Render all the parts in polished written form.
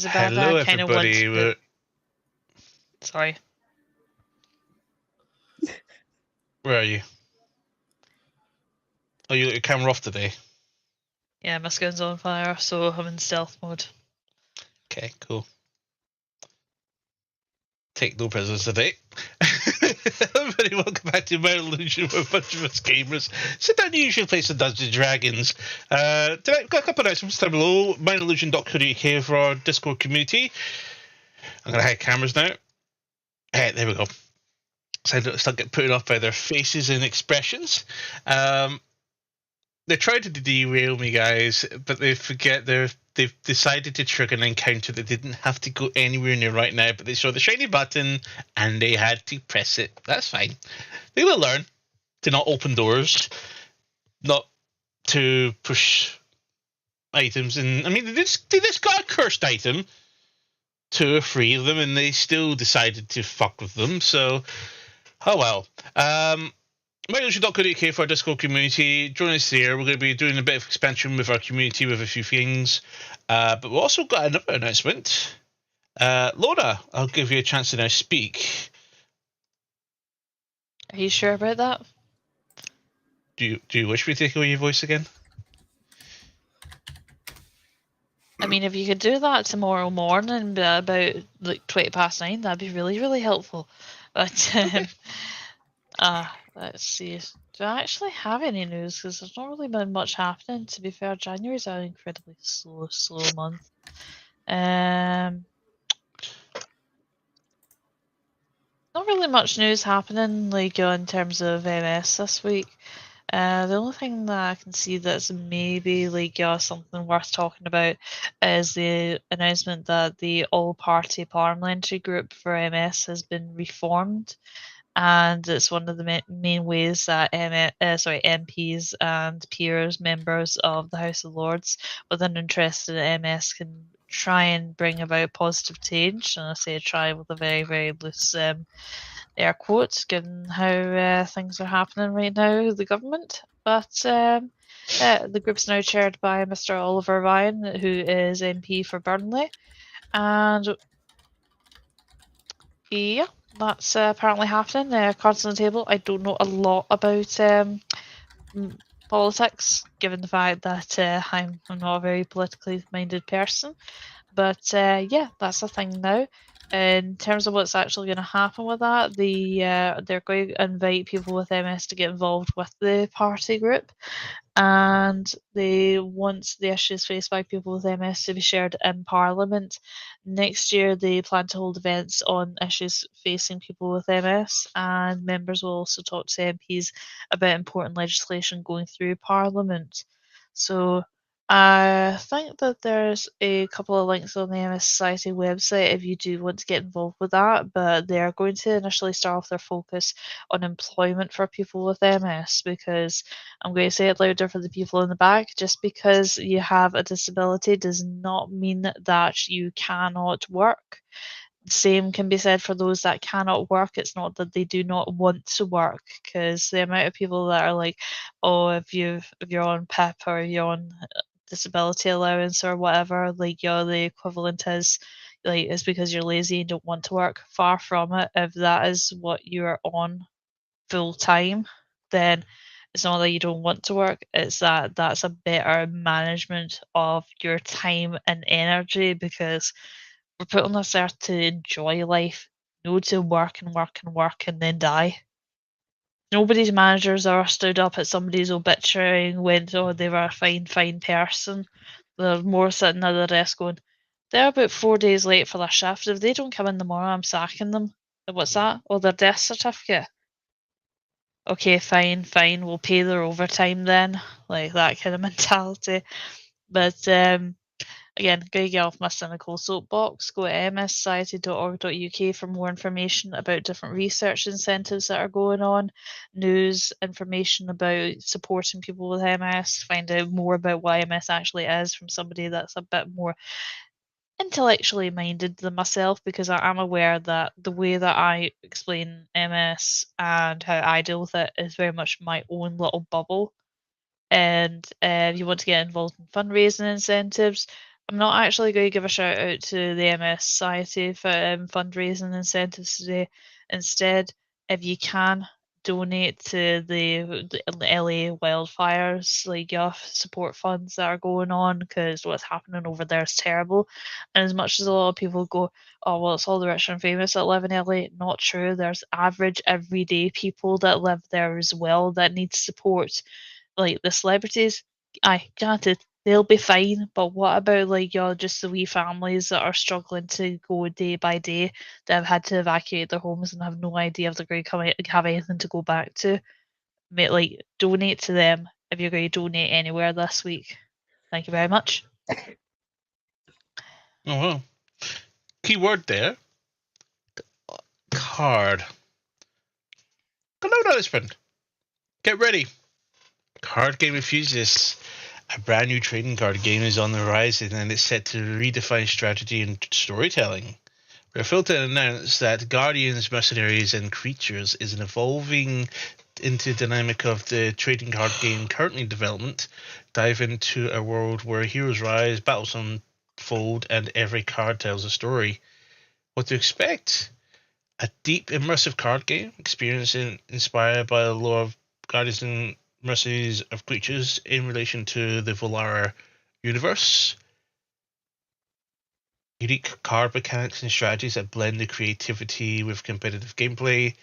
Hello, Isabella kind of wants everybody. to... Sorry. Where are you? Oh, you got your camera off today. Yeah, my skin's on fire, so I'm in stealth mode. Okay, cool. Take no prisoners today. Everybody, welcome back to Minor Illusion, where a bunch of us gamers sit down the usual place of Dungeons & Dragons. Tonight we've got a couple of announcements down below. minorillusion.co.uk for our Discord community. I'm going to hide cameras now. There we go. So I don't start getting put off by their faces and expressions. They tried to derail me, guys, but they forget they've decided to trigger an encounter that didn't have to go anywhere near right now, but they saw the shiny button and they had to press it. That's fine. They will learn to not open doors, not to push items. And I mean, they just got a cursed item, 2 or 3 of them, and they still decided to fuck with them. So, oh well. MyOcean.co.uk for our Discord community. Join us there. We're going to be doing a bit of expansion with our community with a few things. But we've also got another announcement. Laura, I'll give you a chance to now speak. Are you sure about that? Do you wish me to take away your voice again? I mean, if you could do that tomorrow morning about like 9:20, that'd be really, really helpful. But let's see. Do I actually have any news? Because there's not really been much happening. To be fair, January's an incredibly slow month. Not really much news happening like in terms of MS this week. The only thing that I can see that's maybe like something worth talking about is the announcement that the all-party parliamentary group for MS has been reformed, and it's one of the main ways that MPs and peers, members of the House of Lords with an interest in MS can try and bring about positive change. And I say try with a very, very loose air quotes, given how things are happening right now, the government. But the group's now chaired by Mr. Oliver Ryan, who is MP for Burnley. And yeah, that's apparently happening. Cards on the table. I don't know a lot about politics, given the fact that I'm not a very politically minded person. But yeah, that's a thing now. In terms of what's actually going to happen with that, they're going to invite people with MS to get involved with the party group, and they want the issues faced by people with MS to be shared in Parliament. Next year, they plan to hold events on issues facing people with MS, and members will also talk to MPs about important legislation going through Parliament. So I think that there's a couple of links on the MS Society website if you do want to get involved with that, but they're going to initially start off their focus on employment for people with MS, because I'm going to say it louder for the people in the back, just because you have a disability does not mean that you cannot work. Same can be said for those that cannot work. It's not that they do not want to work, because the amount of people that are like, oh, if you're on PIP or you're on disability allowance or whatever, like the equivalent is like it's because you're lazy and don't want to work. Far from it. If that is what you're on full time, then it's not that you don't want to work, it's that that's a better management of your time and energy, because we're put on this earth to enjoy life, no to work and work and work and then die. Nobody's managers are stood up at somebody's obituary and went, oh, they were a fine, fine person. They're more sitting at the desk going, they're about 4 days late for their shift. If they don't come in tomorrow, I'm sacking them. What's that? Oh, their death certificate. Okay, fine, fine, we'll pay their overtime then. Like that kind of mentality. But again, go get off my cynical soapbox. Go to mssociety.org.uk for more information about different research incentives that are going on, news, information about supporting people with MS, find out more about what MS actually is from somebody that's a bit more intellectually minded than myself, because I am aware that the way that I explain MS and how I deal with it is very much my own little bubble. And if you want to get involved in fundraising incentives, I'm not actually going to give a shout out to the MS Society for fundraising incentives today. Instead, if you can donate to the LA wildfires, like support funds that are going on, because what's happening over there is terrible. And as much as a lot of people go, oh well, it's all the rich and famous that live in LA, not true. There's average everyday people that live there as well that need support. Like the celebrities, granted, they'll be fine, but what about like just the wee families that are struggling to go day by day, that have had to evacuate their homes and have no idea if they're going to have anything to go back to? Donate to them if you're going to donate anywhere this week. Thank you very much. Oh well. Keyword there. Card. Hello, Notisman. Get ready. Card game enthusiasts. A brand new trading card game is on the horizon, and it's set to redefine strategy and storytelling. We're thrilled to announce that Guardians, Mercenaries, and Creatures is an evolving into dynamic of the trading card game currently in development. Dive into a world where heroes rise, battles unfold, and every card tells a story. What to expect? A deep, immersive card game experience inspired by the lore of Guardians and Mercenaries of Creatures in relation to the Volara universe. Unique card mechanics and strategies that blend the creativity with competitive gameplay,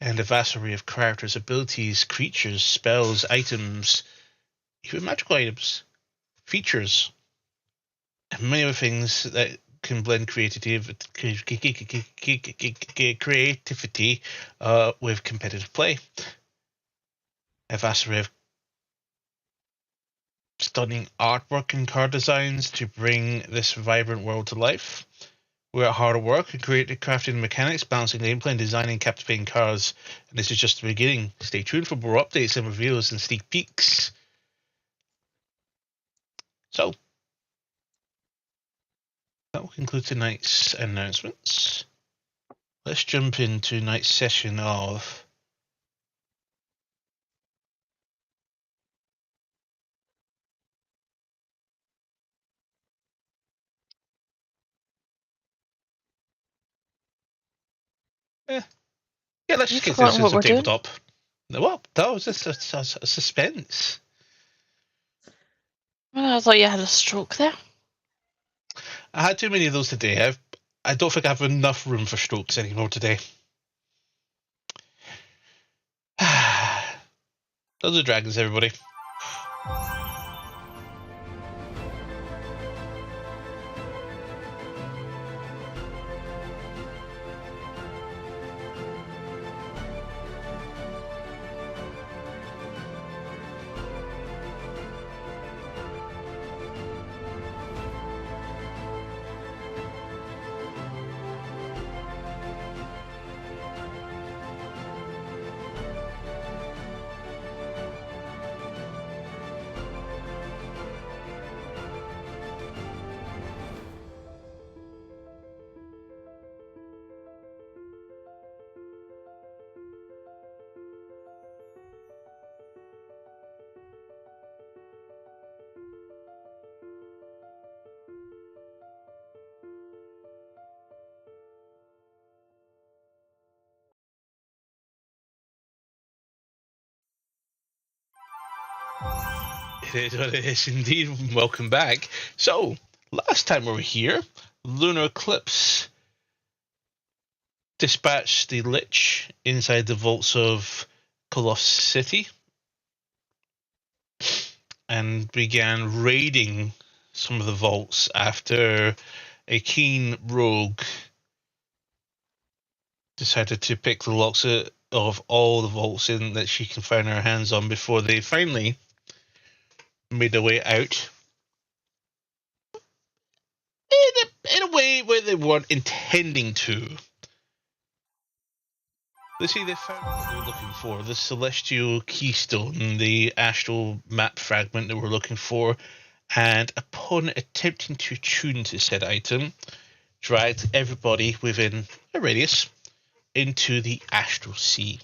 and a vast array of characters, abilities, creatures, spells, items, even magical items, features, and many other things that can blend creativity with competitive play. A vast array of stunning artwork and card designs to bring this vibrant world to life. We're at hard work and crafting mechanics, balancing gameplay, and designing captivating cards. And this is just the beginning. Stay tuned for more updates and reveals and sneak peeks. So, that will conclude tonight's announcements. Let's jump into tonight's session of let's just get this into the tabletop. Well, that was just a suspense. Well, I thought you had a stroke there. I had too many of those today. I don't think I have enough room for strokes anymore today. Those are dragons, everybody. It is what it is indeed. Welcome back. So, last time we were here, Lunar Eclipse dispatched the Lich inside the vaults of Colossus City and began raiding some of the vaults after a keen rogue decided to pick the locks of all the vaults in that she can find her hands on before they finally made their way out in a way where they weren't intending to. They found what they were looking for, the celestial keystone, the astral map fragment they were looking for, and upon attempting to tune to said item, dragged everybody within a radius into the astral sea,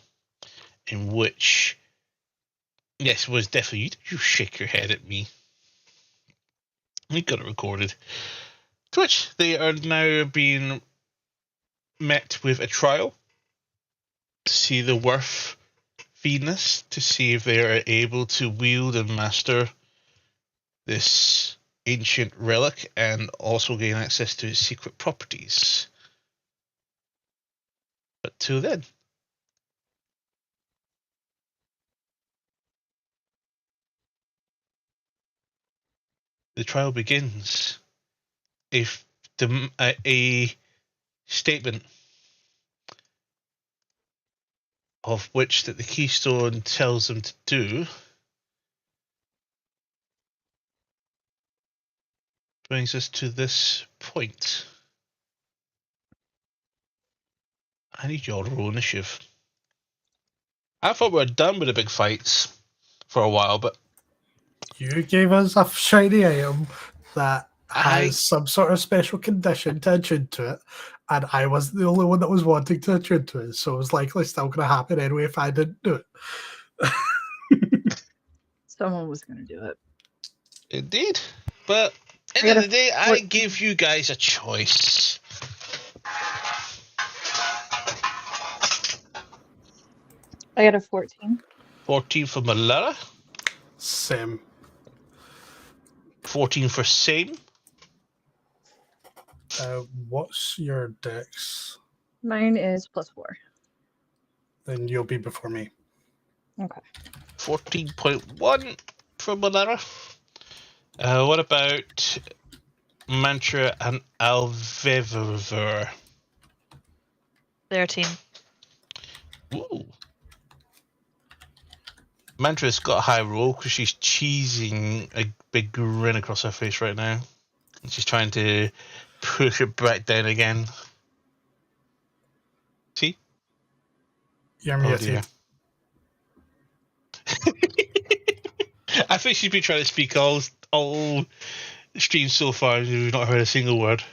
in which, yes, was definitely, you shake your head at me. We got it recorded. To which they are now being met with a trial to see the worthiness, to see if they are able to wield and master this ancient relic and also gain access to its secret properties. But till then, the trial begins. A statement of which that the Keystone tells them to do brings us to this point. I need y'all to roll initiative. I thought we were done with the big fights for a while, but You gave us a shiny item that has some sort of special condition to attune to it, and I was the only one that was wanting to attune to it, so it was likely still going to happen anyway if I didn't do it. Someone was going to do it. Indeed. But at the end of the day, I give you guys a choice. I got a 14. 14 for Malara. Same. 14 for Same. What's your dex? Mine is +4. Then you'll be before me. Okay. 14.1 for Malara. What about Mantra and Alvever? 13. Ooh. Mantra's got a high roll because she's cheesing a big grin across her face right now. And she's trying to push it back down again. See? You're Oh muted. I think she's been trying to speak all streams so far and we've not heard a single word.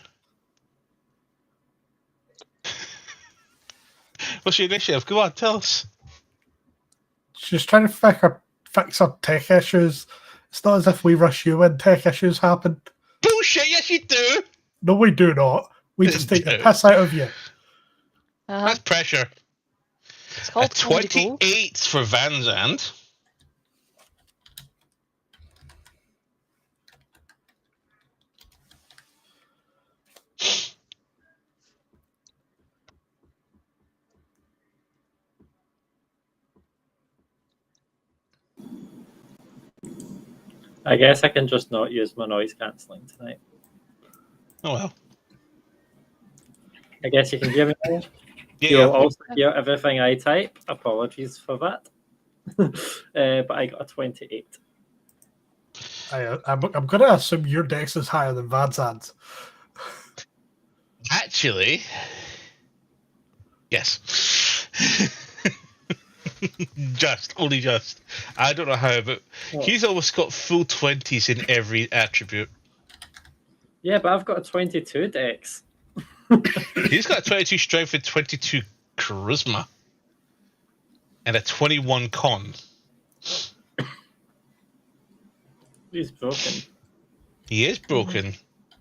What's your initiative? Come on, tell us. She's trying to fix up tech issues. It's not as if we rush you when tech issues happen. Bullshit, yes you do! No, we do not. We just take the piss out of you. That's pressure. It's called a 28 for Van Zandt. I guess I can just not use my noise cancelling tonight. Oh well. I guess you can hear me now. You'll also hear everything I type. Apologies for that. But I got a 28. I'm going to assume your dex is higher than Van Zandt's. Actually, yes. Only just. I don't know how, but he's almost got full 20s in every attribute. Yeah, but I've got a 22 dex. He's got a 22 strength and 22 charisma. And a 21 con. He's broken. He is broken.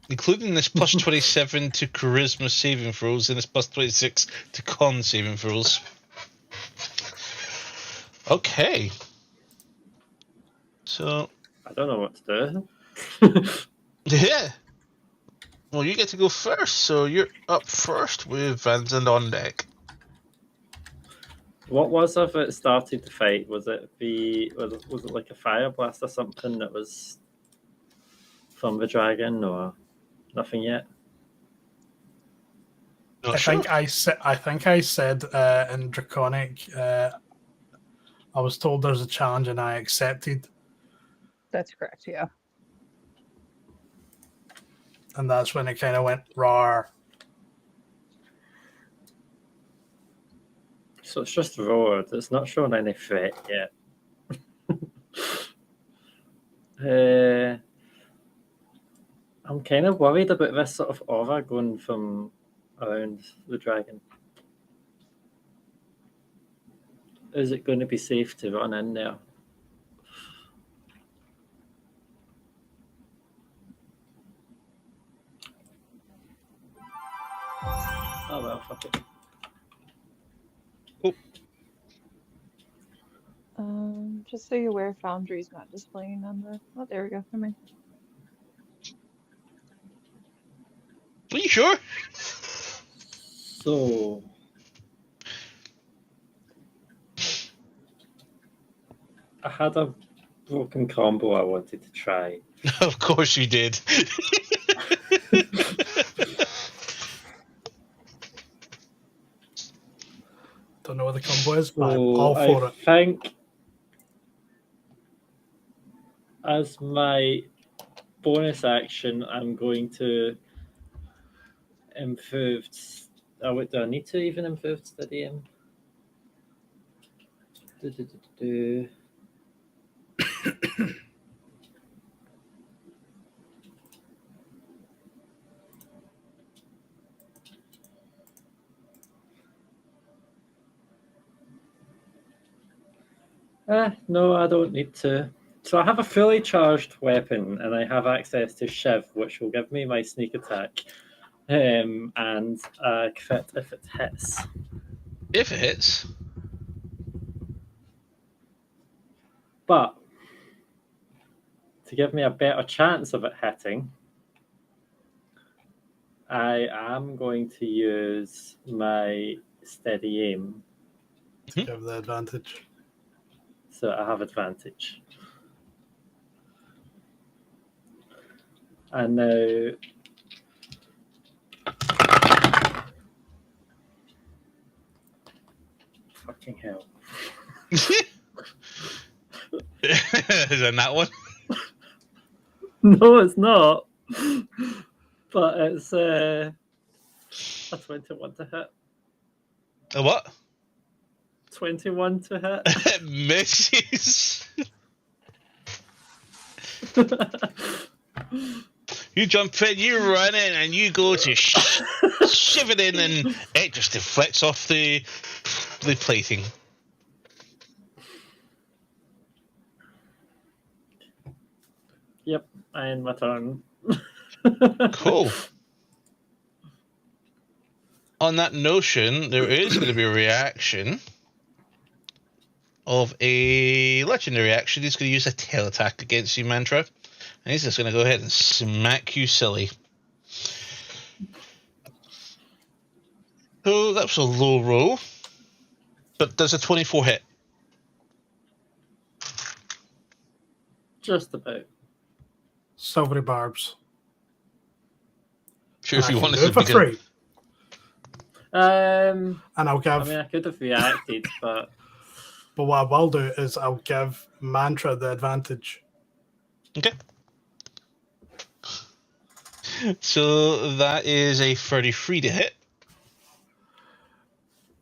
Including this plus 27 to charisma saving throws and this plus 26 to con saving throws. Okay. So. I don't know what to do. Yeah. Well, you get to go first, so you're up first with Van Zandt on deck. What was if it started the fight? Was it like a fire blast or something that was from the dragon, or nothing yet? I think I said in Draconic. I was told there's a challenge and I accepted. That's correct. Yeah. And that's when it kind of went raw. So it's just roared. It's not showing any threat yet. I'm kind of worried about this sort of aura going from around the dragon. Is it going to be safe to run in there? copy. Just so you're aware, Foundry's not displaying on the. Oh, there we go. Never mind. Are you sure? So, I had a broken combo I wanted to try. Of course you did. Don't know what the combo is, but I'm So all for I it. think as my bonus action, I'm going to improved. Do I need to even improve steady aim? No, I don't need to. So I have a fully charged weapon, and I have access to Shiv, which will give me my sneak attack, and crit if it hits. If it hits. But to give me a better chance of it hitting, I am going to use my steady aim, To give the advantage. so I have advantage. And now fucking hell. Is that that one? No, it's not. But it's a 21 to hit. A what? 21 to hit. Misses. You jump in, you run in, and you go to shiv it in, and it just deflects off the plating. Yep, I end my turn. Cool. On that notion, there is going to be a reaction of a legendary action. He's going to use a tail attack against you, Mantra. And he's just going to go ahead and smack you silly. So that was a low roll. But does a 24 hit? Just about. Silvery barbs. Sure, And if I you can wanted do to it for begin. free. And I'll give. I mean, I could have reacted, but But what I will do is I'll give Mantra the advantage. Okay. So that is a 33 to hit.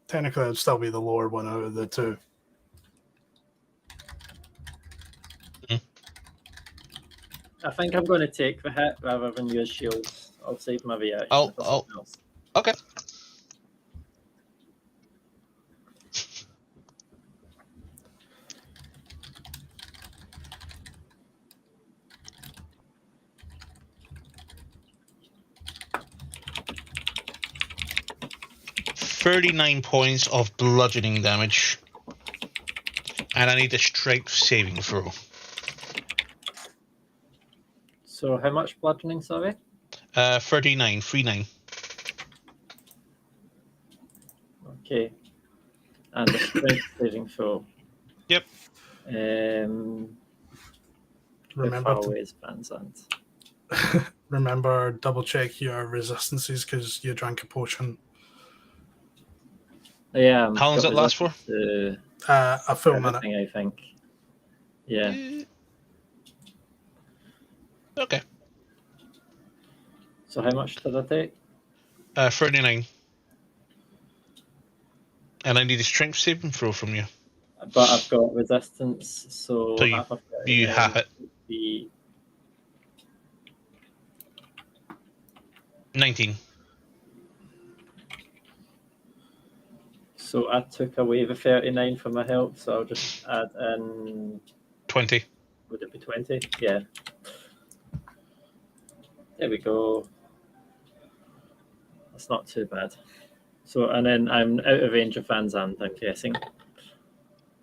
Technically, it'd still be the lower one out of the two. I think I'm going to take the hit rather than use shields. I'll save my reaction for something else. Okay. $39 points of bludgeoning damage. And I need a strength saving throw. So how much bludgeoning, sorry? 39. Okay. And the strength saving throw. Yep. Remember, remember, double check your resistances because you drank a potion. Yeah. How long does it last for? A full minute. I think. Yeah. Okay. So how much did I take? 39. And I need a strength saving throw from you. But I've got resistance, so you have it. Be 19. So I took away the 39 from my health, so I'll just add in 20. Would it be 20? Yeah. There we go. That's not too bad. So, and then I'm out of range of Van Zandt, I'm guessing.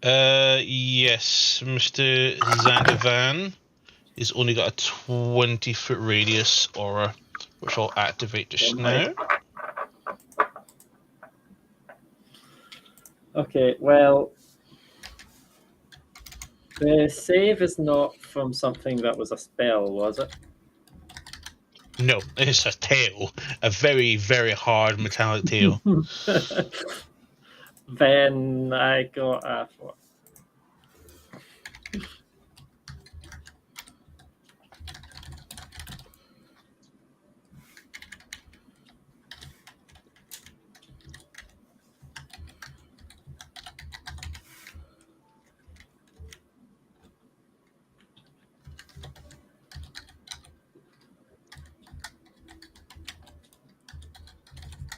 Yes, Mr. Zandervan has only got a 20-foot radius aura, which I'll activate just now. Okay, well, the save is not from something that was a spell, was it? No, it's a tail. A very, very hard metallic tail. Then I got a 4.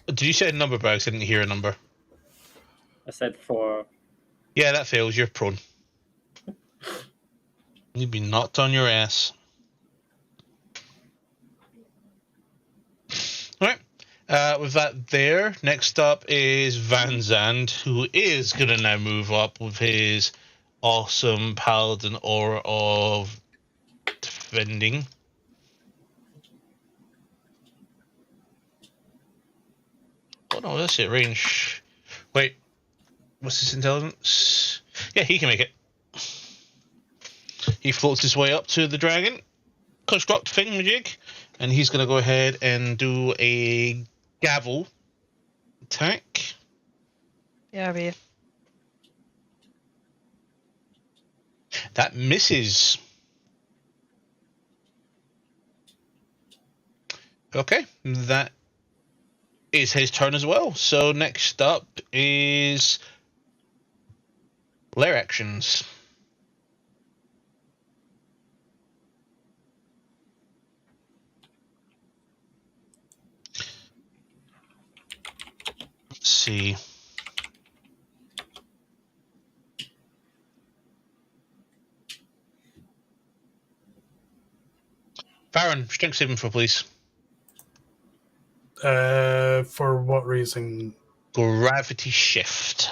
Did you say a number, Bags? I didn't hear a number. I said 4. Yeah, that fails. You're prone. You've been knocked on your ass. Alright. With that there, next up is Van Zandt, who is going to now move up with his awesome paladin aura of defending. Oh no, that's it, range. Wait, what's his intelligence? Yeah, he can make it. He floats his way up to the dragon, construct thingamajig, and he's going to go ahead and do a gavel attack. Yeah, we. That misses. Okay, that is his turn as well. So next up is lair actions. Let's see. Baron, strength saving throw, please. For what reason? Gravity shift.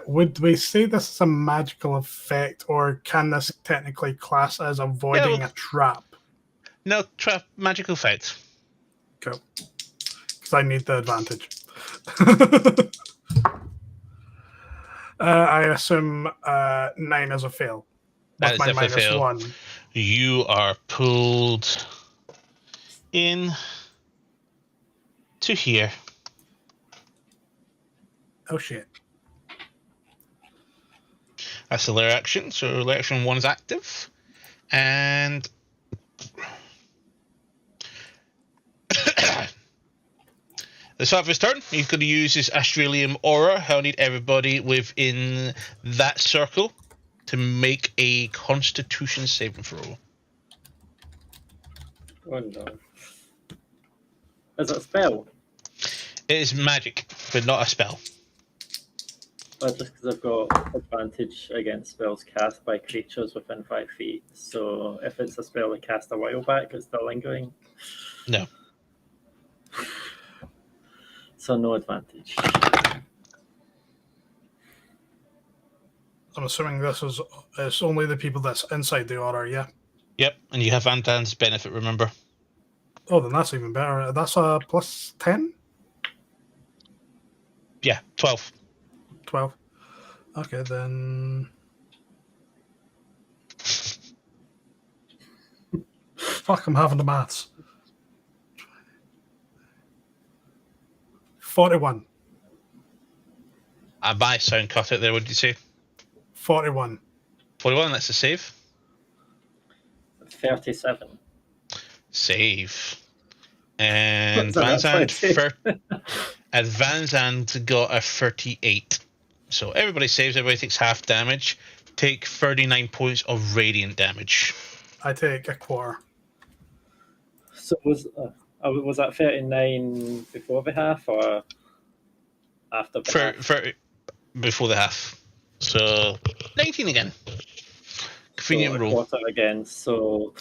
Would we say this is a magical effect, or can this technically class as avoiding a trap? No, trap, magical effect. Cool. Because I need the advantage. I assume 9 is a fail. That With is my definitely a fail. -1. You are pulled in to here. Oh shit. That's the lair action. So lair action 1 is active. And at the start of his turn, he's going to use his Astralium aura. I'll need everybody within that circle to make a Constitution saving throw. Oh no. Is it a spell? It is magic, but not a spell. Well, just because I've got advantage against spells cast by creatures within 5 feet. So if it's a spell I cast a while back, it's still lingering. No. So no advantage. I'm assuming this is it's only the people that's inside the order, yeah? Yep, and you have Van Dan's benefit, remember? Oh, then that's even better. That's a plus 10? Yeah, 12. 12. Okay, then... Fuck, I'm having the maths. 41. My sound cut it there, what did you say? 41. 41, that's a save. 37. Save. And What's that? Van Zandt got a 38. So everybody saves, everybody takes half damage. Take 39 points of radiant damage. I take a quarter. So was that 39 before the half or after the half? For before the half. So 19 again. Convenient So a roll. quarter again, so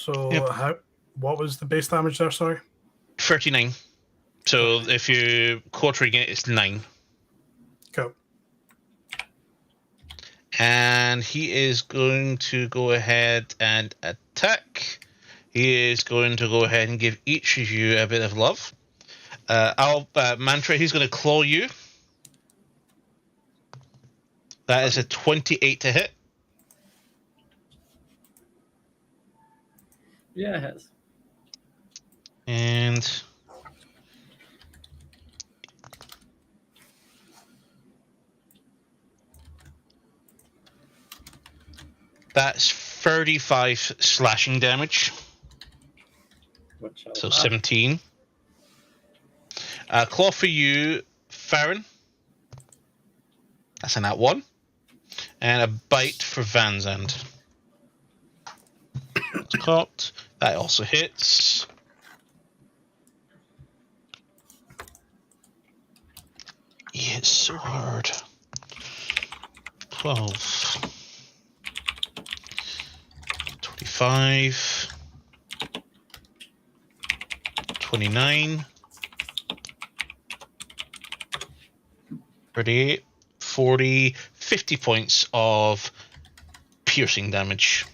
So Yep. what was the base damage there, sorry? 39. So if you're quartering it, it's 9. Cool. And he is going to go ahead and attack. He is going to go ahead and give each of you a bit of love. Mantra, he's going to claw you. That is a 28 to hit. Yeah, it has. And that's 35 slashing damage. Which I'll So have. 17. Claw for you, Farron. That's an at 1. And a bite for Vanzand. It's cocked. That also hits. Yeah, it's so hard. 12. 25. 29. 38. 40. 50 points of piercing damage.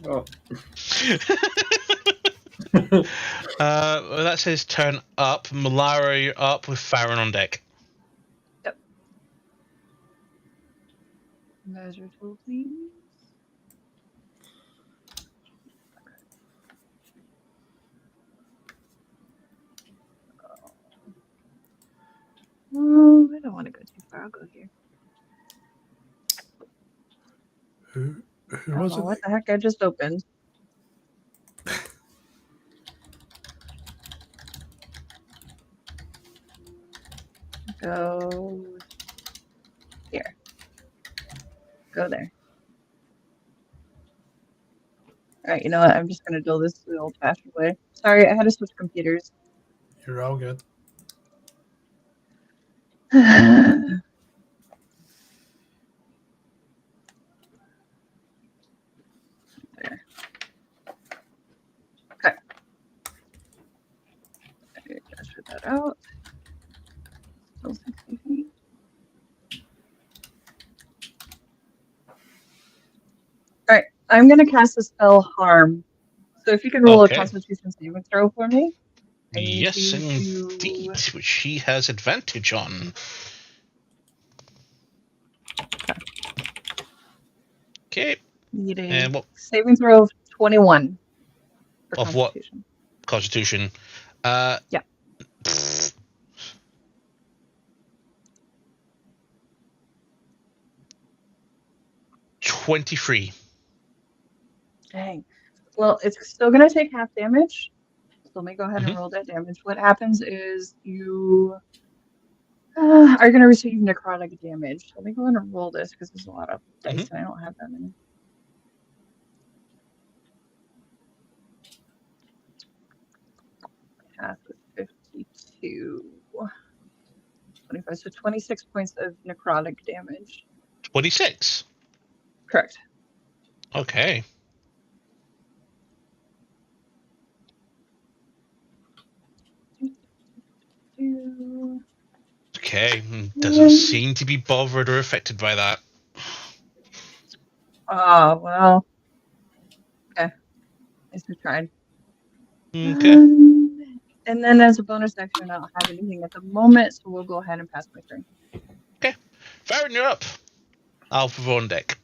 Oh. Well, that's his turn up. Malara, you're up with Farron on deck. Measure tool, please. Oh, I don't want to go too far. I'll go here. Who I was don't know it? what the heck I just opened. Go here. Go there. All right, you know what? I'm just gonna do this the old-fashioned way. Sorry, I had to switch computers. You're all good. There. Okay. Measure that out. Still 60 feet. All right, I'm gonna cast the spell Harm. So if you can roll Okay. a Constitution saving throw for me. I need Yes, you indeed, which he has advantage on. Okay. Need a And what saving throw of 21 for of what Constitution. Constitution? Yeah. 23. Dang. Well, it's still going to take half damage. So let me go ahead and Mhm. roll that damage. What happens is you are going to receive necrotic damage. Let me go ahead and roll this because there's a lot of dice and I don't have that many. Half of 52. 25. So 26 points of necrotic damage. 26. Correct. Okay. Okay. Doesn't seem to be bothered or affected by that. Oh, well. Okay. Nice we tried. Okay. And then as a bonus action, I don't have anything at the moment, so we'll go ahead and pass my turn. Okay. Farron, you're up. Alpha on deck.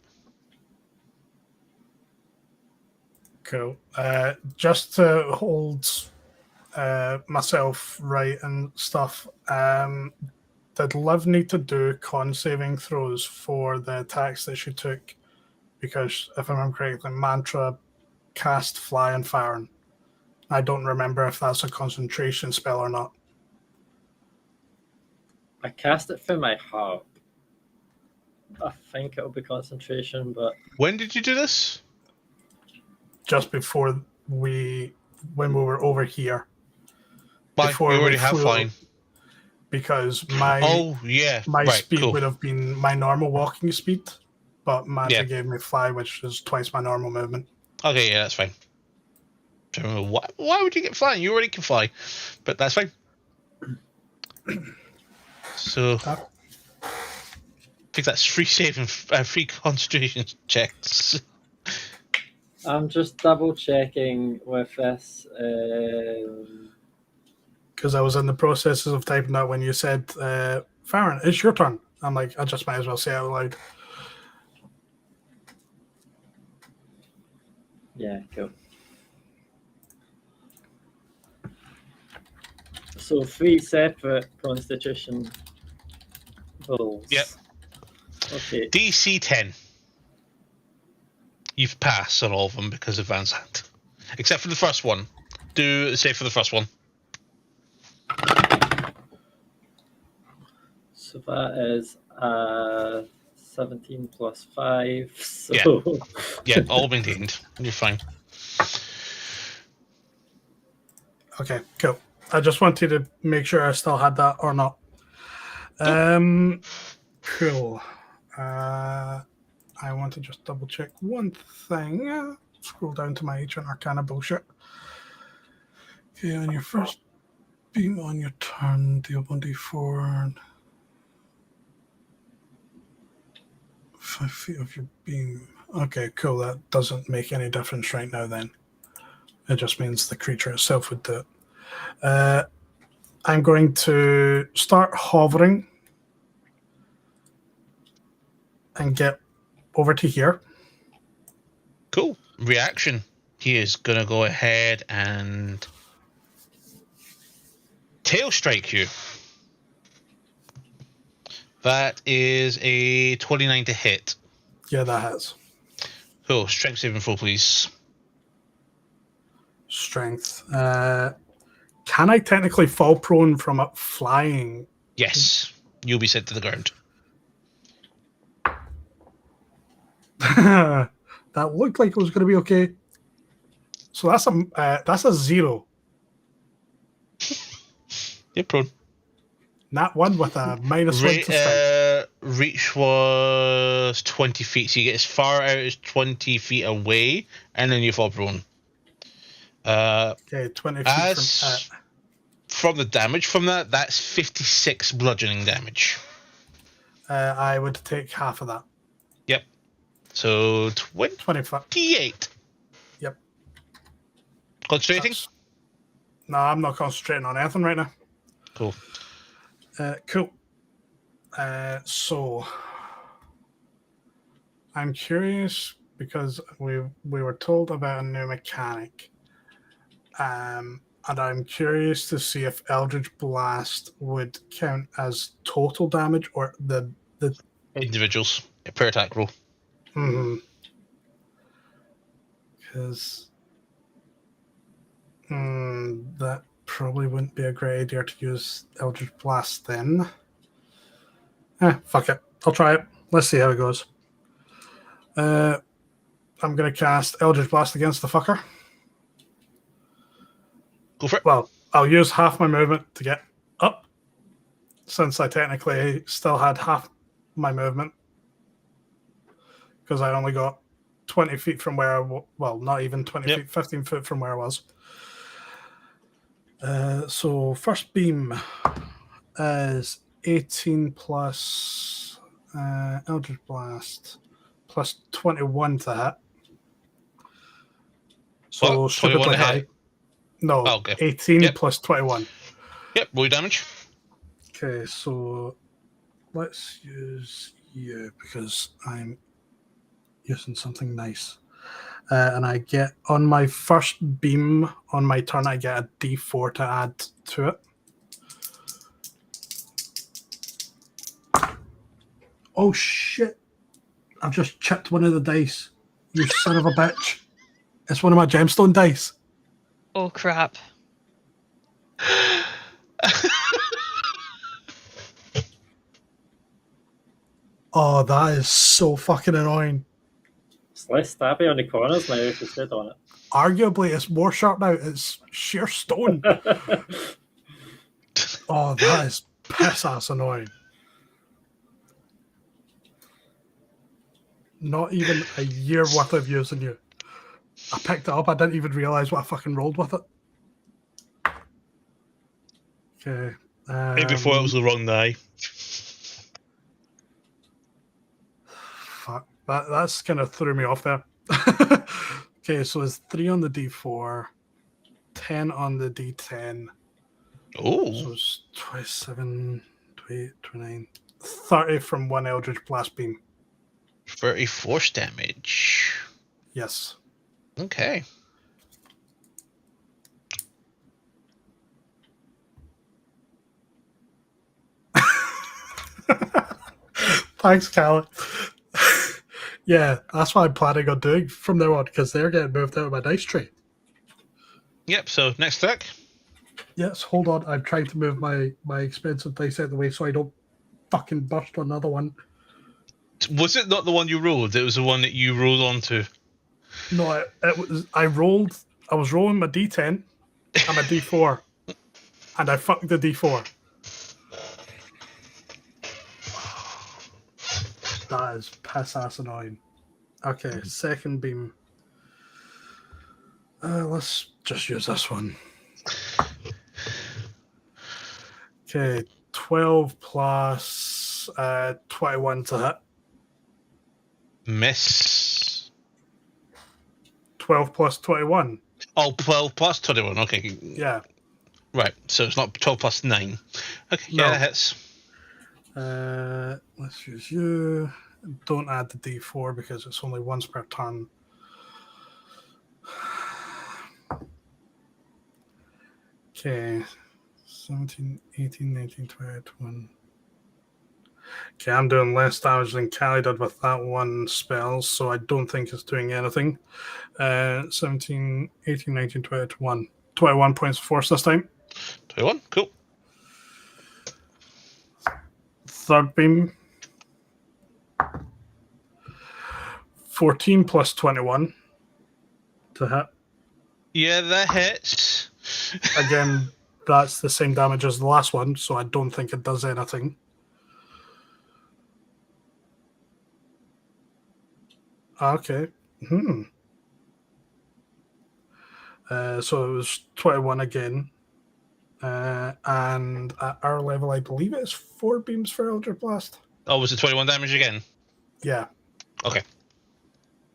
Cool. Just to hold myself right and stuff, did Liv need to do con saving throws for the attacks that she took? Because if I remember correctly, Mantra cast Fly and Farron. I don't remember if that's a concentration spell or not. I cast it from my heart. I think it'll be concentration, but When did you do this? Just before when we were over here. Why? Before You already we have flew, flying. Because my Oh, yeah. my right, speed cool. would have been my normal walking speed, but Manta Yeah. gave me fly, which is twice my normal movement. Okay, yeah, that's fine. So why would you get flying? You already can fly. But that's fine. So, I think that's free save and free concentration checks. I'm just double checking with this. Because I was in the processes of typing that when you said, Farron, it's your turn. I'm like, I just might as well say it out loud. Yeah, cool. So 3 separate constitution rolls. Yep. Okay. DC 10. You've passed on all of them because of Van's hand. Except for the first one. Do save for the first one. So that is 17 plus 5. So Yeah, all maintained. You're fine. Okay, cool. I just wanted to make sure I still had that or not. Cool. I want to just double check one thing. Scroll down to my Ancient Arcana bullshit. Okay, on your first beam on your turn, deal 1d4. 5 feet of your beam. Okay, cool. That doesn't make any difference right now then. It just means the creature itself would do it. I'm going to start hovering and get over to here. Cool. Reaction. He is going to go ahead and tail strike you. That is a 29 to hit. Yeah, that has. Cool. Strength saving throw, please. Strength. Can I technically fall prone from up flying? Yes. You'll be sent to the ground. That looked like it was going to be okay. So that's a 0. You're prone. Nat 1 with a -1 to strength. Reach was 20 feet, so you get as far out as 20 feet away, and then you fall prone. Okay, 20 feet from the damage from that, that's 56 bludgeoning damage. I would take half of that. Yep. So 25. 28. Yep. Concentrating? No, I'm not concentrating on anything right now. Cool. Cool. So I'm curious because we were told about a new mechanic, and I'm curious to see if Eldritch Blast would count as total damage or the Individuals per attack roll. Because that probably wouldn't be a great idea to use Eldritch Blast then. Fuck it. I'll try it. Let's see how it goes. I'm going to cast Eldritch Blast against the fucker. Go for it. Well, I'll use half my movement to get up, since I technically still had half my movement. Because I only got 20 feet from where well, not even 20 feet, 15 foot from where I was. So first beam is 18 plus Eldritch Blast plus 21 to hit. So stupidly high. No, 18 plus 21. Yep, roll damage. Okay, so let's use you because I'm using something nice. And I get, on my first beam on my turn, I get a D4 to add to it. Oh shit. I've just chipped one of the dice. You son of a bitch. It's one of my gemstone dice. Oh crap. Oh, that is so fucking annoying. It's less stabby on the corners now if you stood on Arguably, it's more sharp now. It's sheer stone. it. Oh, that is piss ass annoying. Not even a year worth of using you. I picked it up. I didn't even realize what I fucking rolled with it. Okay. Maybe before it was the wrong die. Fuck. That's kind of threw me off there. Okay, so it's 3 on the D4, 10 on the D10. Oh. So it's 27, 28, 29, 30 from one Eldritch Blast Beam. 30 force damage. Yes. Okay. Thanks, Callie. Yeah, that's what I'm planning on doing from now on, because they're getting moved out of my dice tray. Yep, so next turn. Yes, hold on. I'm trying to move my expensive dice out of the way so I don't fucking burst on another one. Was it not the one you rolled? It was the one that you rolled onto. No, it was. I was rolling my D10 and my D4, and I fucked the D4. That is piss ass annoying. Okay, second beam. Let's just use this one. Okay, 12 plus 21 to hit. Miss. 12 plus 21. Oh, 12 plus 21. Okay. Yeah. Right, so it's not 12 plus 9. Okay, No. yeah, that hits. Let's use you. Don't add the D4 because it's only once per turn. Okay. 17, 18, 19, 20, 21. Okay, I'm doing less damage than Callie did with that one spell, so I don't think it's doing anything. 17, 18, 19, 20, 21. 21 points of force this time. 21, cool. Third beam. 14 plus 21 to hit. Yeah, that hits. Again, that's the same damage as the last one, so I don't think it does anything. Okay. So it was 21 again. And at our level, I believe it's 4 beams for Eldritch Blast. Oh, was it 21 damage again? Yeah. Okay.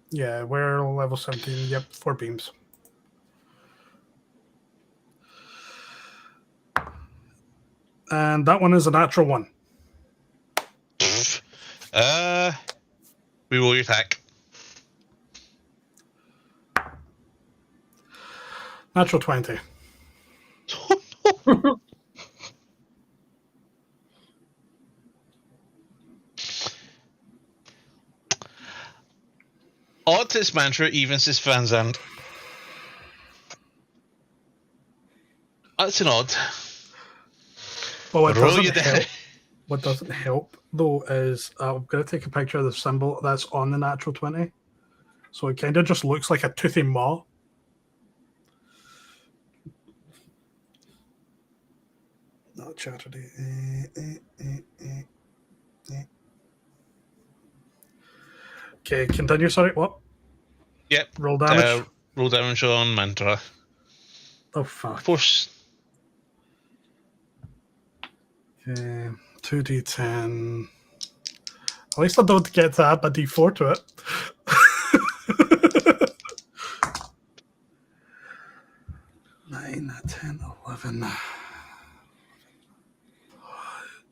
Yeah, we're level 17. Yep, 4 beams. And that one is a natural 1. Reroll your attack. Natural 20. Odd is mantra, evens is Van Zandt. That's an odd. But what Roll your doesn't help, die. what doesn't help, though, is I'm going to take a picture of the symbol that's on the natural 20. So it kind of just looks like a toothy maw. Not Saturday. Okay, continue. Sorry, what? Yep. Roll damage. Roll damage on mantra. Oh, fuck. Force. Okay, 2d10. At least I don't get to add my d4 to it. Nine, 10, 11.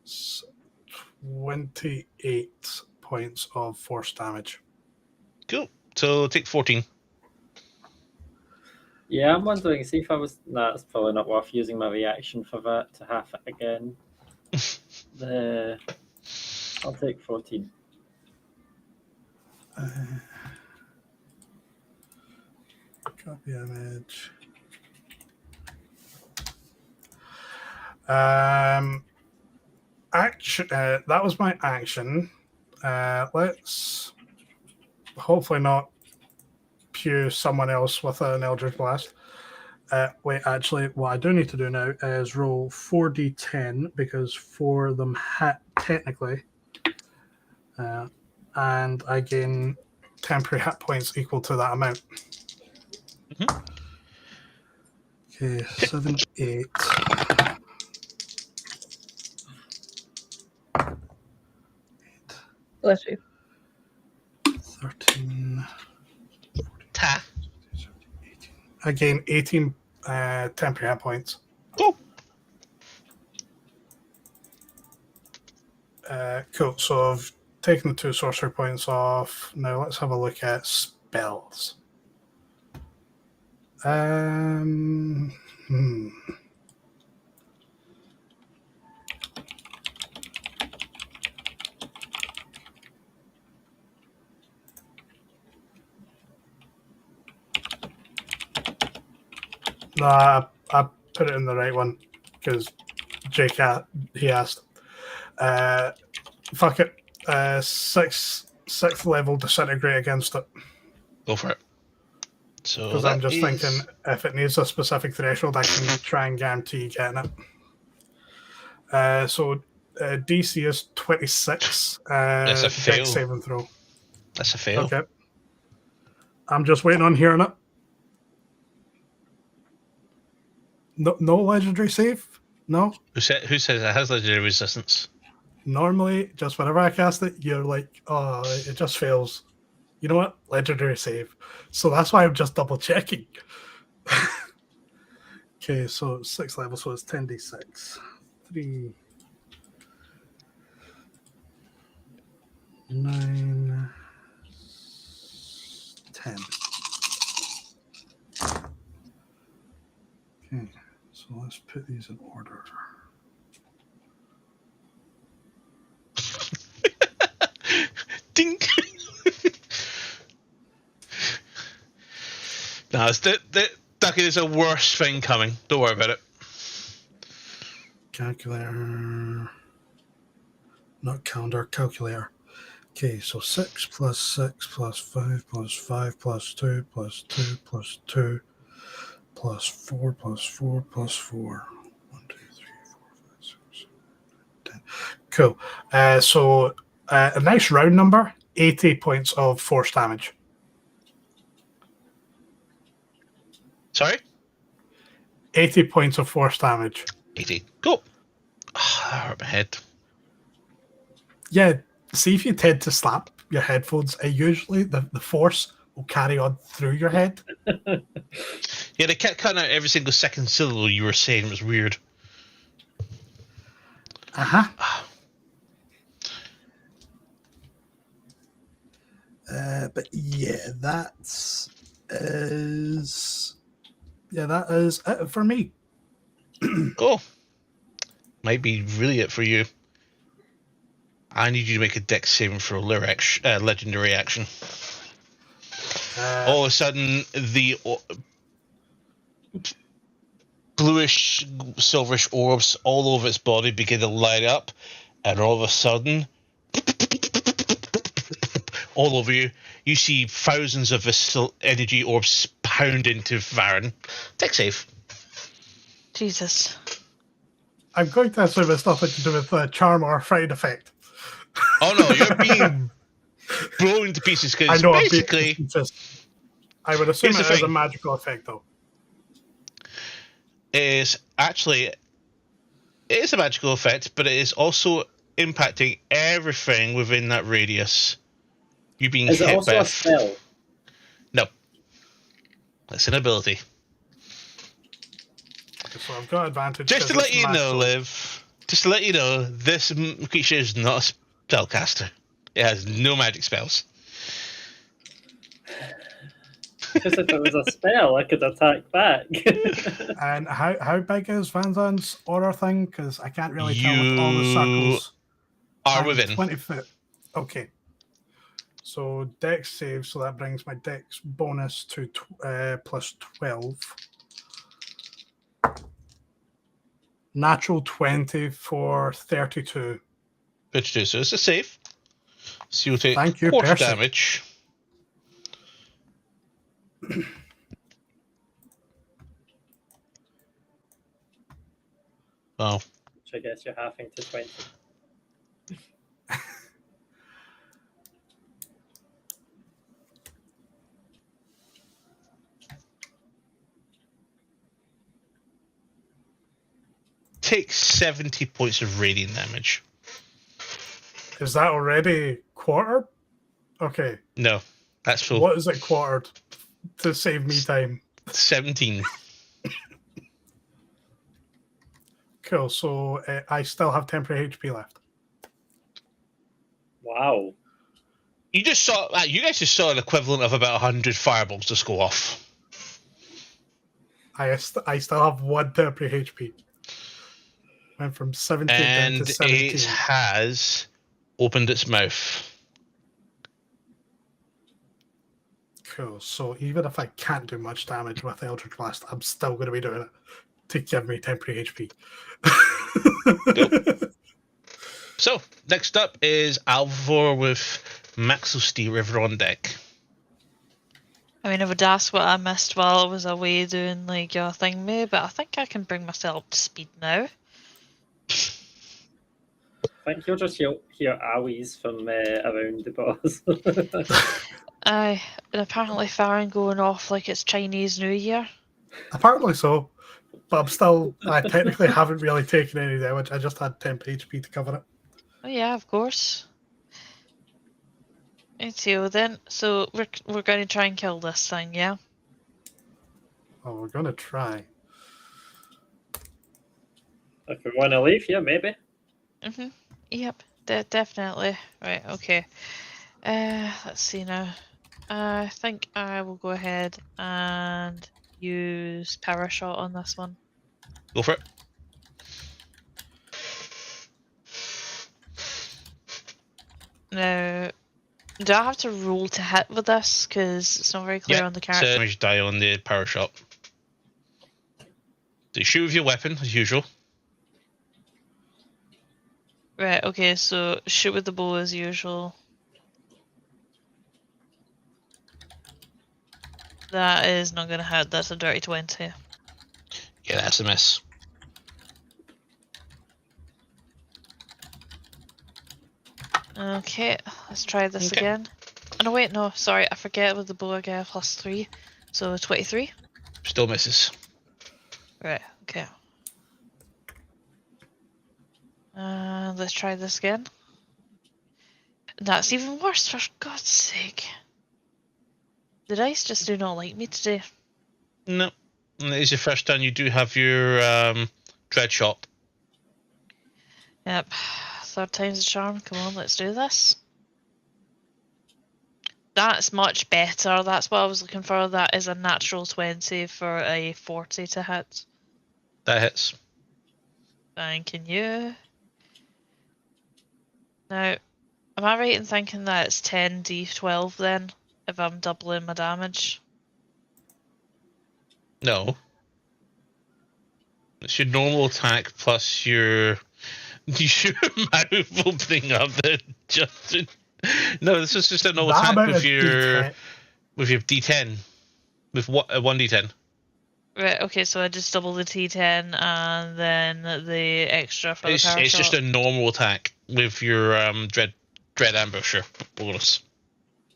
It's 28 points of force damage. Cool. So take 14. Yeah, I'm wondering, see if I was... Nah, it's probably not worth using my reaction for that to half it again. I'll take 14. Copy image. Action. That was my action. Let's hopefully not pew someone else with an Eldritch Blast. Wait, actually, what I do need to do now is roll 4d10 because 4 of them hit technically. And I gain temporary hit points equal to that amount. Okay, 7, 8. Bless you. 13. Ta. 18. I gain 18 temporary hit points. Cool. Cool. So I've taken the 2 sorcery points off. Now let's have a look at spells. No, I put it in the right one because Jake he asked. Fuck it. 6th level disintegrate against it. Go for it. So Because I'm just thinking if it needs a specific threshold, I can try and guarantee getting it. So DC is 26. That's a fail. Dex saving throw. That's a fail. Okay. I'm just waiting on hearing it. No legendary save? No? Who says it has legendary resistance? Normally, just whenever I cast it, you're like, oh, it just fails. You know what? Legendary save. So that's why I'm just double checking. Okay, so 6th level, so it's 10d6. 3, 9, 10. Okay, so let's put these in order. Dink. No, Ducky, there's a worse thing coming. Don't worry about it. Calculator. Not calendar, calculator. Okay, so 6 plus 6 plus 5 plus 5 plus 2 plus 2 plus 2 plus 4 plus 4 plus 4. 1, 2, 3, 4, 5, 6, 7, 10. Cool. So a nice round number, 80 points of force damage. Sorry? 80 points of force damage. 80. Cool. Oh, that hurt my head. Yeah, see if you tend to slap your headphones, usually the force will carry on through your head. Yeah, they kept cutting out every single second syllable you were saying. It was weird. Uh-huh. But yeah, that is it for me. Cool. Might be really it for you. I need you to make a dex saving throw legendary action. All of a sudden, the bluish, silverish orbs all over its body begin to light up, and all of a sudden, all over you, you see thousands of energy orbs pound into Varen. Dex save. Jesus. I'm going to assume it's nothing to do with charm or fright effect. Oh no, you're being blown to pieces I because know. basically, I would assume Here's it the is a thing. magical effect, though. it is a magical effect, but it is also impacting everything within that radius. You being Is it hit also by a spell? No. That's an ability. So I've got advantage. Just to 'cause let it's you know, magical. Liv, just to let you know, this creature is not a spellcaster. It has no magic spells. Because if it was a spell, I could attack back. And how big is Van Zan's aura thing? Because I can't really tell with all the circles. Are I'm within. 20 foot. Okay. So dex save, so that brings my dex bonus to plus 12. Natural 20 for 32. 32, so it's a save. So you'll take Thank you, quarter Percy. damage. Oh, Which I guess you're halving to 20. take 70 points of radiant damage. Is that already quartered? Okay. No, that's full. What is it quartered to save me time? 17. Cool. So I still have temporary HP left. Wow. You guys just saw an equivalent of about 100 fireballs just go off. I still have 1 temporary HP. Went from 17 down And to 17. it has opened its mouth. Cool. So even if I can't do much damage with Eldritch Blast, I'm still going to be doing it to give me temporary HP. Nope. So, next up is Alvor with Maxosty River on deck. I mean, I would ask what I missed while I was away doing like your thing, May, but I think I can bring myself up to speed now. I think you'll just hear owies from around the boss. Aye, and apparently firing going off like it's Chinese New Year. Apparently so. But I technically haven't really taken any damage. I just had temp HP to cover it. Oh yeah, of course. Righto then. So we're going to try and kill this thing, yeah? Oh, we're going to try. If we want to leave, yeah, maybe. Mhm. Yep. Definitely. Right. Okay. Let's see now. I think I will go ahead and use Power Shot on this one. Go for it. Now, do I have to roll to hit with this? Because it's not very clear on the character. So damage die on the power shot. So you shoot with your weapon, as usual. Right, okay, so shoot with the bow as usual. That is not going to hit, that's a dirty 20. Yeah, that's a miss. Okay, let's try this again. Oh no, wait, no, sorry, I forget with the bow I get a +3. So 23? Still misses. Right, okay. Let's try this again. That's even worse, for God's sake. The dice just do not like me today. No. And it is your first turn. You do have your dread shot. Yep. Third time's a charm. Come on, let's do this. That's much better. That's what I was looking for. That is a natural 20 for a 40 to hit. That hits. Thanking you. Now, am I right in thinking that it's 10d12 then, if I'm doubling my damage? No. It's your normal attack plus your mouth opening up the Justin. No, this is just a normal attack with your D10. With what 1d10. Right, okay, so I just double the T10 and then the extra for the power It's shot. just a normal attack with your dread ambusher bonus.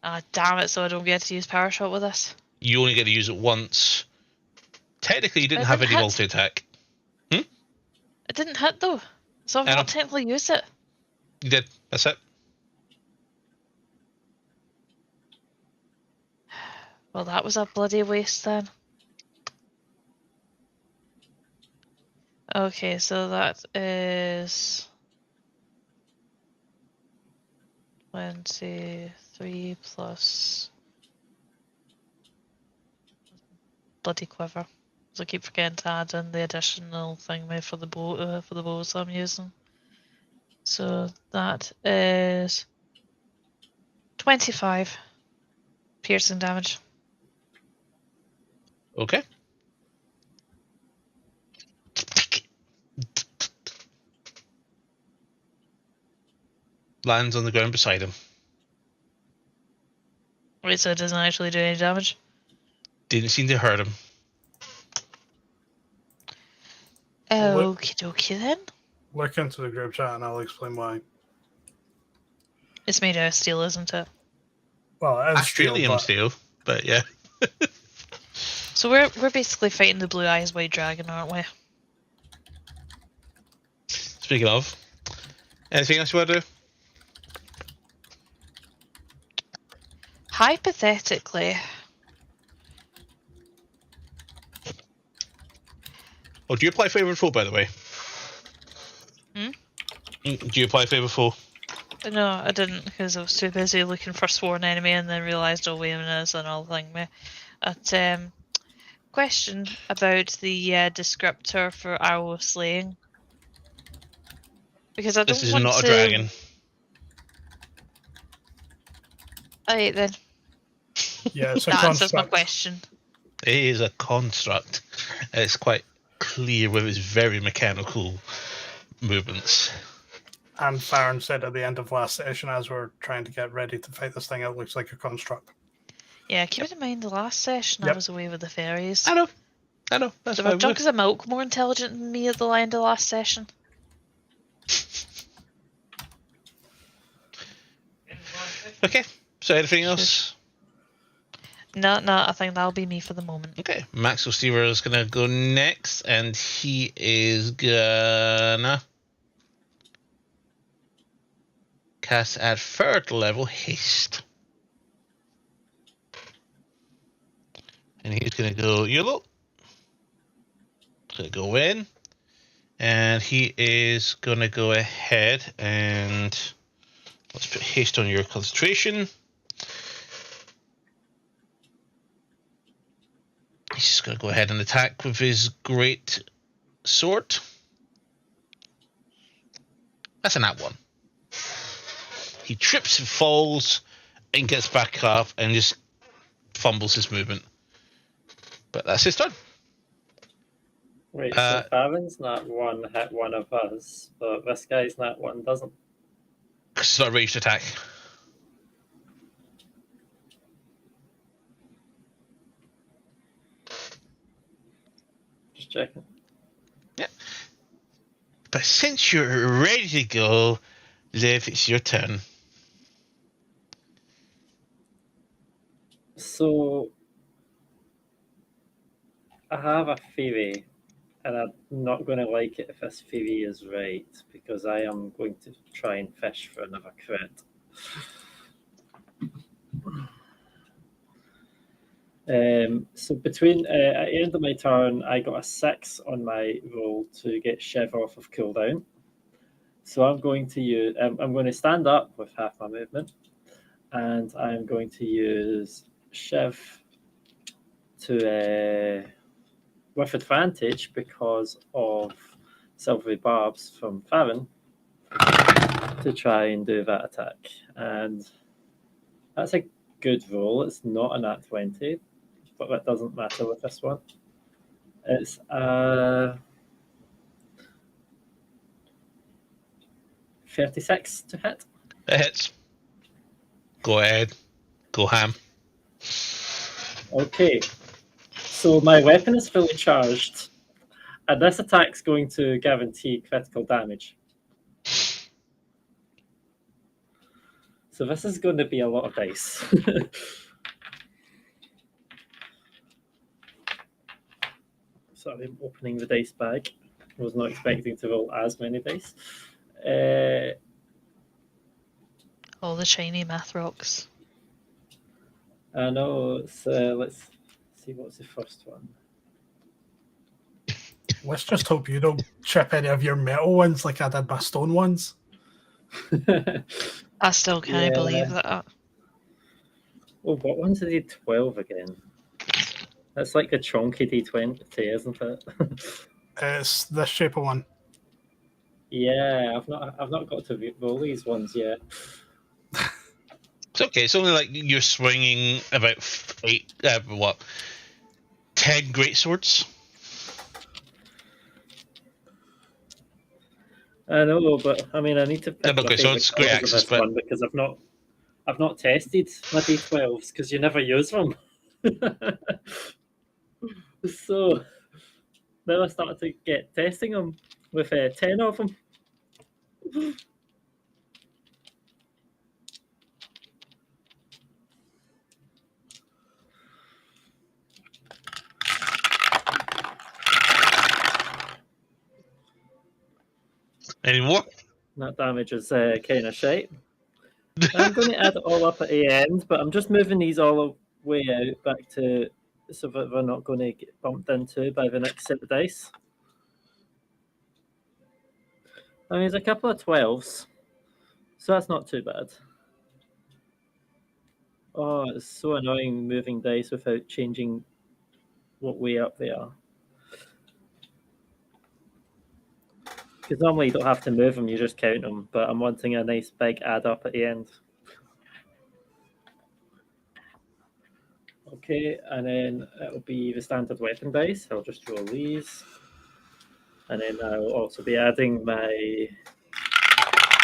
Ah, damn it, so I don't get to use power shot with this. You only get to use it once. Technically, you didn't It have didn't any hit. multi-attack. It didn't hit though, so I've I know. not technically used it. You did. That's it. Well, that was a bloody waste then. Okay, so that is 23 plus bloody quiver. So I keep forgetting to add in the additional thing made for the bows I'm using. So that is 25 piercing damage. Okay. Lands on the ground beside him. Wait, so it doesn't actually do any damage? Didn't seem to hurt him. Okie dokie then. Look into the group chat and I'll explain why. It's made out of steel, isn't it? Well, it is Australian steel, steel, but yeah. So we're basically fighting the Blue Eyes White Dragon, aren't we? Speaking of, anything else you want to do? Hypothetically, Oh, do you apply favourite foe, by the way? Hmm? Do you apply favourite foe? no, I didn't because I was too busy looking for sworn enemy and then realised, oh wait a minute, it's another thing. But question about the descriptor for arrow of slaying, because I don't This is want not to... a dragon. Alright then, Yeah, it's a that answers my construct. question. It is a construct. It's quite clear with its very mechanical movements. And Farron said at the end of last session, as we're trying to get ready to fight this thing, it looks like a construct. Yeah, keep in mind the last session I Yep. was away with the fairies. I know. That's So fine. were Junks of Milk more intelligent than me at the end of last session? Okay. So anything else? No, I think that'll be me for the moment. Okay. Maxwell Stever is gonna go next, and he is gonna cast at 3rd level haste. And he's gonna go YOLO. Gonna go in. And he is gonna go ahead and let's put haste on your concentration. He's just gonna go ahead and attack with his great sword. That's a nat 1. He trips and falls and gets back up and just fumbles his movement. But that's his turn. Wait, so Farron's nat 1 hit one of us, but this guy's nat 1 doesn't. It's not a ranged attack. Just checking. Yeah. But since you're ready to go, Liv, it's your turn. So, I have a theory, and I'm not going to like it if this theory is right, because I am going to try and fish for another crit. So between at the end of my turn, I got a 6 on my roll to get Shiv off of cooldown. So I'm going to use. I'm going to stand up with half my movement, and I'm going to use Shiv to with advantage because of silvery barbs from Farron to try and do that attack, and that's a good roll. It's not a nat 20. But that doesn't matter with this one. It's 36 to hit. It hits. Go ahead. Go ham. Okay. So my weapon is fully charged, and this attack's going to guarantee critical damage. So this is going to be a lot of dice. Sorry, I'm opening the dice bag. I was not expecting to roll as many dice. All the shiny math rocks. I know. Let's see what's the first one. Let's just hope you don't chip any of your metal ones like I did my stone ones. I still can't believe that. Oh, what one's the D12 again? That's like the chunky D20, isn't it? It's this shape of one. Yeah, I've not got to roll these ones yet. It's okay. It's only like you're swinging about 10 great swords. I know, but I mean, I need to pick They're not my great favourite swords, great colours of axes, this but one because I've I've not tested my D12s because you never use them. So now I started to get testing them with 10 of them. Any more? That damage is kind of shite. I'm going to add it all up at the end, but I'm just moving these all the way out back to so that we're not going to get bumped into by the next set of dice. I mean, there's a couple of 12s, so that's not too bad. Oh, it's so annoying moving dice without changing what way up they are. Because normally you don't have to move them, you just count them, but I'm wanting a nice big add up at the end. Okay, and then it'll be the standard weapon dice. I'll just roll these. And then I'll also be adding my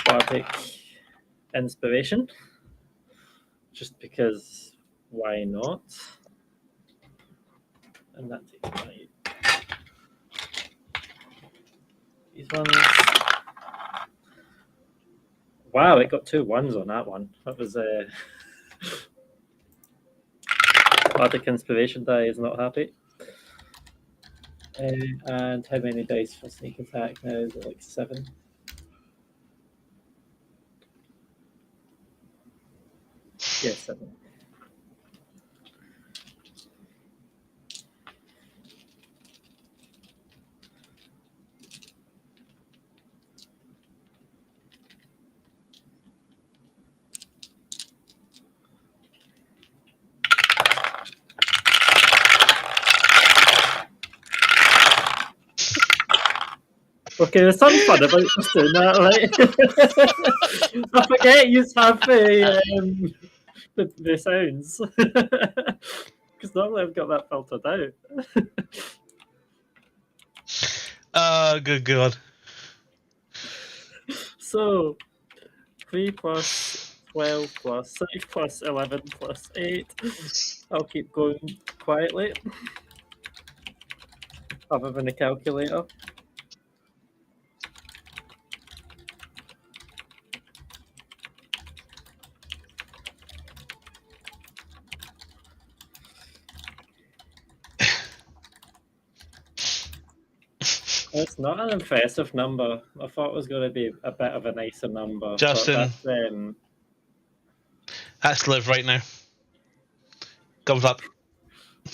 bardic inspiration. Just because, why not? And that takes my... These ones... Wow, it got 2 1s on that one. That was bardic inspiration die is not happy. And how many dice for sneak attack now? Is it like 7? Yes, 7. Okay, there's something fun about just doing that, right? I forget you have the sounds. Because normally I've got that filtered out. Good God. So, 3 plus 12 plus 6 plus 11 plus 8. I'll keep going quietly. Other than a calculator. It's not an impressive number. I thought it was going to be a bit of a nicer number. Justin. That's Liv right now. Comes up.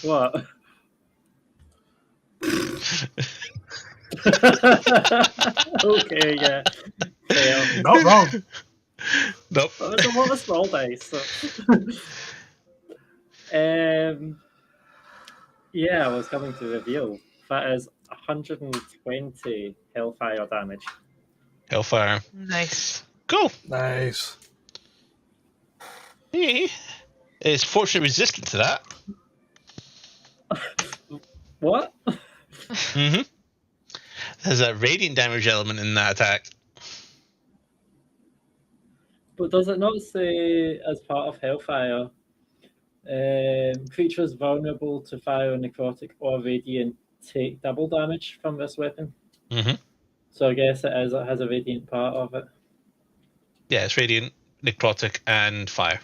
What? Okay, yeah. Fail. Not wrong. Nope. I don't want a small dice. So. Yeah, I was coming to reveal. That is 120 hellfire damage. Hellfire. Nice. Cool. Nice. He is fortunately resistant to that. What? Mm-hmm. There's a radiant damage element in that attack. But does it not say, as part of hellfire, creatures vulnerable to fire, necrotic, or radiant take double damage from this weapon? Mm-hmm. So I guess it has a radiant part of it. Yeah, it's radiant, necrotic, and fire.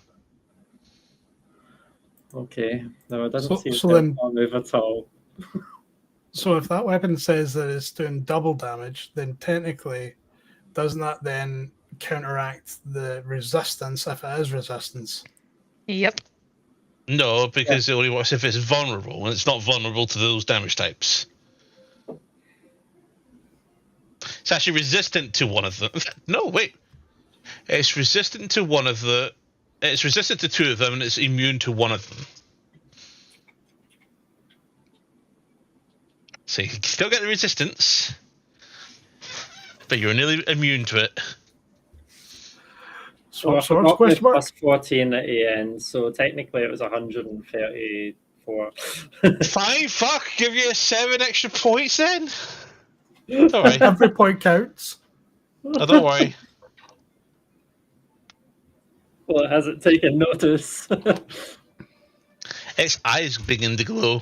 Okay. No, it doesn't seem so to then- move at all. So if that weapon says that it's doing double damage, then technically, doesn't that then counteract the resistance if it is resistance? Yep. No, because it only works if it's vulnerable, and it's not vulnerable to those damage types. It's actually resistant to one of them. No, wait. It's resistant to one of the... It's resistant to 2 of them, and it's immune to 1 of them. So you can still get the resistance, but you're nearly immune to it. So I Swords, forgot the question mark? plus 14 at the end, so technically it was 134. Fine, fuck, give you 7 extra points then. Don't worry. Every point counts. Oh, don't worry. Well, it hasn't taken notice. Its eyes begin to glow.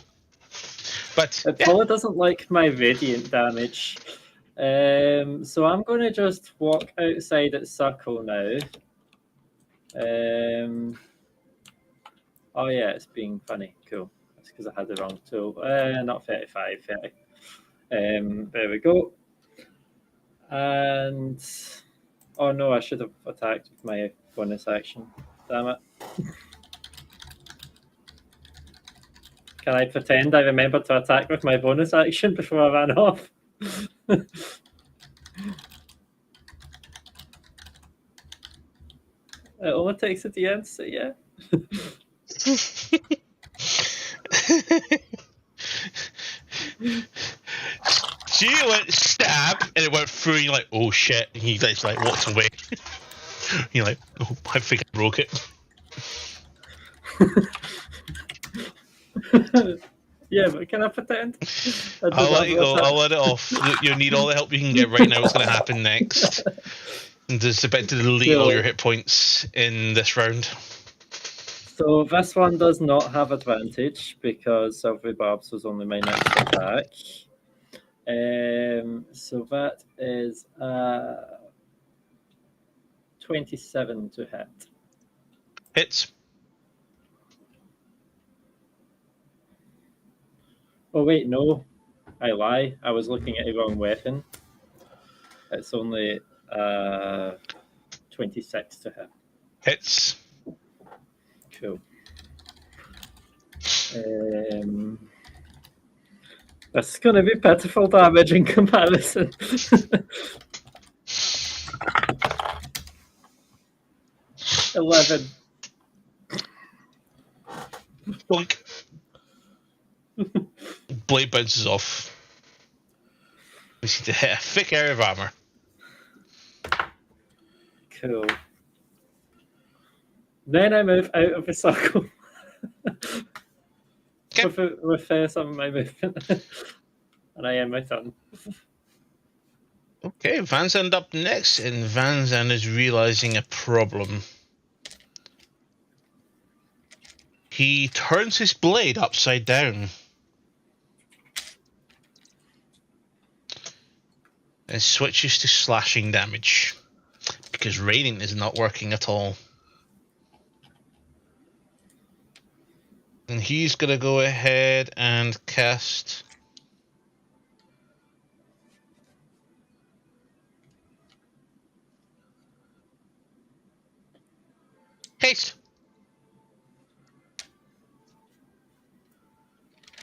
But It yeah, probably doesn't like my radiant damage. So I'm going to just walk outside its circle now. Oh yeah, it's being funny. Cool. That's because I had the wrong tool. Not 35, 30. There we go. And oh no, I should have attacked with my bonus action. Damn it. Can I pretend I remembered to attack with my bonus action before I ran off? It only takes a DM to say yeah. she went stab and it went through and you're like, oh shit, and he just like walks away. You're like, oh, I think I broke it. Yeah, but can I pretend? I'll let you go. I'll let it off. You need all the help you can get right now. What's going to happen next? And just about to delete all your hit points in this round. So this one does not have advantage because Silvery Barbs was only my next attack. So that is 27 to hit. Hits. Oh wait, no, I lie. I was looking at a wrong weapon. It's only 26 to hit. Hits. Cool. This is going to be pitiful damage in comparison. $11. Boink. Blade bounces off. We see to hit a thick area of armor. Cool. Then I move out of the circle. Okay. With some of my movement. And I end my turn. Okay, Van Zandt up next, and Van Zandt is realizing a problem. He turns his blade upside down. And switches to slashing damage. Because radiant is not working at all. And he's going to go ahead and cast... Haste.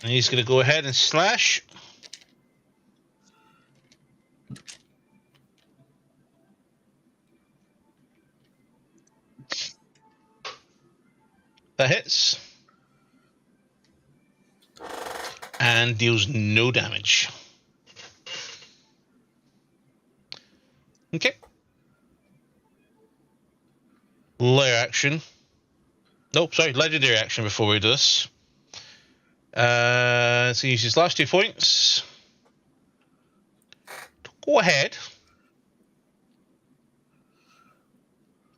And he's going to go ahead and slash. That hits. And deals no damage. Okay. Lair action. Nope, sorry, legendary action before we do this. So he uses his last 2 points. Go ahead.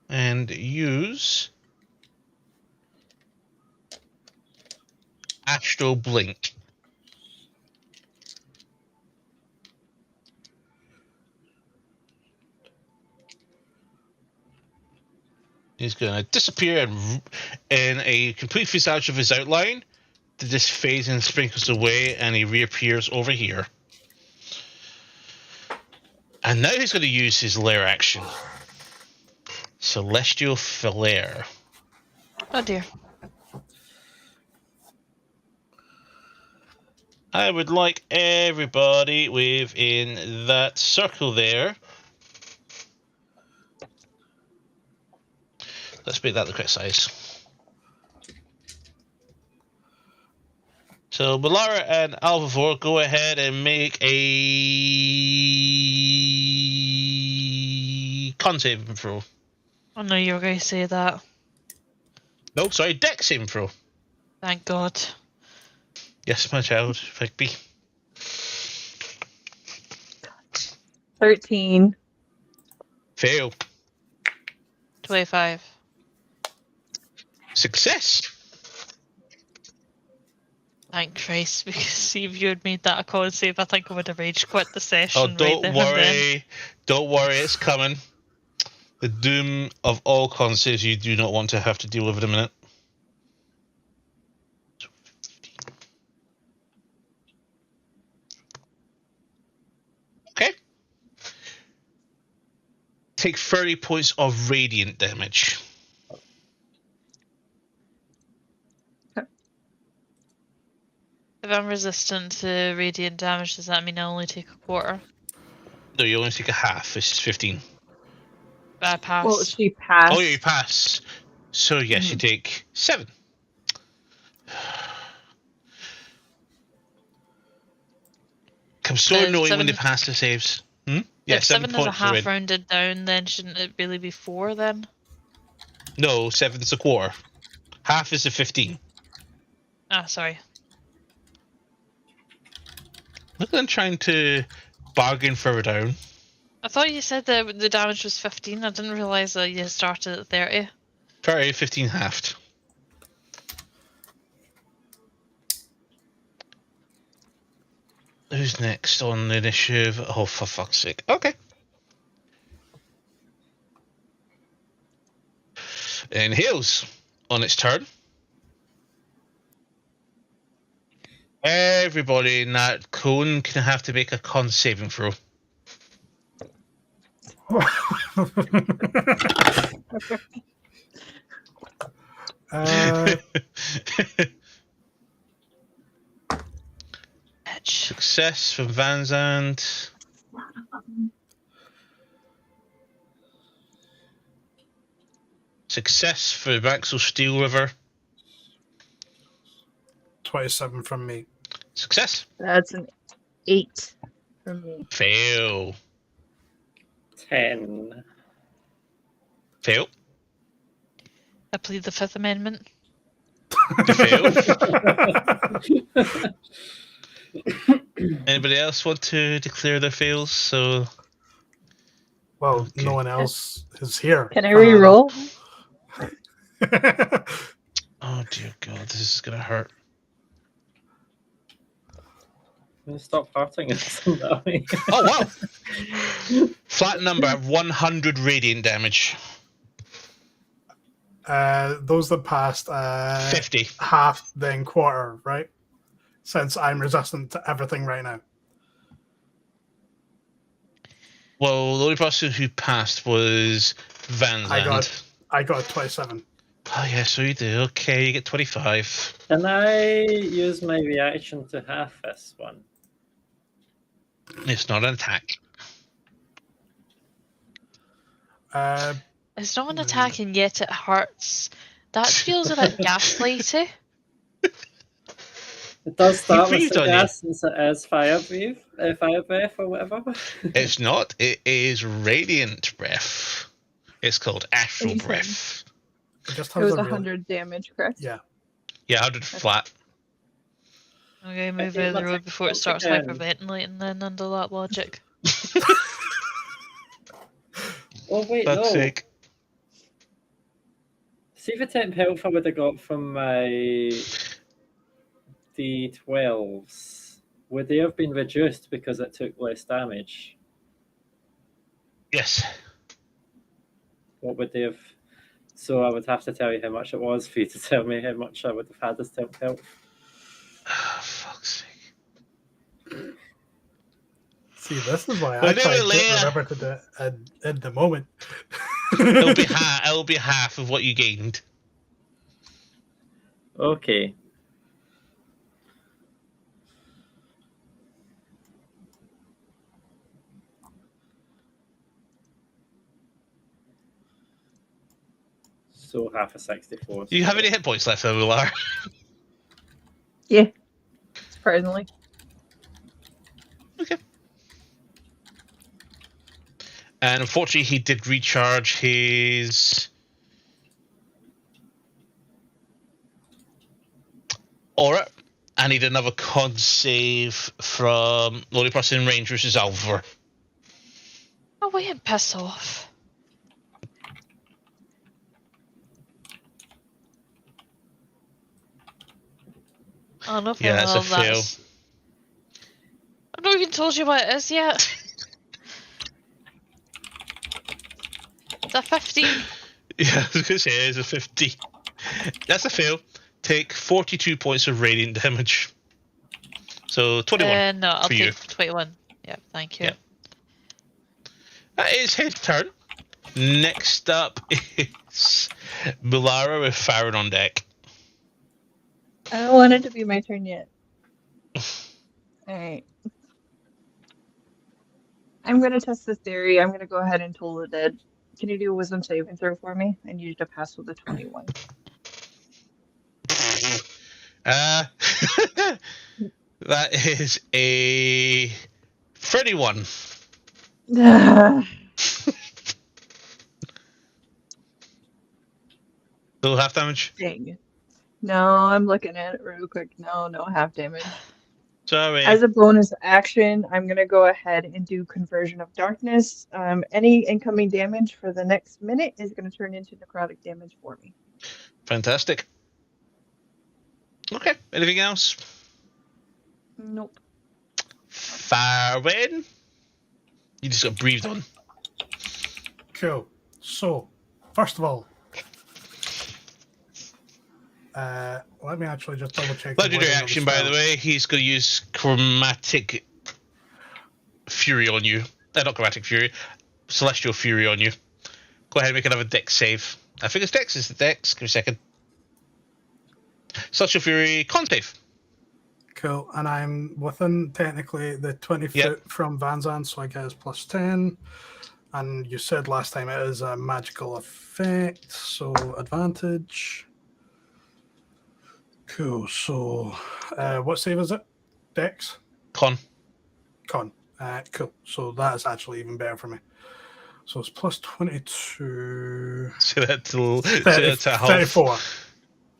And use Astral Blink. He's going to disappear in a complete visage of his outline. To just fades and sprinkles away, and he reappears over here. And now he's going to use his lair action. Celestial Flare. Oh dear. I would like everybody within that circle there. Let's make that the correct size. So Melara and Alvivore, go ahead and make a con saving throw. I know you were going to say that. No, sorry, dex saving throw. Thank God. Yes, my child, Rigby. 13. Fail. 25. Success. Thank Christ, because if you had made that a con save, I think I would have rage quit the Oh, session right don't there and then. worry. Don't worry, it's coming. The doom of all con saves you do not want to have to deal with in a minute. Okay. Take 30 points of radiant damage. If I'm resistant to radiant damage, does that mean I only take a quarter? No, you only take a half. It's 15. I pass. Well, she passed. Oh, yeah, you pass. So, yes, you take 7. I'm so annoying when they pass the saves. Yeah, if 7 7 is a points are in. half rounded down, then shouldn't it really be 4 then? No, 7's a quarter. Half is a 15. Ah, sorry. Look at them trying to bargain further down. I thought you said that the damage was 15. I didn't realise that you started at 30. 30, 15 halved. Who's next on the initiative? Oh, for fuck's sake. Okay. And Hales on its turn. Everybody in that cone can have to make a con saving throw. Success from Van Zandt. Success for Maxwell Steel River. 27 from me. Success. That's an 8 from me. Fail. 10. Fail. I plead the Fifth Amendment. Fail. Anybody else want to declare their fails? So, Well, okay. no one else is here. Can I re-roll? Oh dear God, this is gonna hurt. Stop hurting us. Oh wow! Flat number 100 radiant damage. Those that passed 50. half, then quarter, right? Since I'm resistant to everything right now. Well, the only person who passed was Van Zandt. I got 27. Oh yeah, so you do. Okay, you get 25. Can I use my reaction to half this one? It's not an attack. It's not an attack and yet it hurts. That feels a bit gaslighty. It does start with breathed the on you. gas since it is fire breath or whatever. It's not. It is radiant breath. It's called astral Amazing. breath. It just It has was a really- 100 damage, correct? Yeah. Yeah, 100 flat. I'm going to move Okay, out of the let's road before it once starts again. hyperventilating then under that logic. Oh wait, Fuck's no. sake. See the temp health I would have got from my D12s. Would they have been reduced because it took less damage? Yes. What would they have? So I would have to tell you how much it was for you to tell me how much I would have had as temp health. Oh, fuck's sake. See, this is why Well, I do tried it to later. remember to do it in the moment. It'll be half of what you gained. Okay. So half a 64. Do you have any hit points left, Olar? Yeah. Surprisingly. Okay. And unfortunately, he did recharge his aura. I need another con save from the only person in range, which is Alvar. Oh, wait, and piss off. Oh, no Yeah, that's a problem. fail. I've not even told you what it is yet. It's a 15. Yeah, I was going to say it's a 50. That's a fail. Take 42 points of radiant damage. So 21 No, I'll for you. take 21. Yeah, thank you. Yeah. That is his turn. Next up is Bulara with Farron on deck. I don't want it to be my turn yet. Alright. I'm going to test the theory. I'm going to go ahead and toll the dead. Can you do a wisdom saving throw for me? I need you to pass with a 21. That is a 31. Little half damage. Dang. No, I'm looking at it real quick. No half damage. Sorry. As a bonus action, I'm going to go ahead and do Conversion of Darkness. Any incoming damage for the next minute is going to turn into necrotic damage for me. Fantastic. Okay. Anything else? Nope. Farron. You just got breathed on. Cool. So, first of all, let me actually just double check. Legendary action, by the way. He's going to use Chromatic Fury on you. Not Chromatic Fury. Celestial Fury on you. Go ahead and make another Dex save. I think it's Dex. Is the Dex? Give me a second. Celestial Fury, con save. Cool. And I'm within technically the 20 foot from Van Zandt, so I get his plus 10. And you said last time it is a magical effect, so advantage. Cool. So, what save is it? Dex? Con. Con. Cool. So that is actually even better for me. So it's plus 22. So that's a 34.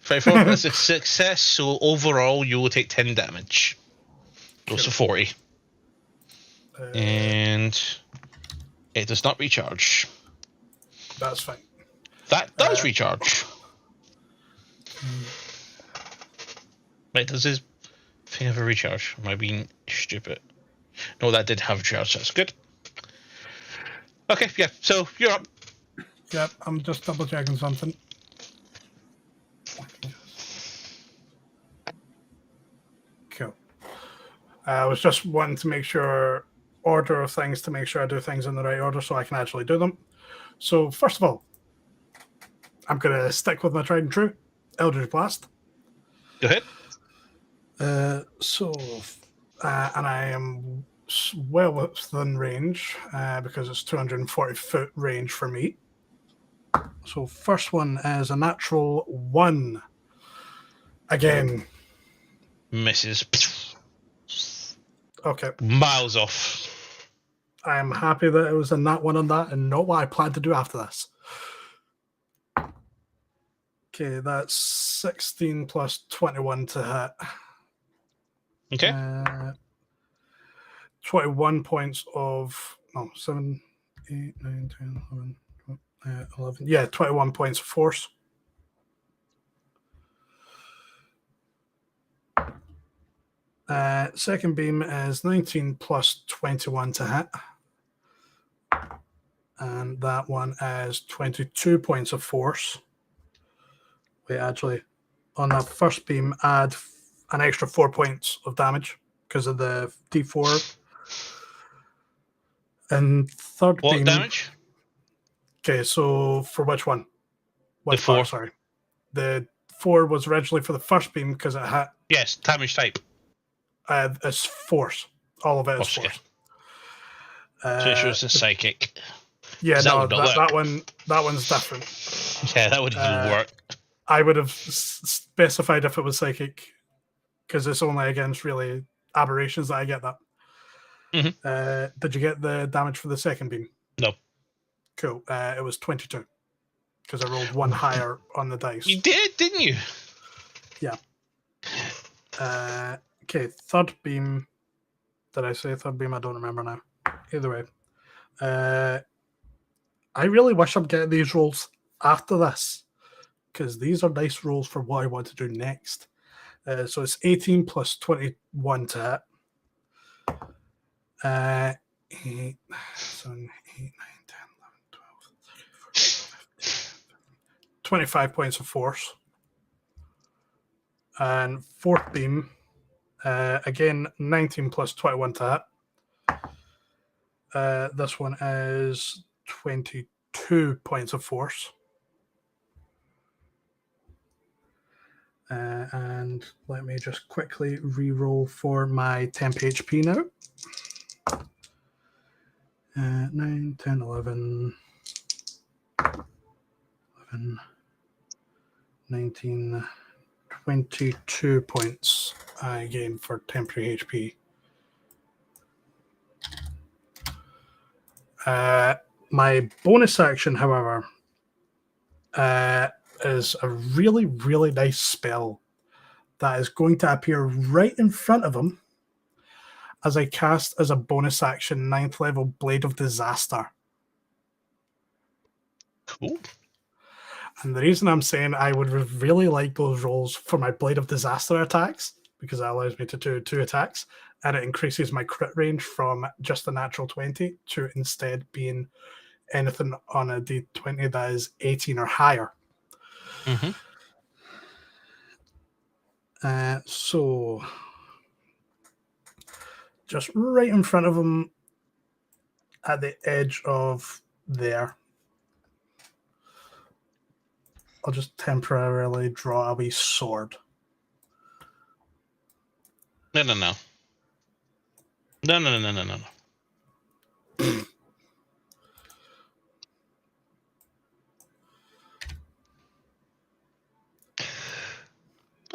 34. That's a success. So overall, you will take 10 damage. Close to 40. And it does not recharge. That's fine. That does recharge. Wait, does his thing have a recharge? Am I being stupid? No, that did have a recharge. That's good. Okay, yeah. So you're up. Yep, I'm just double checking something. Cool. I was just wanting to make sure order of things to make sure I do things in the right order so I can actually do them. So first of all, I'm going to stick with my tried and true Eldritch Blast. Go ahead. And I am well within range because it's 240 foot range for me. So first one is a natural 1. Again. Misses. Okay. Miles off. I am happy that it was a nat 1 on that and not what I plan to do after this. Okay, that's 16 plus 21 to hit. Okay. 21 points of... No, 7, 8, 9, 10, 11, 11. Yeah, 21 points of force. Second beam is 19 plus 21 to hit. And that one is 22 points of force. Wait, actually, on that first beam, add an extra 4 points of damage because of the D4. And third beam... What damage? Okay, so for which one? The 4. Part, sorry. The 4 was originally for the first beam because it hit... Yes, damage type. It's force. All of it is force. So it shows a psychic. Yeah, no, that one's different. Yeah, that wouldn't even work. I would have specified if it was psychic because it's only against really aberrations that I get that. Mm-hmm. Did you get the damage for the second beam? No. Cool. It was 22 because I rolled 1 higher on the dice. You did, didn't you? Yeah. Okay, third beam. Did I say third beam? I don't remember now. Either way. I really wish I'm getting these rolls after this because these are nice rolls for what I want to do next. So it's 18 plus 21 to hit. 8, 7, 8, 9, 10, 11, 12, 13, 14, 25 points of force. And fourth beam, again, 19 plus 21 to hit. This one is 22 points of force. And let me just quickly re-roll for my temp HP now. 9, 10, 11, 19, 22 points I gain for temporary HP. My bonus action, however, is a really, really nice spell that is going to appear right in front of him as I cast as a bonus action 9th level Blade of Disaster. Cool. And the reason I'm saying I would really like those rolls for my Blade of Disaster attacks, because that allows me to do 2 attacks, and it increases my crit range from just a natural 20 to instead being anything on a d20 that is 18 or higher. Mm-hmm. So, just right in front of him at the edge of there, I'll just temporarily draw a wee sword. No.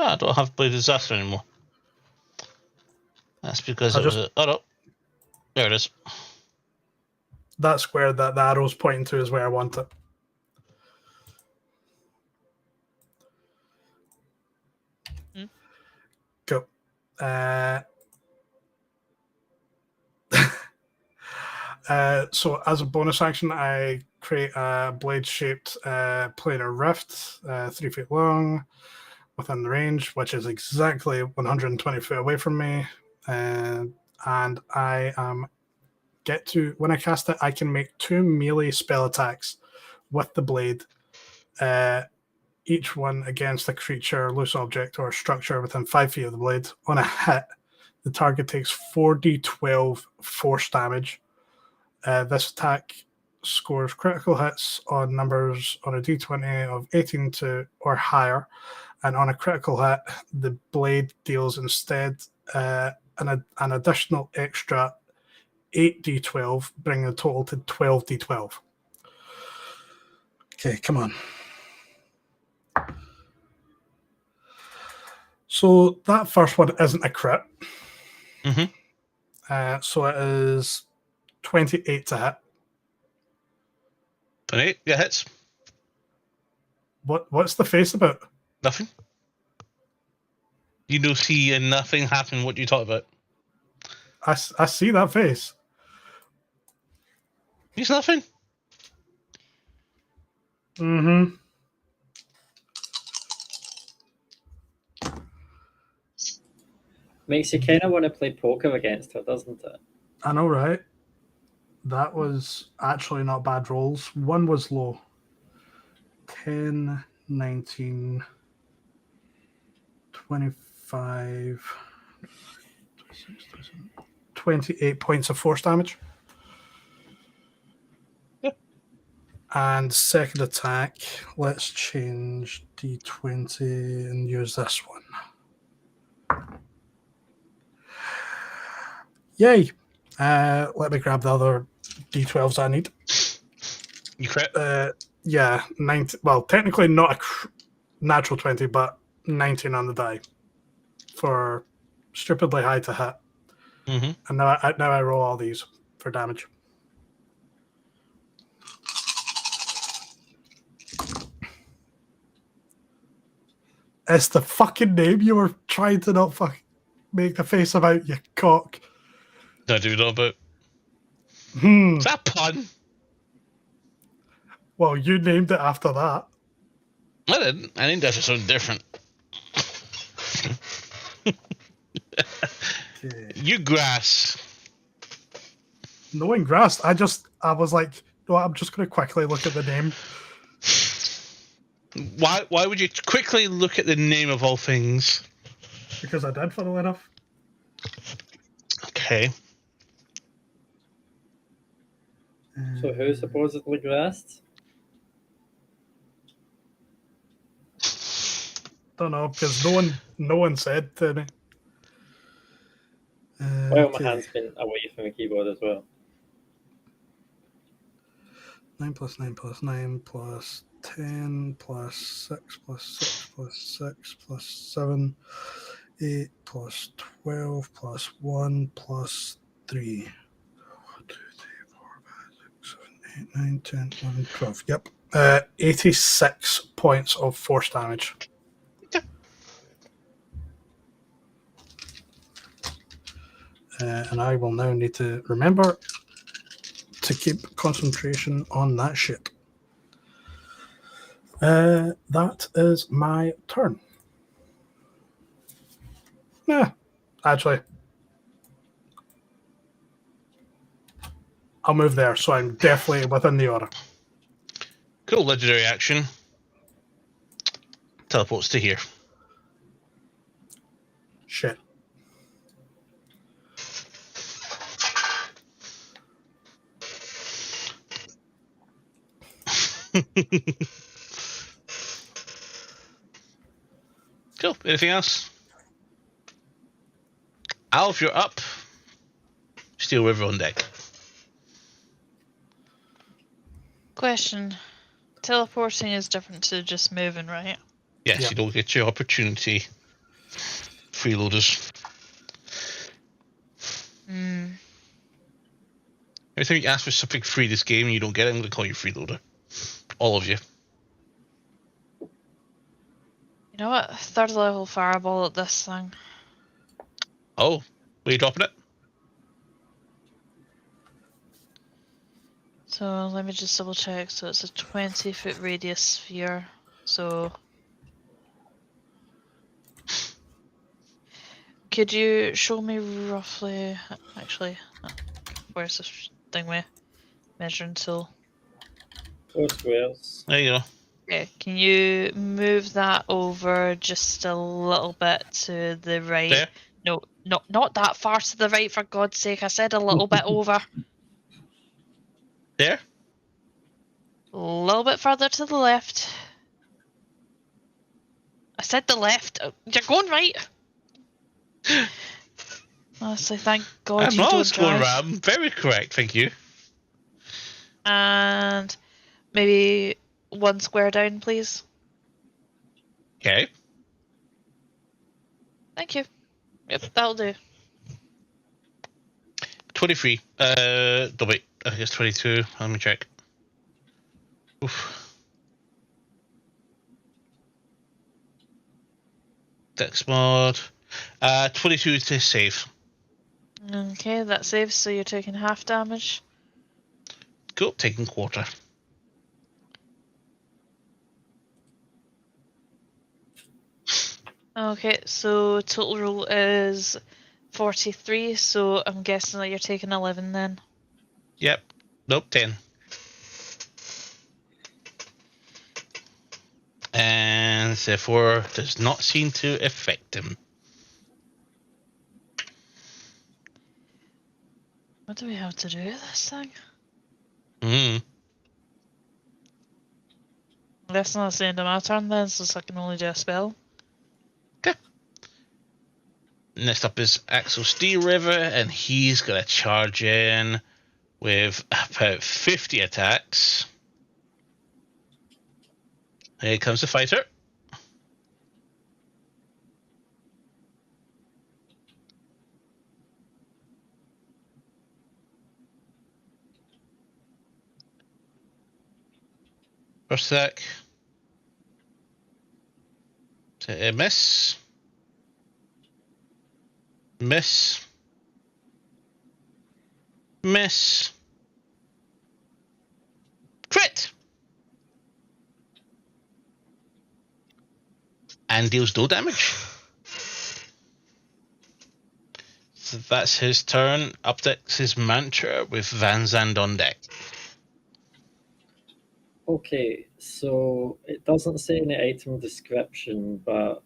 I don't have Blade Disaster anymore. That's because it was a... Oh, no. There it is. That square that the arrow's pointing to is where I want it. Go. So as a bonus action, I create a blade-shaped planar rift, 3 feet long, within the range, which is exactly 120 feet away from me. And I get to, when I cast it, I can make 2 melee spell attacks with the blade, each one against a creature, loose object, or structure within 5 feet of the blade. On a hit, the target takes 4d12 force damage. This attack scores critical hits on numbers on a d20 of 18 to or higher, and on a critical hit, the blade deals instead an additional extra 8d12, bringing the total to 12d12. Okay, come on. So that first one isn't a crit. Mm-hmm. So it is 28 to hit. 28, yeah, hits. What's the face about? Nothing. You don't see nothing happen. What you talk about? I see that face. He's nothing. Mm-hmm. Makes you kind of want to play poker against her, doesn't it? I know, right? That was actually not bad rolls. One was low. 10, 19, 25, 28 points of force damage. Yep. And second attack, let's change D20 and use this one. Yay! Let me grab the other D12s I need. You crit? Yeah, 19. Well, technically not a natural 20, but 19 on the die for stupidly high to hit. Mm-hmm. And now I roll all these for damage. It's the fucking name you were trying to not make the face about, you cock. I do know about. Is that a pun? Well, you named it after that. I didn't. I named that for something different. Okay. You grass. Knowing grass, I was like, no, I'm just going to quickly look at the name. Why would you quickly look at the name of all things? Because I did, funnily enough. Okay. So who supposedly grassed? Don't know, because no one said to me. Well, my hand's been away from the keyboard as well. 9 plus 9 plus 9 plus 10 plus 6 plus 6 plus 6 plus 7, 8 plus 12 plus 1 plus 3. 1, 2, 3, 4, 5, 6, 7, 8, 9, 10, 11, 12. Yep. 86 points of force damage. And I will now need to remember to keep concentration on that shit. That is my turn. Yeah, actually, I'll move there, so I'm definitely within the order. Cool. Legendary action. Teleports to here. Shit. Cool. Anything else? Alf, you're up. Steel River on deck. Question. Teleporting is different to just moving, right? Yes, Yeah. you don't get your opportunity. Freeloaders. Hmm. Every time you ask for something free this game and you don't get it, I'm going to call you freeloader. All of you. You know what? 3rd level fireball at this thing. Oh, were you dropping it? So let me just double check. So it's a 20-foot radius sphere. So could you show me roughly? Actually, where's this thing with measuring tool? 4 squares. There you go. Okay, can you move that over just a little bit to the right? There. No, not that far to the right, for God's sake. I said a little bit over. There. A little bit further to the left. I said the left. You're going right. Honestly, thank God I'm you not don't going drive. around. Very correct, thank you. And maybe 1 square down, please. Okay. Thank you. Yep, that'll do. 23. No, wait. I think it's 22. Let me check. Oof. Dex mod. 22 to save. Okay, that saves, so you're taking half damage. Cool. Taking quarter. Okay, so total roll is 43, so I'm guessing that you're taking 11 then. Yep. Nope. 10. And therefore does not seem to affect him. What do we have to do with this thing? I guess that's the end of my turn then, since I can only do a spell. Okay. Next up is Axel Steel River, and he's going to charge in with about 50 attacks. Here comes the fighter. First attack. Miss. Miss. Miss. Crit! And deals no damage. So that's his turn. Up next his mantra with Van Zandt on deck. Okay, so it doesn't say in the item description, but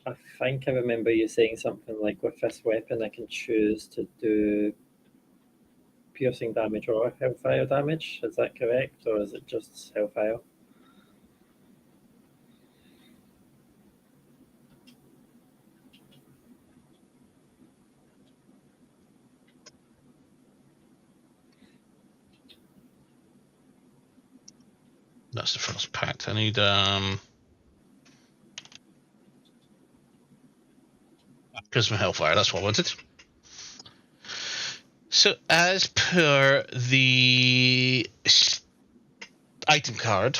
I think I remember you saying something like with this weapon I can choose to do piercing damage or hellfire damage. Is that correct, or is it just hellfire? That's the first pact. I need because of hellfire. That's what I wanted. So as per the item card,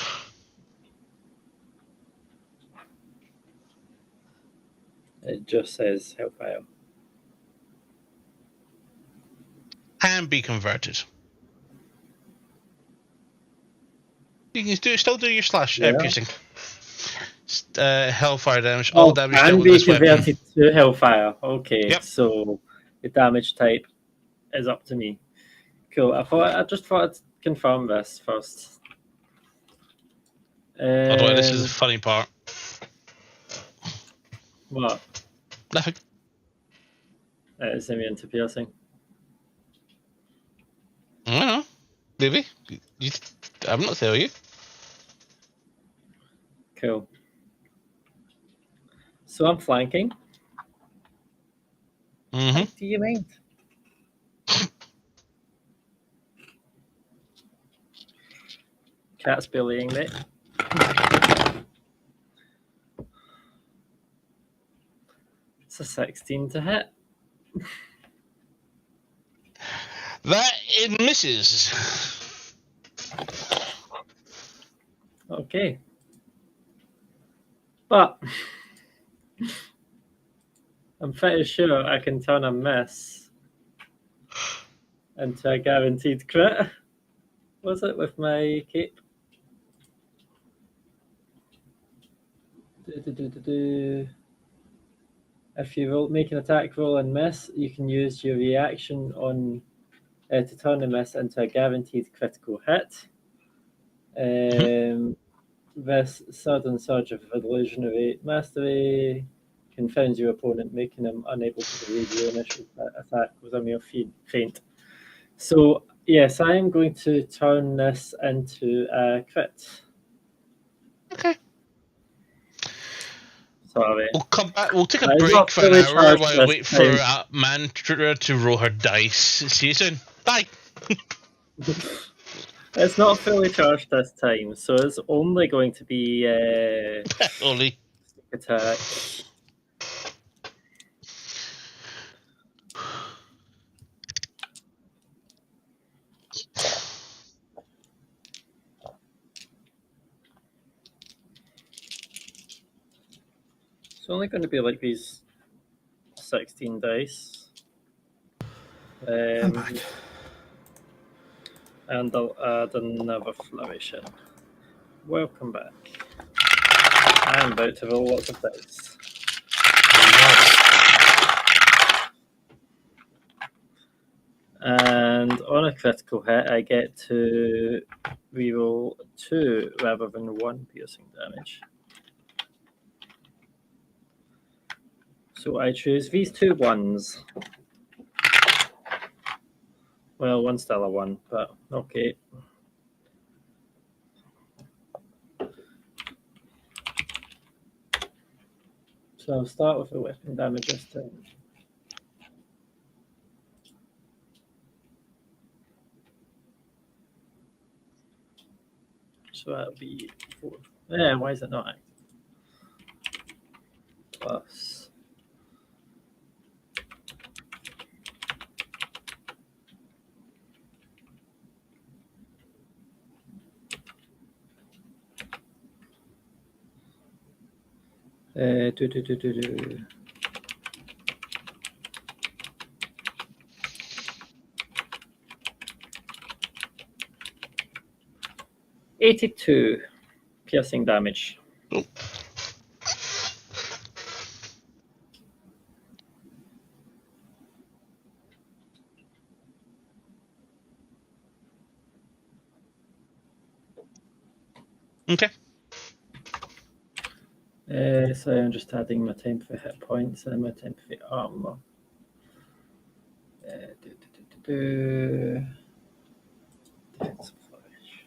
It just says hellfire. can be converted. You can still do your slash Yeah. piercing. Hellfire damage. All damage dealt can with be this weapon. converted to hellfire. Okay, Yep. so the damage type is up to me. Cool. I just thought I'd confirm this first. Although this is the funny part. What? Nothing. It's immune to piercing. I don't know. Maybe. I'm not telling you. Cool. So I'm flanking. Mm-hmm. Do you mind? Cat's bullying me. It's a 16 to hit. That it misses. Okay. But I'm pretty sure I can turn a miss into a guaranteed crit. Was it with my cape? If you make an attack roll and miss, you can use your reaction on to turn the miss into a guaranteed critical hit. This sudden surge of illusionary mastery confounds your opponent, making him unable to evade your initial attack with a mere feint. So, yes, I am going to turn this into a crit. Okay. Sorry. We'll come back. We'll take a That is break not for an fully hour charged while I this wait for time. Mantra to roll her dice. See you soon. Bye. It's not fully charged this time, so it's only going to be Only. attack. It's only going to be like these 16 dice. I'm back. And I'll add another flourish in. Welcome back. I'm about to roll lots of dice. And on a critical hit, I get to reroll 2 rather than 1 piercing damage. So I choose these 2 ones. Well, one's still a 1, but okay. So I'll start with the weapon damage this time. So that'll be 4. Yeah, why is it not active? Plus. Do. 82 piercing damage. Oh. Okay. So I'm just adding my time for hit points and my time for armor. Defensive flourish.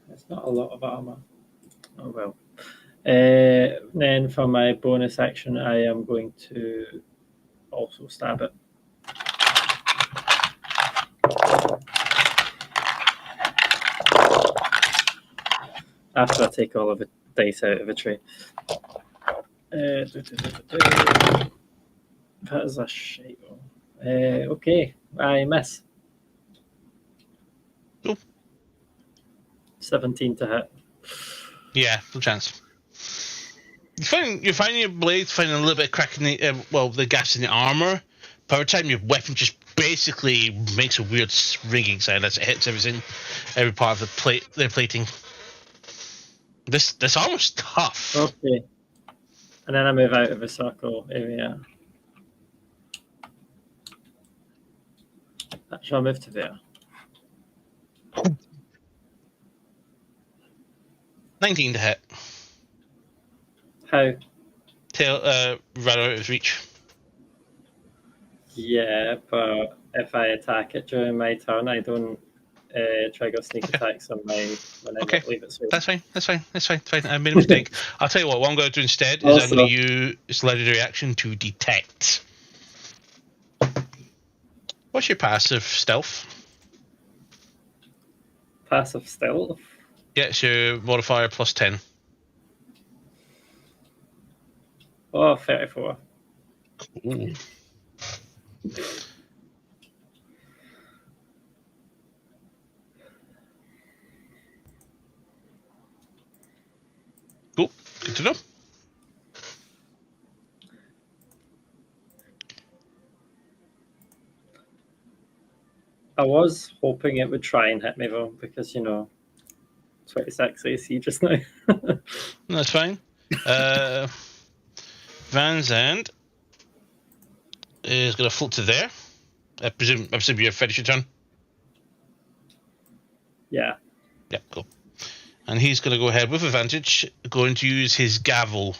It's not a lot of armor. Oh well. Then for my bonus action, I am going to also stab it. After I take all of the dice out of the tray. That is a shite roll. Okay, I miss. Cool. 17 to hit. Yeah, no chance. You're finding your blades finding a little bit of crack in the gaps in the armor. But every time your weapon just basically makes a weird ringing sound as it hits every part of the plating. This armor's tough. Okay. And then I move out of the circle area. Shall I move to there? 19 to hit. How? Right out of his reach. Yeah, but if I attack it during my turn, I don't trigger sneak attacks on my when I leave it. So That's fine. I made a mistake. I'll tell you what I'm going to do instead is I'm going to use legendary action to detect. What's your passive stealth? Passive stealth? Yeah, it's your modifier plus 10. Oh, 34. Ooh. Cool. Good to know. I was hoping it would try and hit me though, because 26 AC just now. That's fine. Van Zandt is going to float to there. I presume you're finished your turn. Yeah. Yeah, cool. And he's going to go ahead with advantage, going to use his gavel.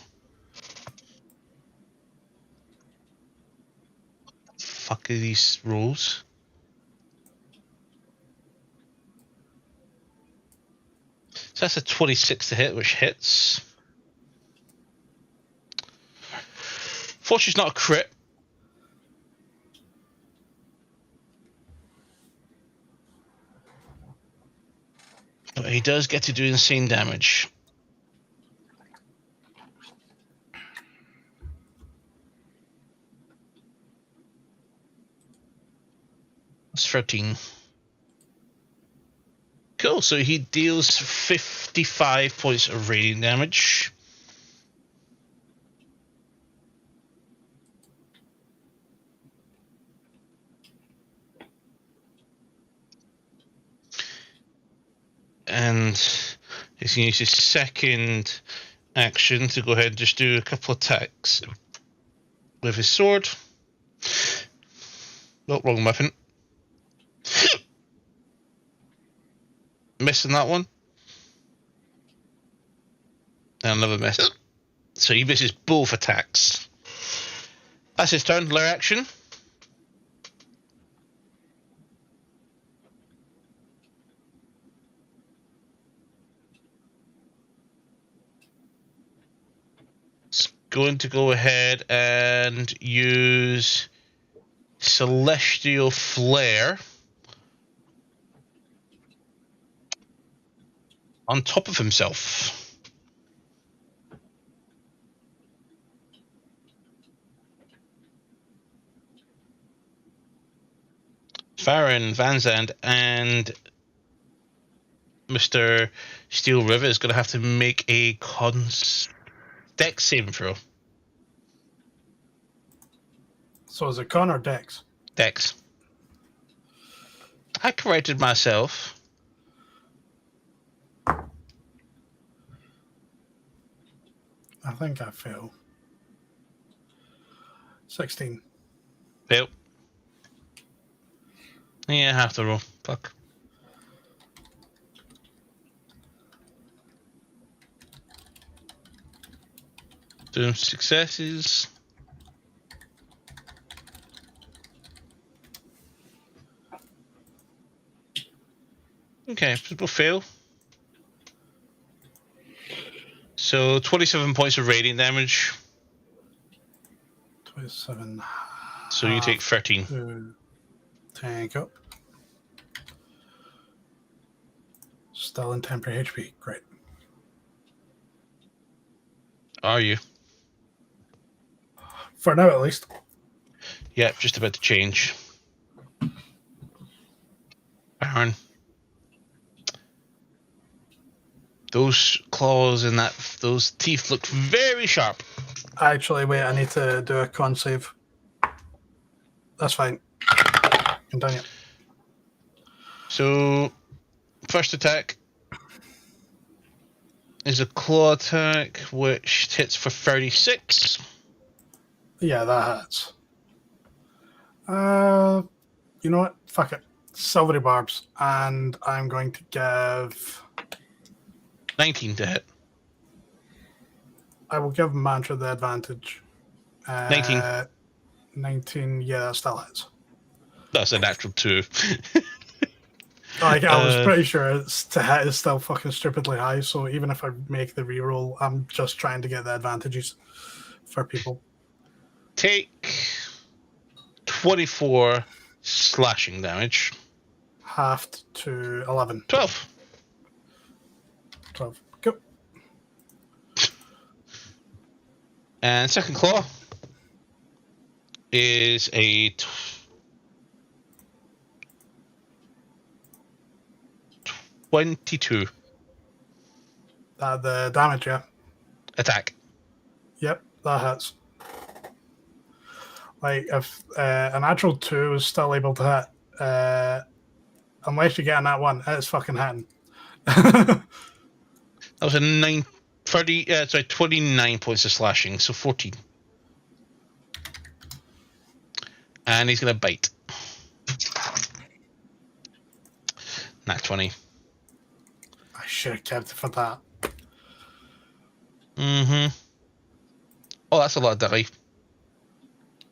Fuck are these rolls? So that's a 26 to hit, which hits. Fortune's not a crit. But he does get to do insane damage. That's 13. Cool, so he deals 55 points of radiant damage. And he's going to use his second action to go ahead and just do a couple of attacks with his sword. Oh, wrong weapon. Missing that one. And another miss. So he misses both attacks. That's his turn. Lair action. It's going to go ahead and use Celestial Flare on top of himself. Farron, Van Zandt, and Mr. Steel River is going to have to make a Dex saving throw. So is it con or Dex? Dex. I corrected myself. I think I failed. 16. Fail. Yeah, half the roll. Fuck. Doing successes. Okay, people fail. So 27 points of radiant damage. 27. So you take 13. Tank up. Still in temporary HP. Great. Are you? For now, at least. Yep, just about to change. Baron. Those claws and those teeth look very sharp. Actually, wait, I need to do a con save. That's fine. Continue. So, first attack is a claw attack, which hits for 36. Yeah, that hits. You know what? Fuck it. Silvery barbs. And I'm going to give... 19 to hit. I will give Mantra the advantage. 19. 19, yeah, that still hits. That's a natural 2. Like, I was pretty sure it's to hit is still fucking stupidly high, so even if I make the reroll, I'm just trying to get the advantages for people. Take 24 slashing damage. Halved to 11. 12. 12. Go. And second claw is a 22 The damage, yeah. attack. Yep, that hits. Like, if a natural 2 is still able to hit, unless you get a nat 1, it's fucking hitting. That was a 29 points of slashing, so 14. And he's going to bite. Nat 20. I should have kept it for that. Mm-hmm. Oh, that's a lot of die.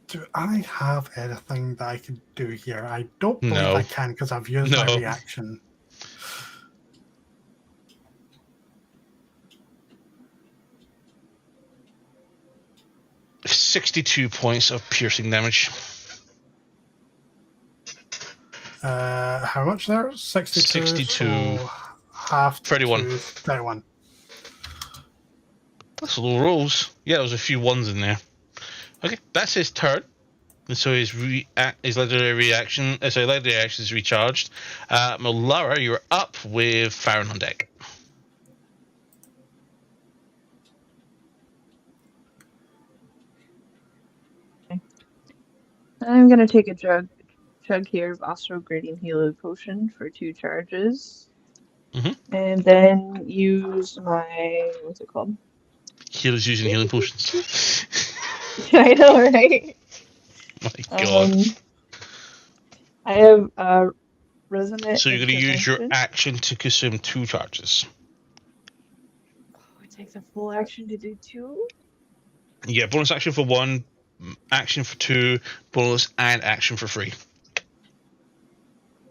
Do I have anything that I can do here? I don't believe No. I can because I've used my reaction. $62 points of piercing damage. How much there? 62. 62. So half 31. to 31. That's low rolls. Yeah, there was a few ones in there. Okay, that's his turn. And so his legendary reaction is recharged. Molara, you're up with Farron on deck. I'm gonna take a chug here of Astro Grading Healing Potion for 2 charges. Mm-hmm. And then use my, what's it called? Healer's using healing potions. I know, right? My god. I have Resonant. So you're going to use your Intervention. action to consume 2 charges. It takes a full action to do 2? Yeah, bonus action for 1, action for 2, bonus and action for 3.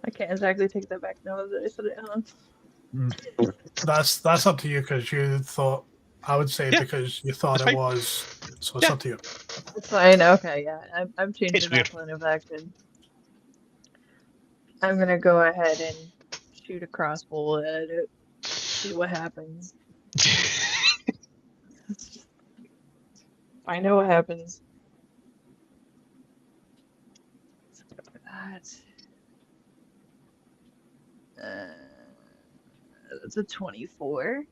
I can't exactly take that back now that I said it on. That's up to you because you thought, I would say, Yeah, because you thought that's it fine. was. So it's Yeah. up to you. It's fine, okay, yeah. I'm changing It's that weird. plan of action. I'm gonna go ahead and shoot a crossbow at it. See what happens. I know what happens. That's a 24.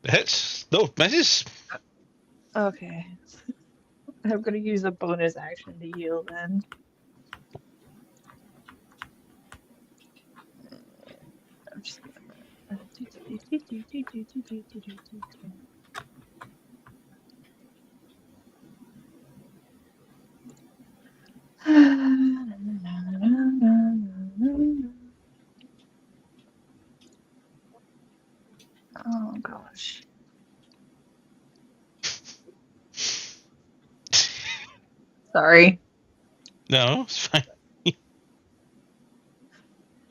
Hits? No, misses. Okay. I'm gonna use a bonus action to heal then. I'm just Sorry. No, it's fine.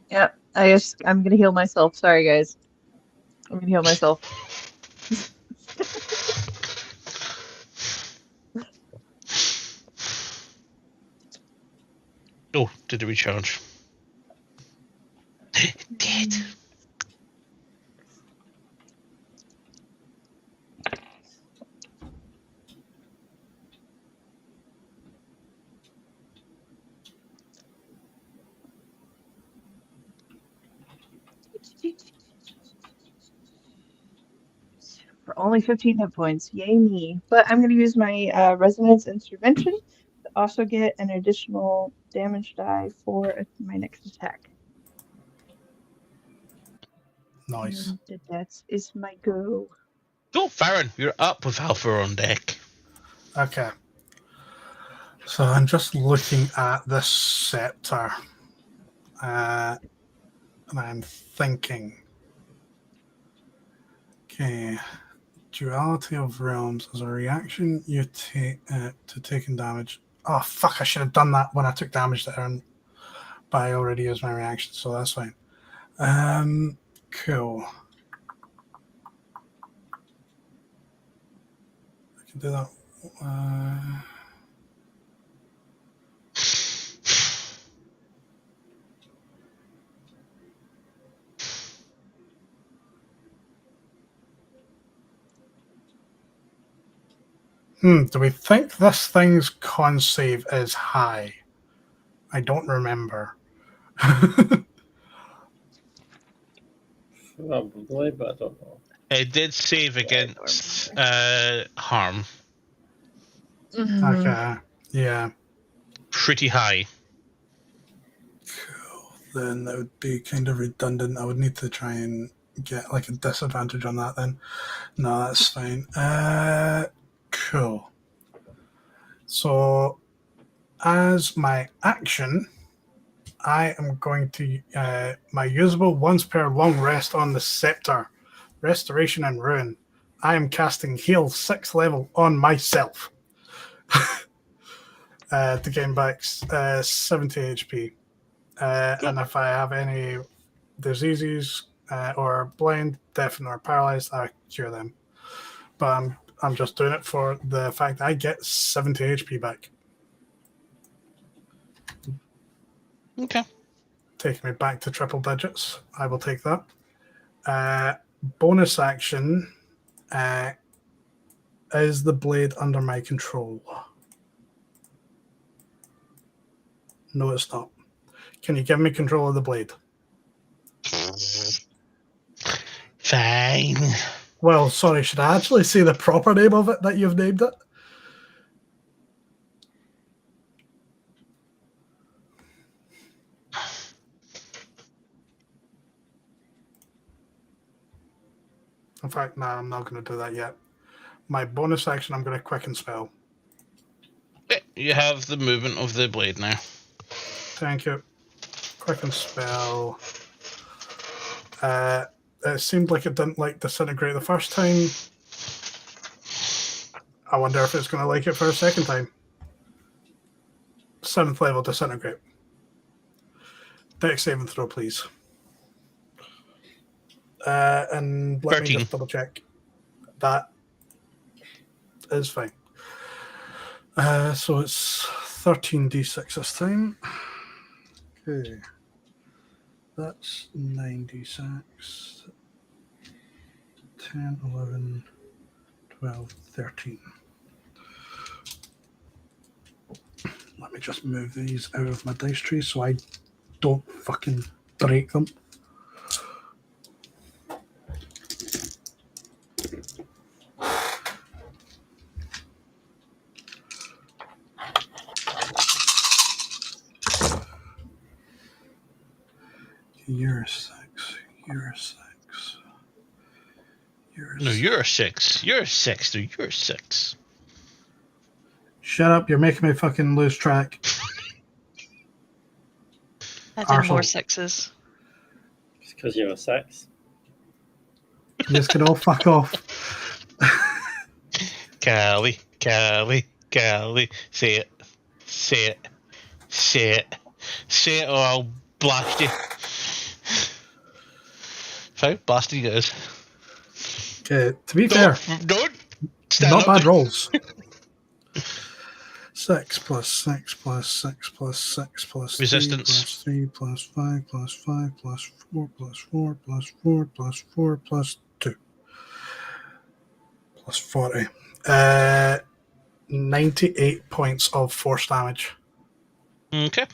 Yep. I'm gonna heal myself. Sorry, guys. I'm gonna heal myself. Oh, did it recharge? Dead. For only 15 hit points. Yay me. But I'm going to use my Resonance Intervention to also get an additional damage die for my next attack. Nice. And that is my go. Oh, Farron, you're up with Alpha on deck. Okay. So I'm just looking at this scepter. And I'm thinking. Okay. Duality of realms. As a reaction, you take to taking damage. Oh fuck! I should have done that when I took damage to earn. But I already used my reaction, so that's fine. Cool. I can do that. Do we think this thing's con save is high? I don't remember. Probably, but I don't know. It did save against harm. Okay. Yeah. Pretty high. Cool. Then that would be kind of redundant. I would need to try and get like a disadvantage on that then. No, that's fine. Cool. So as my action, I am going to my usable once per long rest on the scepter, restoration and ruin. I am casting heal 6th level on myself to gain back 70 HP. And if I have any diseases or blind, deaf, or paralyzed, I cure them. But I'm just doing it for the fact that I get 70 HP back. Okay. Taking me back to triple digits. I will take that. Bonus action is the blade under my control. No, it's not. Can you give me control of the blade? Fine. Well, sorry, should I actually say the proper name of it that you've named it? In fact, no, I'm not going to do that yet. My bonus action, I'm going to quicken spell. You have the movement of the blade now. Thank you. Quicken spell. It seemed like it didn't like disintegrate the first time. I wonder if it's going to like it for a second time. 7th level disintegrate. Dex saving throw, please. And let 13. me just double check. That is fine. So it's 13d6 this time. Okay. That's 9d6. 10, 11, 12, 13. Let me just move these out of my dice tree so I don't fucking break them. You're 6. You're 6. No, you're 6. You're 6. No, you're 6. Shut up, you're making me fucking lose track. I did more Arsehole. 6s. It's because you're a 6. You just can all fuck off. Callie. Say it. Say it. Say it. Say it or I'll blast you. Fine, blast you guys. Okay, to be fair, Don't stand not up. bad rolls. 6 plus 6 plus 6 plus 6 plus Resistance. 3 plus 3 plus 5 plus 5 plus 4 plus 4 plus 4 plus 4 plus 2 plus 40. 98 points of force damage. Okay.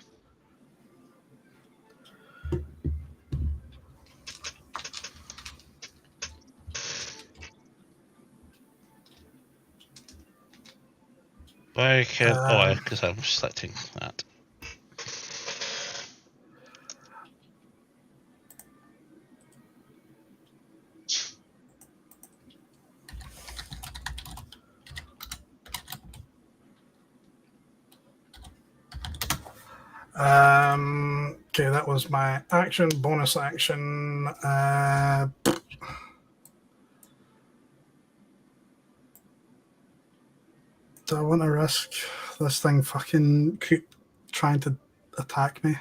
I can. Because I'm selecting that. Okay, that was my action. Bonus action. Do I want to risk this thing fucking trying to attack me?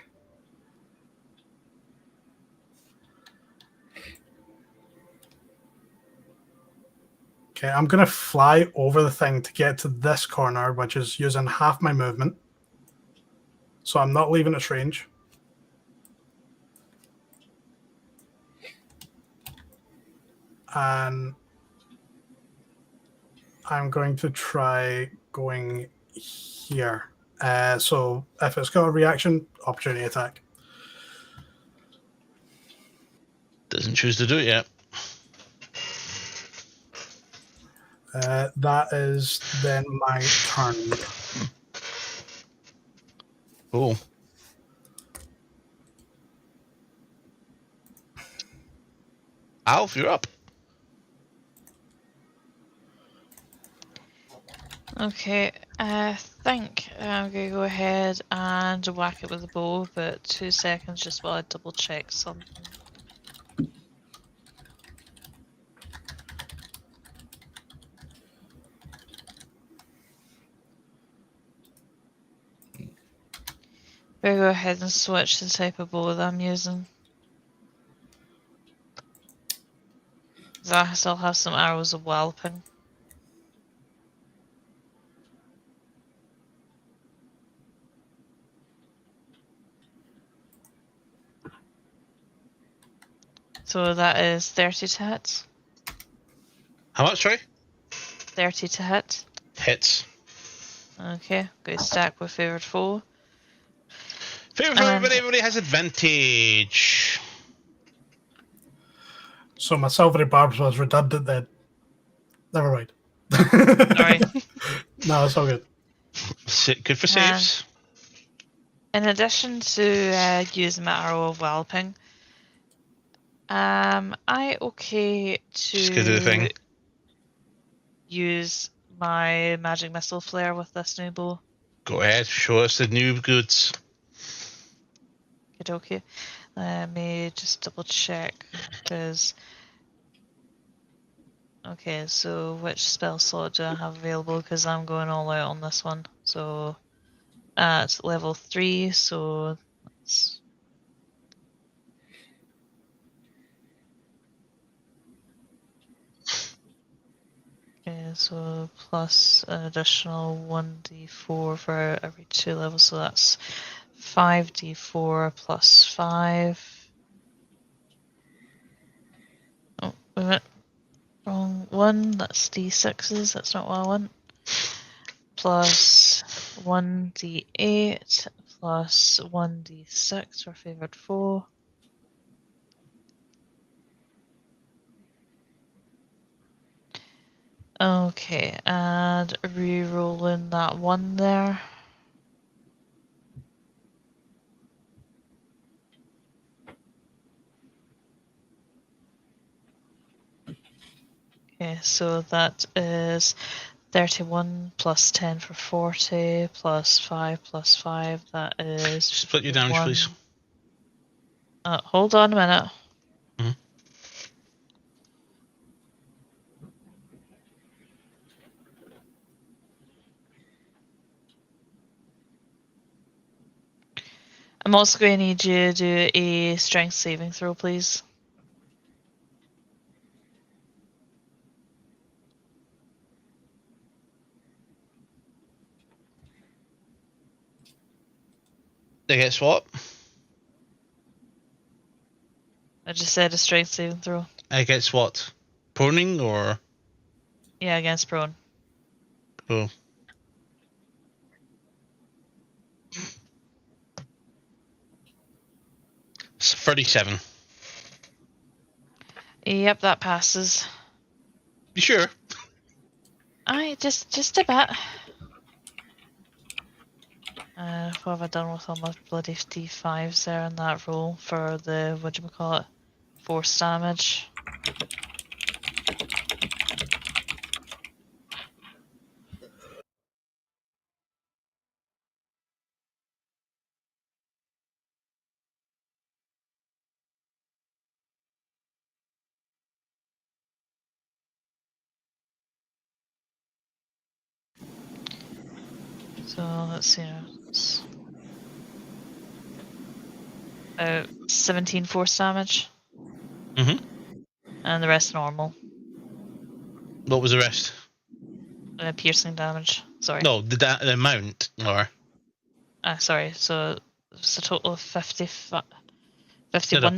Okay, I'm going to fly over the thing to get to this corner, which is using half my movement. So I'm not leaving its range. And I'm going to try going here. So if it's got a reaction, opportunity attack. Doesn't choose to do it yet. That is then my turn. Oh. Alf, you're up. Okay, I think I'm going to go ahead and whack it with a bow, but 2 seconds just while I double check something. I'm going to go ahead and switch the type of bow that I'm using. I still have some arrows of walloping. So that is 30 to hit. How much, sorry? 30 to hit. Hits. Okay, go stack with favored foe. Favorite for everybody has advantage. So my silvery barbs was redundant then. Never mind. Sorry. No, it's all good. Good for saves. In addition to using my arrow of walloping, I okay Just go do the thing. use my magic missile flare with this new bow? Go ahead, show us the new goods. Okay. Let me just double check, because... Okay, so which spell slot do I have available? Because I'm going all out on this one. So, at level 3, so that's... Okay, so plus an additional 1d4 for every 2 levels, so that's 5d4 plus 5. Oh, wait a minute. Wrong one, that's d6s, that's not what I want. Plus 1d8 plus 1d6 for favored foe. Okay, and re-rolling that 1 there. Okay, so that is 31 plus 10 for 40 plus 5 plus 5. That is. Split your damage, please. Hold on a minute. Mhm. I'm also going to need you to do a strength saving throw, please. Against what? I just said a strength saving throw. Against what? Proning or? Yeah, against prone. Oh. It's 37. Yep, that passes. You sure? Aye, just a bit. What have I done with all my bloody D5s there in that roll for the, whatchamacallit, force damage? So let's see. It's about 17 force damage. Mm-hmm. And the rest normal. What was the rest? Piercing damage. Sorry. No, the amount, or? Sorry. So it's a total of 51,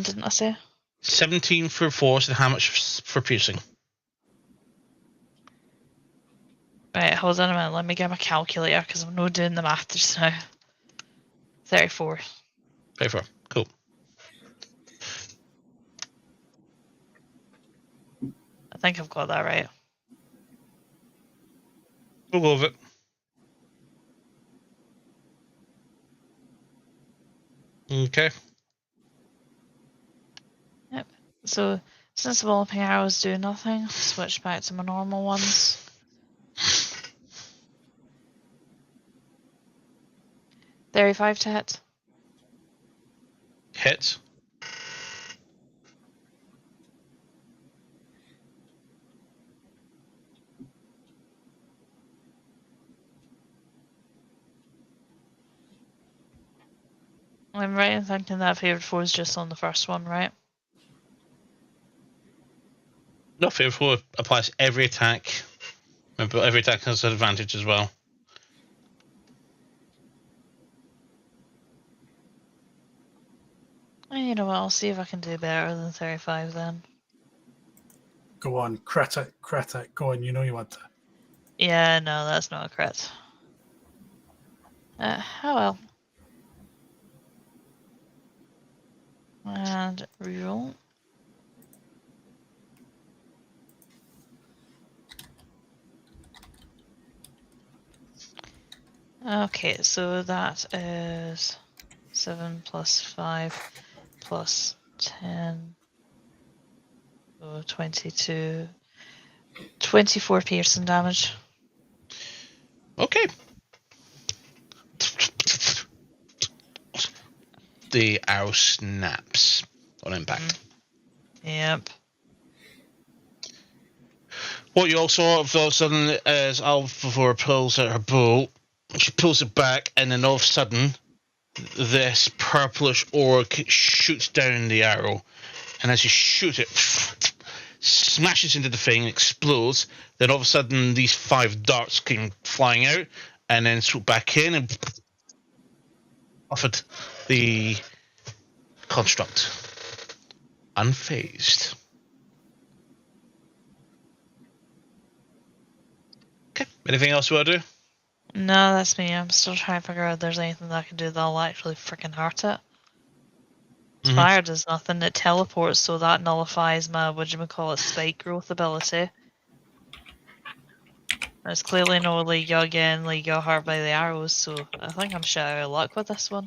didn't I say? 17 for force, and how much for piercing? Right, hold on a minute. Let me get my calculator because I'm not doing the math just now. 34. 34. Cool. I think I've got that right. We'll go with it. Okay. Yep. So since the walloping arrows do nothing, switch back to my normal ones. $35 to hit. Hits. I'm right in thinking that favored 4 is just on the first one, right? No, favor 4 applies to every attack. Remember, every attack has an advantage as well. You know what? I'll see if I can do better than 35 then. Go on, crit it. Go on, you know you want to. Yeah, no, that's not a crit. Oh well. And reroll. Okay, so that is 7 plus 5 plus 10. So 22. 24 piercing damage. Okay. The arrow snaps on impact. Yep. What you also all of a sudden is Alpha pulls out her bow, she pulls it back, and then all of a sudden, this purplish orc shoots down the arrow, and as you shoot it, smashes into the thing, explodes. Then all of a sudden, these 5 darts came flying out, and then swoop back in and offered the construct, unfazed. Okay. Anything else you want to do? No, that's me. I'm still trying to figure out if there's anything that I can do that'll actually freaking hurt it. Fire does nothing. It teleports, so that nullifies my, spike growth ability. There's clearly no League again, League hurt by the arrows, so I think I'm shit out of luck with this one.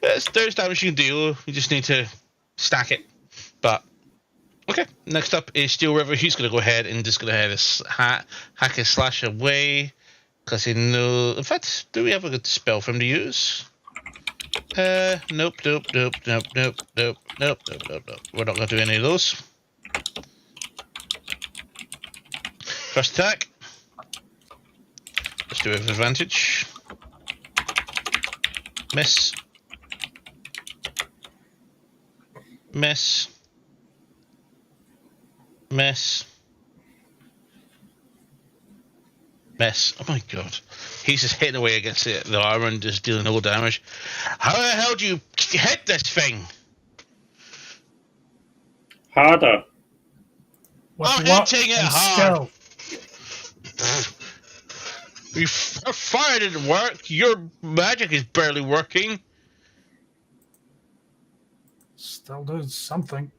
There's damage you can deal. You just need to stack it. But okay, next up is Steel River. He's going to go ahead and just going to hack his slash away because he knows. In fact, do we have a good spell for him to use? Nope. We're not going to do any of those. First attack. Let's do it with advantage. Miss. Miss. Miss. Miss. Oh my god. He's just hitting away against the armor and just dealing no damage. How the hell do you hit this thing? Harder. With I'm luck hitting it and hard. skill. Fire didn't work. Your magic is barely working. Still doing something.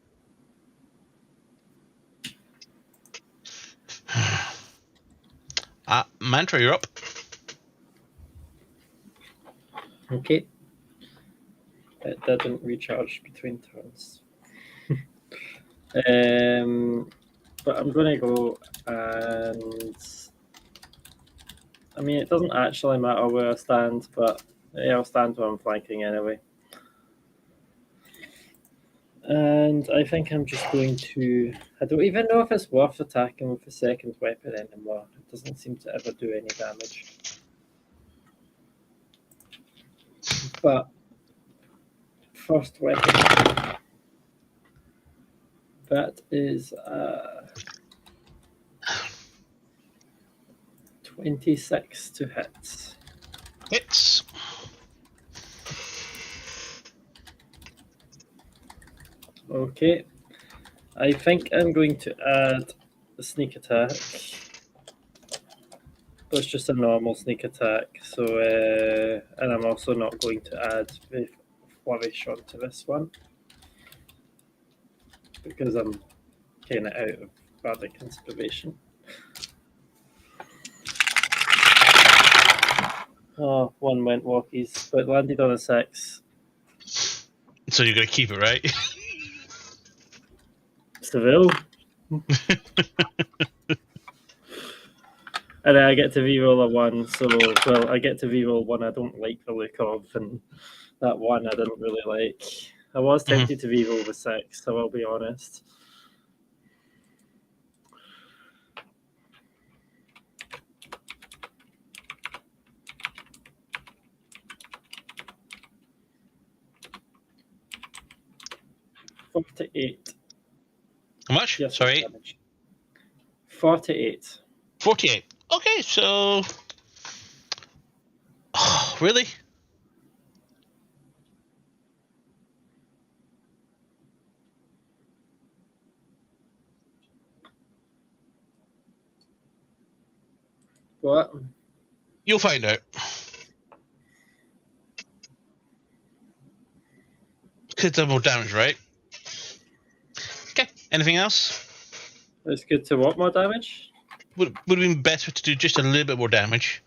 Mantra, you're up. Okay. It didn't recharge between turns. But I'm going to go and... I mean, it doesn't actually matter where I stand, but yeah, I'll stand where I'm flanking anyway. And I think I'm just going to... I don't even know if it's worth attacking with the second weapon anymore. It doesn't seem to ever do any damage. But first weapon. That is 26 to hit. Hits. Okay. I think I'm going to add a sneak attack. But it's just a normal sneak attack. So, and I'm also not going to add the flourish onto this one. Because I'm kind of out of bardic inspiration. Oh, one went walkies, but landed on a 6. So you're going to keep it, right? Seville. And then I get to reroll a 1, so, well, I get to reroll one I don't like the look of, and that one I didn't really like. I was tempted to reroll the 6, so I'll be honest. $48. How much? Yes, Sorry. damage. 48. 48. Okay, so... Oh, really? What? You'll find out. Could do more damage, right? Okay, anything else? It's good to what more damage? Would have been better to do just a little bit more damage.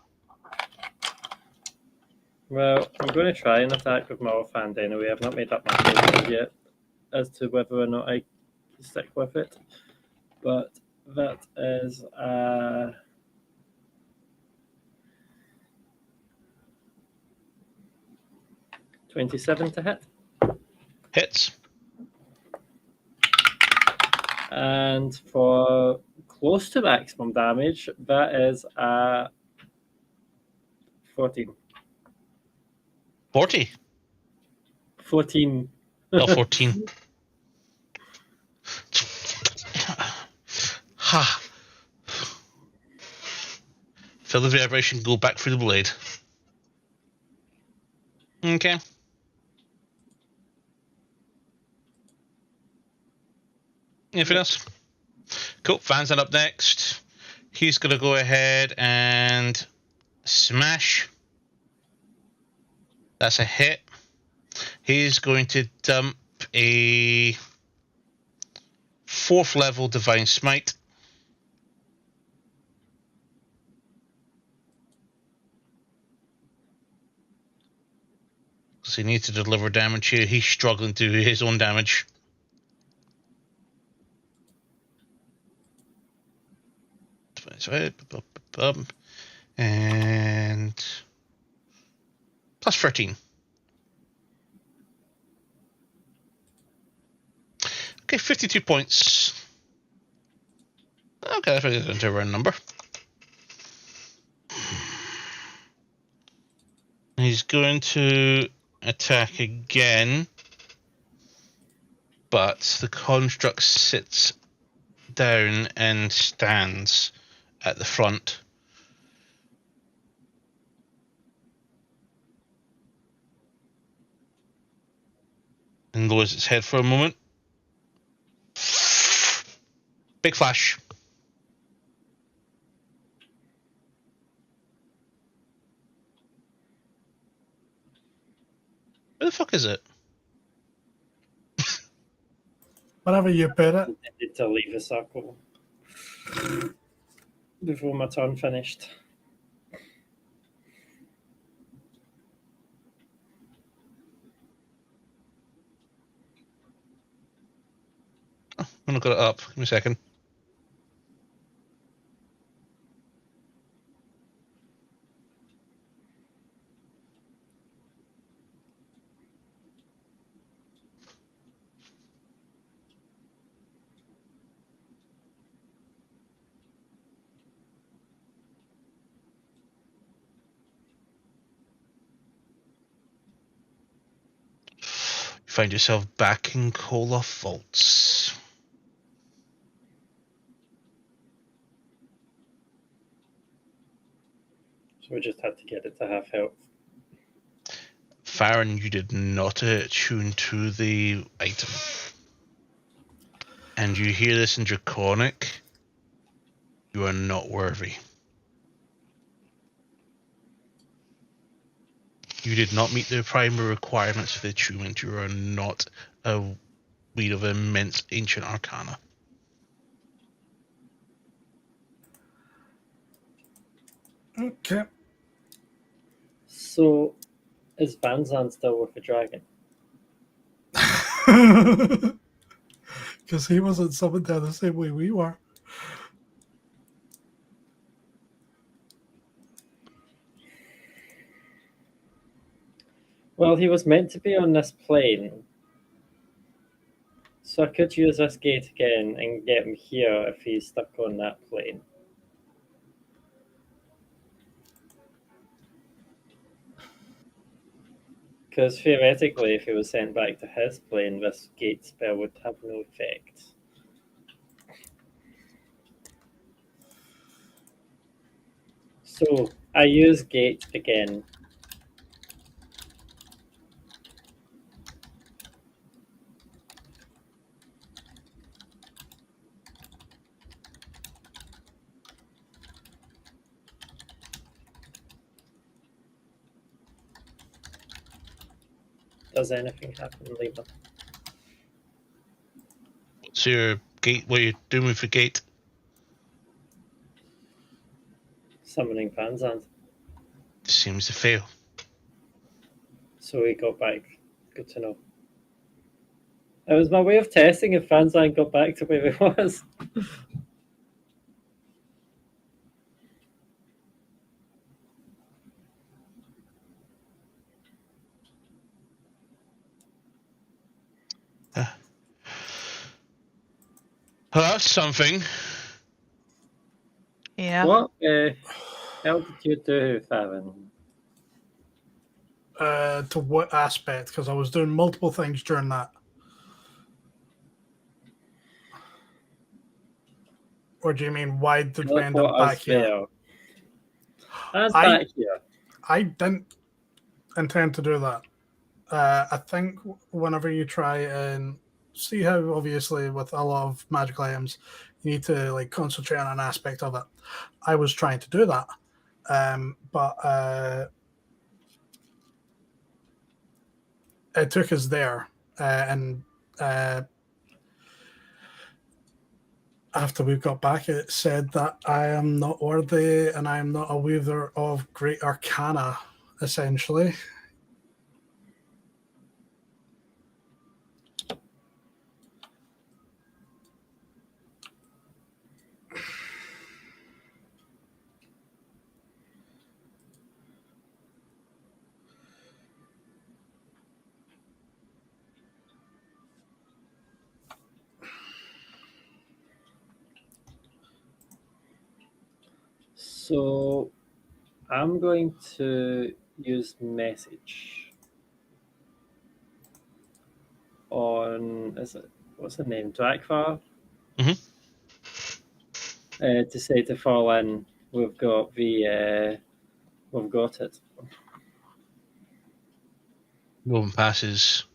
Well, I'm going to try and attack with my offhand anyway. I've not made up my mind yet as to whether or not I stick with it. But that is 27 to hit. Hits. And for close to maximum damage, that is 14. 40. 14. Oh, 14. Ha. Feel the vibration go back through the blade. Okay. Anything else? Cool. Van's up next. He's going to go ahead and smash. That's a hit. He's going to dump a 4th level Divine Smite. Because he needs to deliver damage here. He's struggling to do his own damage. And plus 13. Okay, 52 points. Okay, I think it's into a round number. He's going to attack again. but the construct sits down and stands at the front. And lowers its head for a moment. Big flash. Where the fuck is it? Whenever you put it. I need to leave the circle before my turn finished. Oh, I'm not got it up. Give me a second. You find yourself back in Koloff Vaults. So we just had to get it to half health. Farron, you did not attune to the item. And you hear this in Draconic. You are not worthy. You did not meet the primary requirements for the attunement. You are not a read of immense ancient arcana. Okay. So, is Van Zandt still with the dragon? Because he wasn't summoned down the same way we were. Well, he was meant to be on this plane. So I could use this gate again and get him here if he's stuck on that plane. Because theoretically, if he was sent back to his plane, this gate spell would have no effect. So I use gate again. Does anything happen, Leva? So your gate, what are you doing with your gate? Summoning Van Zandt. Seems to fail. So he got back. Good to know. It was my way of testing if Van Zandt got back to where he was. Well, that's something. Yeah. What hell did you do, Farron? To what aspect? Because I was doing multiple things during that. Or do you mean why did we end up back here? That's back here. I didn't intend to do that. I think whenever you try and see how, obviously, with a lot of magical items, you need to like concentrate on an aspect of it. I was trying to do that, but it took us there, and after we got back, it said that I am not worthy and I am not a weaver of great arcana, essentially. So I'm going to use message on, is it what's the name? Drakvar. Mhm. To say to fall in, we've got it. Moment passes.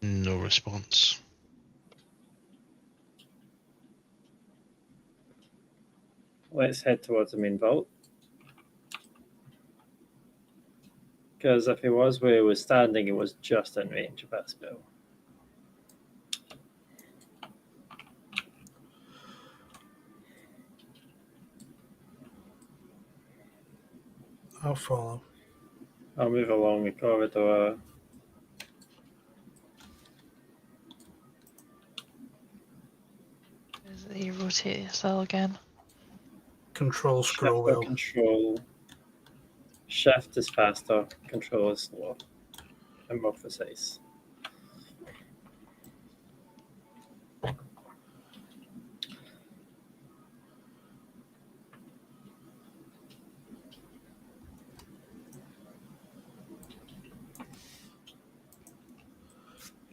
No response. Let's head towards the main vault. Because if he was where he was standing, he was just in range of that spell. I'll follow. I'll move along the corridor. Is the rotate cell again? Control scroll Shift or wheel. control. Shift is faster, control is slower and more precise.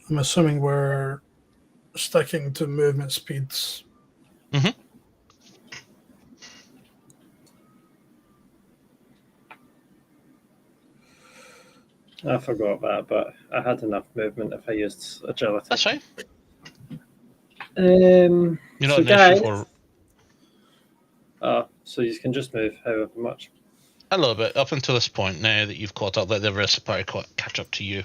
I'm assuming we're sticking to movement speeds. Mhm. I forgot that, but I had enough movement if I used agility. That's fine. You're You're not so an guys, issue for so you can just move however much. a little bit up until this point. Now that you've caught up, let the rest of the party catch up to you.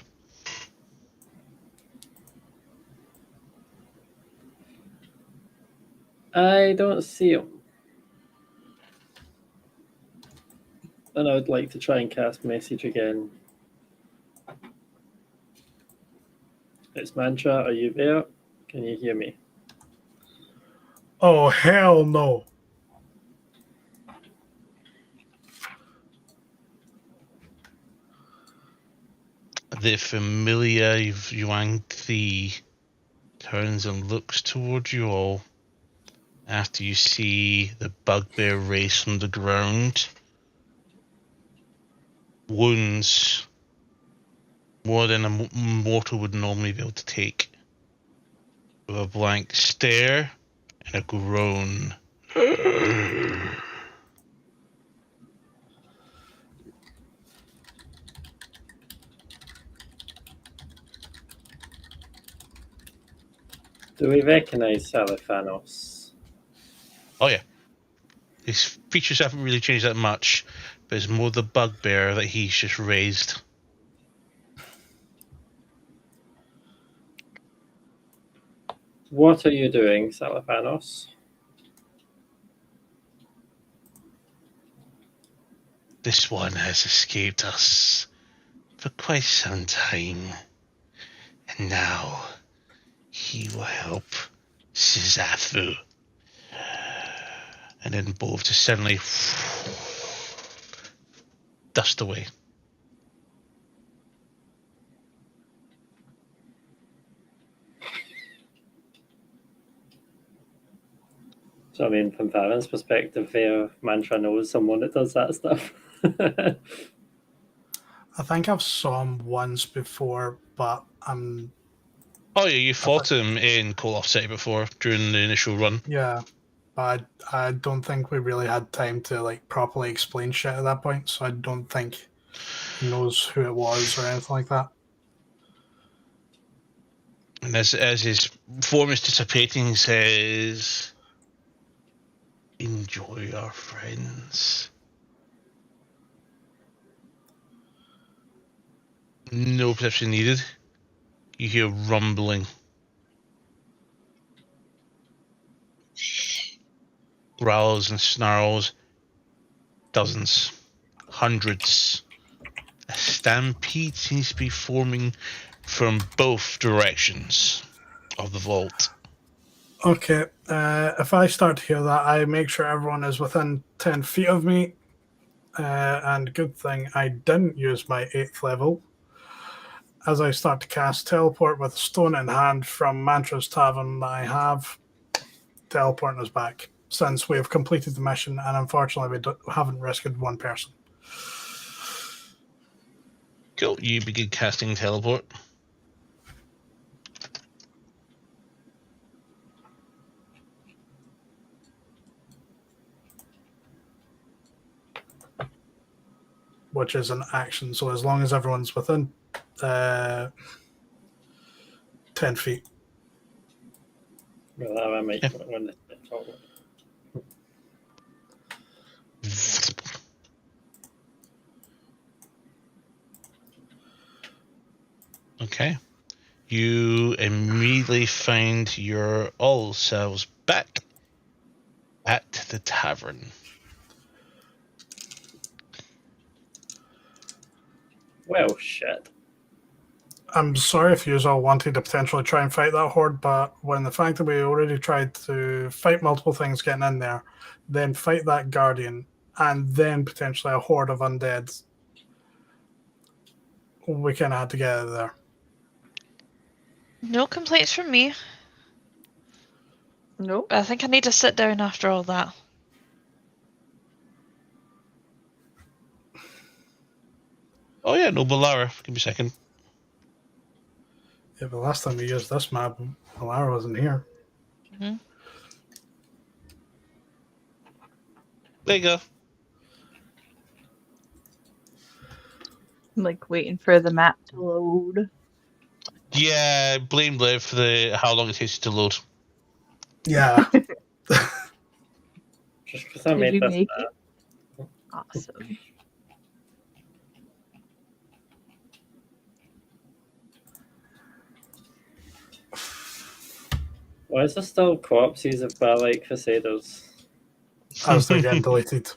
I don't see him. And I would like to try and cast message again. It's Mantra, are you there? Can you hear me? Oh, hell no. The familiar Yuan-Thi turns and looks towards you all after you see the bugbear race from the ground. Wounds more than a mortal would normally be able to take. With a blank stare and a groan. Do we recognize Saliphanos? Oh yeah. His features haven't really changed that much, but it's more the bugbear that he's just raised. What are you doing, Saliphanos? This one has escaped us for quite some time, and now he will help Sizafu. And then both just suddenly dust away. So, I mean, from Varen's perspective, Mantra knows someone that does that stuff. I think I've saw him once before, but I'm... Oh yeah, you fought him in Call Offset before, during the initial run. Yeah, but I don't think we really had time to like properly explain shit at that point, so I don't think he knows who it was or anything like that. And as his form is dissipating, he says, "Enjoy our friends." No perception needed. You hear rumbling. Growls and snarls. Dozens. Hundreds. A stampede seems to be forming from both directions of the vault. Okay, if I start to hear that, I make sure everyone is within 10 feet of me. And good thing I didn't use my 8th level. As I start to cast teleport with a stone in hand from Mantra's Tavern that I have, teleporting us back, since we have completed the mission and unfortunately we haven't rescued one person. Cool. You begin casting teleport. which is an action. So as long as everyone's within 10 feet. Well, I might when the talk. Okay. You immediately find your all selves back at the tavern. Well, shit. I'm sorry if you all wanted to potentially try and fight that horde, but when the fact that we already tried to fight multiple things getting in there, then fight that guardian, and then potentially a horde of undead, we kind of had to get out of there. No complaints from me. Nope. I think I need to sit down after all that. Oh yeah, no, Balara. Give me a second. Yeah, the last time we used this map, Alara wasn't here. Mm-hmm. There you go. I'm like waiting for the map to load. Yeah, blame Liv for how long it takes to load. Yeah. Just because I Did made you this make map. it? Awesome. Why is there still corpses of Balak Crusaders? As they're getting deleted.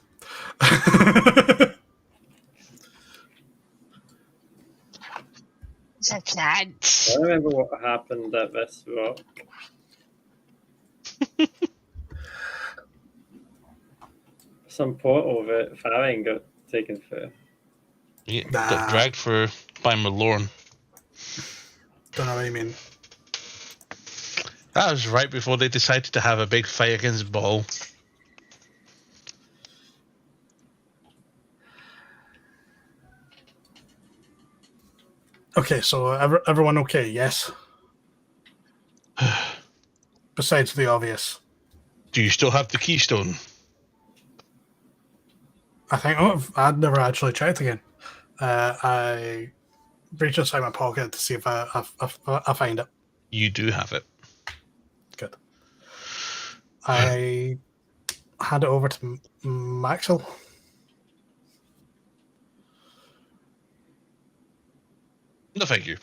I can't. I remember what happened at this rock. Some portal that Farring got taken through. Yeah, got dragged by Malorn. Don't know what you mean. That was right before they decided to have a big fight against Ball. Okay, so everyone okay? Yes. Besides the obvious. Do you still have the Keystone? I think I'd never actually checked again. I reach inside my pocket to see if I find it. You do have it. Good. I hand it over to Maxwell. No, thank you.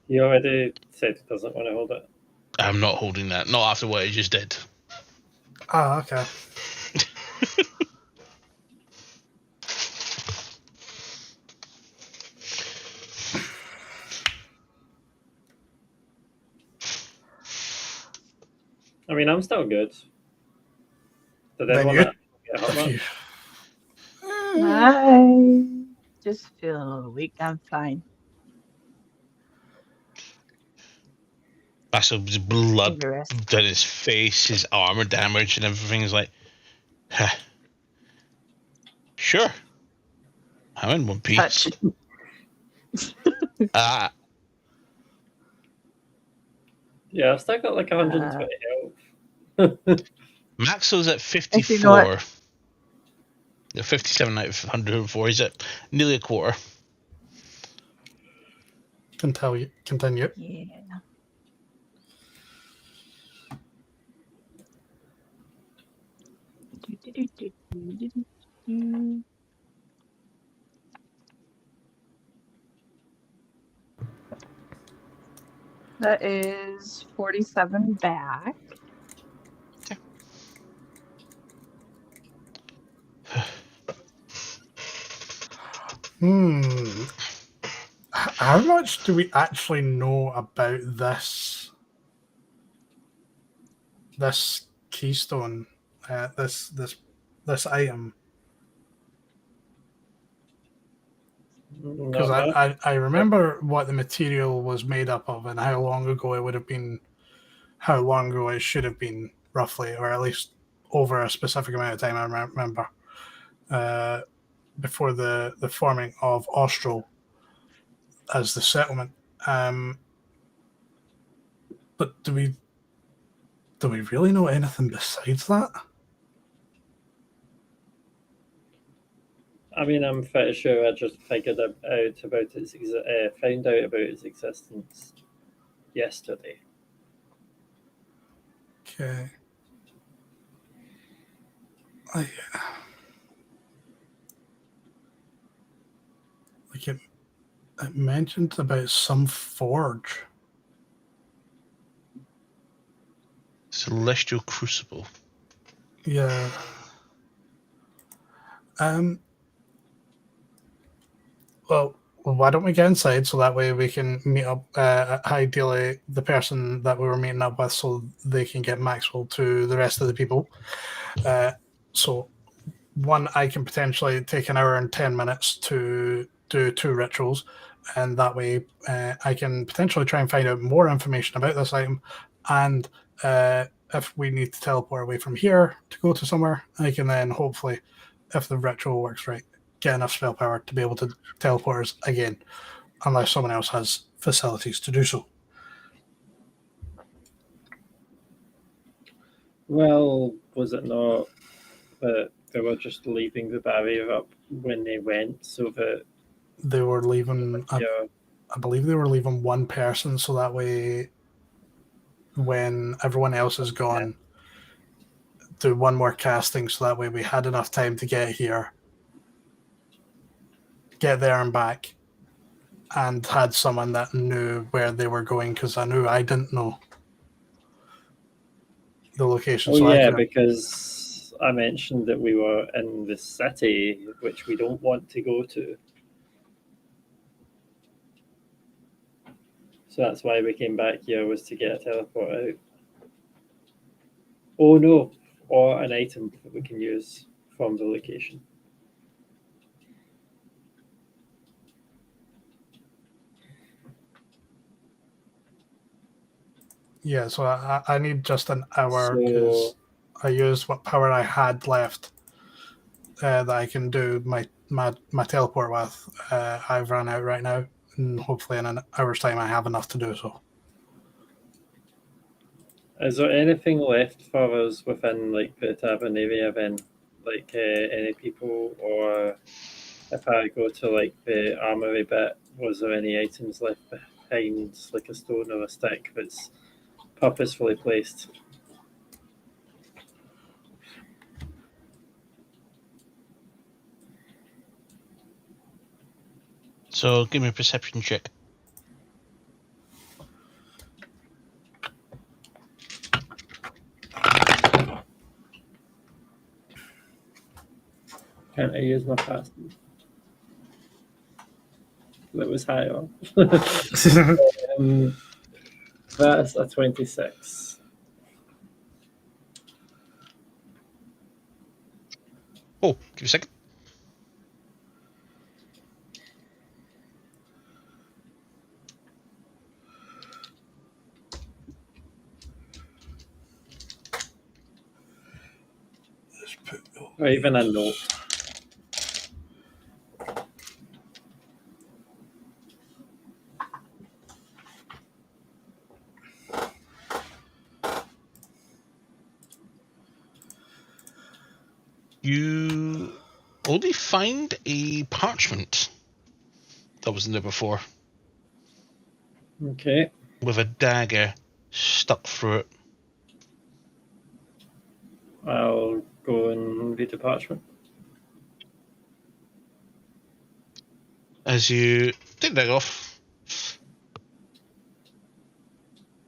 He already said he doesn't want to hold it. I'm not holding that. Not after what I just did. Ah, okay. I mean, I'm still good. Did Then anyone you- else get hurt much? I just feel a little weak. I'm fine. Massive blood Take a rest. down his face, his armor damage, and everything is like, huh. Sure. I'm in one piece. Touch. Yeah, I've still got like 120 health. Maxwell's at 54. Actually, you know what? 57 out of 104. He's at nearly a quarter. Continue. Yeah. That is 47 back. How much do we actually know about this keystone? This item? Because I remember what the material was made up of and how long ago it would have been, how long ago it should have been, roughly, or at least over a specific amount of time. I remember before the forming of Austral as the settlement. But do we really know anything besides that? I mean, I'm pretty sure I just figured out about found out about its existence yesterday. Okay. Like it mentioned about some forge. Celestial Crucible. Yeah. Well, why don't we get inside so that way we can meet up, ideally, the person that we were meeting up with so they can get Maxwell to the rest of the people. So, one, I can potentially take an hour and 10 minutes to do 2 rituals, and that way I can potentially try and find out more information about this item. And if we need to teleport away from here to go to somewhere, I can then hopefully, if the ritual works right, get enough spell power to be able to teleport us again, unless someone else has facilities to do so. Well, was it not that they were just leaving the barrier up when they went so that They were leaving, yeah, I believe they were leaving one person, so that way when everyone else is gone, do one more casting, so that way we had enough time to get here, get there and back, and had someone that knew where they were going, because I knew I didn't know the location. oh so yeah, I could, because I mentioned that we were in the city, which we don't want to go to. So that's why we came back here, was to get a teleport out. Oh no, or an item that we can use from the location. yeah, so I need just an hour, because So I used what power I had left that I can do my teleport with. I've run out right now, and hopefully in an hour's time I have enough to do so. is there anything left for us within like the tavern area then? Like any people, or if I go to like the armory bit, was there any items left behind, like a stone or a stick that's purposefully placed? So give me a perception check. Can't I use my fast? That was higher. That's a 26. Oh, give me a second. Or even a note. You only find a parchment that wasn't there before, Okay. with a dagger stuck through it. I'll go and read the parchment. As you take that off,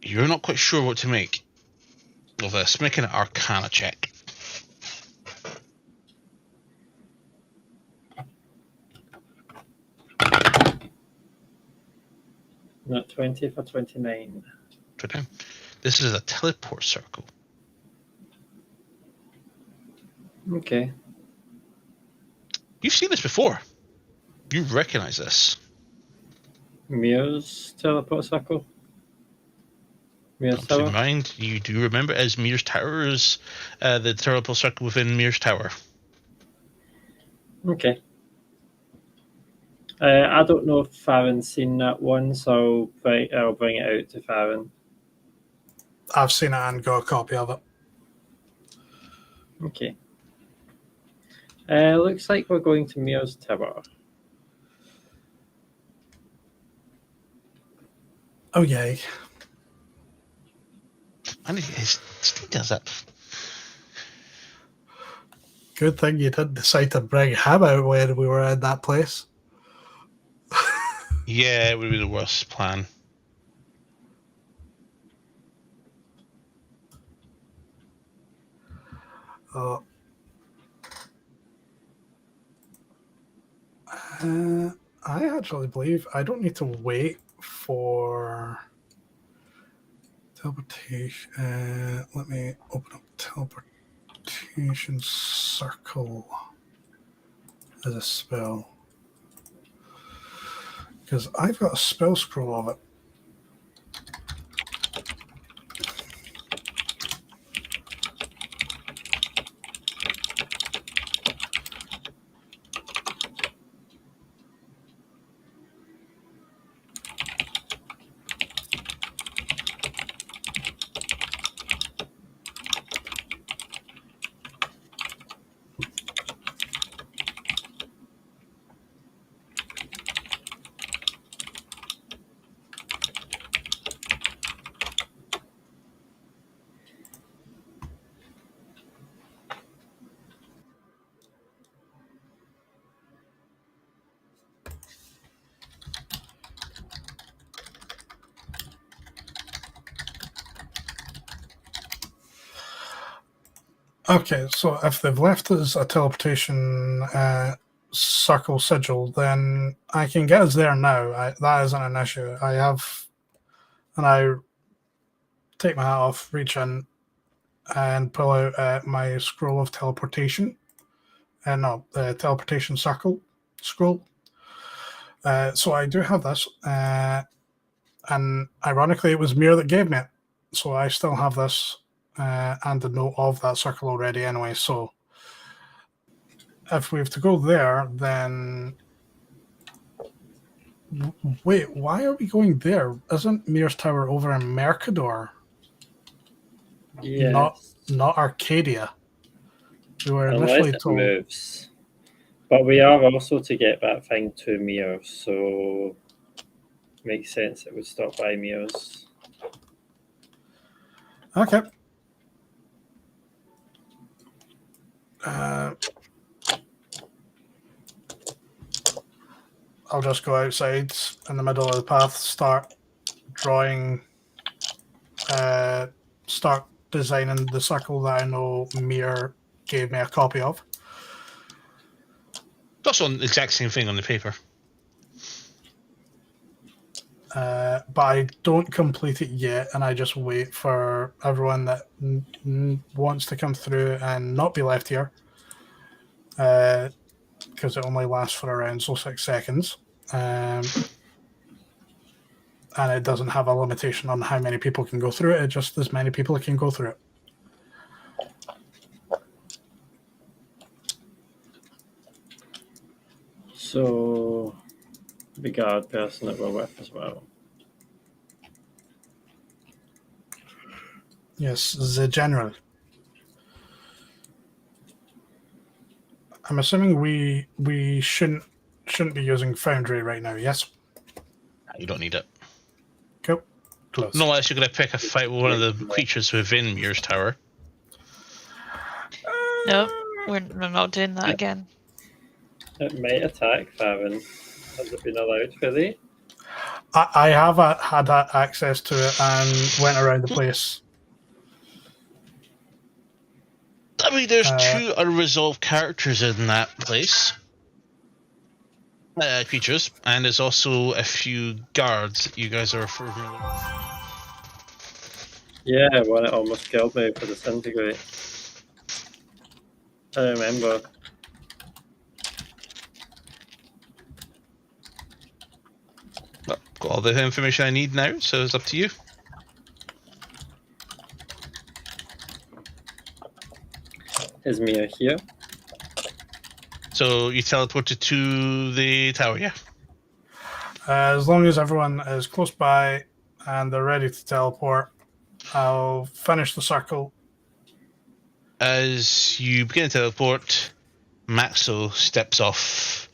you're not quite sure what to make of this. Making an Arcana check. Not 20 for 29. This is a teleport circle. Okay. You've seen this before. You recognize this. Mirror's teleport circle. Mirror's Keep in tower. mind, you do remember as Mirror's Tower is the teleport circle within Mirror's Tower. Okay. I don't know if Farron's seen that one, so I'll bring it out to Farron. I've seen it and got a copy of it. Okay. Looks like we're going to Mir's Tower. Oh, yay. And he does that. Good thing you didn't decide to bring him out when we were in that place. Yeah, it would be the worst plan. I actually believe I don't need to wait for teleportation. Let me open up teleportation circle as a spell. Because I've got a spell scroll of it. Okay, so if they've left us a teleportation circle sigil, then I can get us there now. That isn't an issue. I take my hat off, reach in, and pull out my scroll of teleportation. The teleportation circle scroll. So I do have this, and ironically, it was Mir that gave me it. So I still have this. And a note of that circle already anyway, so if we have to go there, then wait, why are we going there? Isn't Mir's Tower over in Mercador? Yeah. Not Arcadia. We were Unless initially it told. moves. But we are also to get that thing to Mir, so makes sense it would stop by Mir's. Okay. I'll just go outside in the middle of the path, start drawing, start designing the circle that I know Mir gave me a copy of. It's also the exact same thing on the paper. But I don't complete it yet, and I just wait for everyone that wants to come through and not be left here, because it only lasts for around 6 seconds, and it doesn't have a limitation on how many people can go through it. It's just as many people can go through it. So the guard person that we're with as well. Yes, the general. I'm assuming we shouldn't be using Foundry right now. Yes. You don't need it. Cool. Close. No, unless you're going to pick a fight with one of the creatures within Mir's Tower. No, we're not doing that again. It might attack Farron. Has it been allowed for the? I have had access to it and went around the place. I mean, there's 2 unresolved characters in that place. Creatures, and there's also a few guards that you guys are familiar with. Yeah, one it almost killed me for disintegrate. I remember. Well, got all the information I need now, so it's up to you. Is Mia here? So you teleported to the tower, yeah? As long as everyone is close by and they're ready to teleport, I'll finish the circle. As you begin to teleport, Maxo steps off.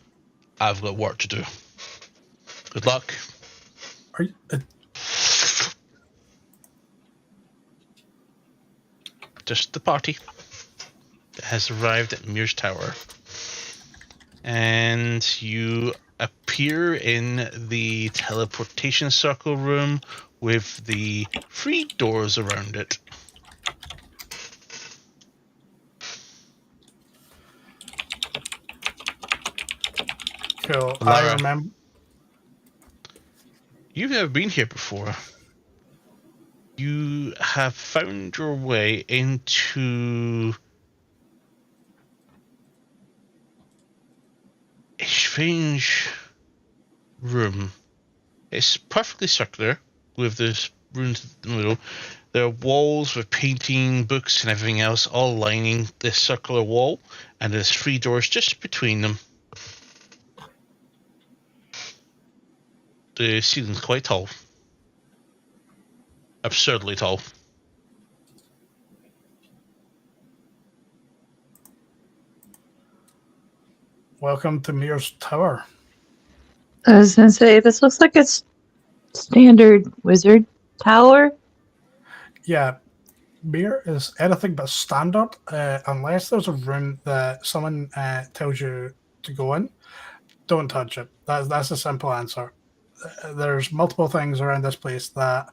I've got work to do. Good luck. Are you, Just the party that has arrived at Muir's Tower. And you appear in the teleportation circle room with the 3 doors around it. cool. Lara. I remember. You've never been here before. You have found your way into a strange room. It's perfectly circular with the runes in the middle. There are walls with painting, books, and everything else all lining this circular wall, and there's 3 doors just between them. The ceiling's quite tall. Absurdly tall. Welcome to Muir's Tower. I was gonna say, this looks like a standard wizard tower. Yeah, Muir is anything but standard, unless there's a room that someone tells you to go in. Don't touch it. That's a simple answer. There's multiple things around this place that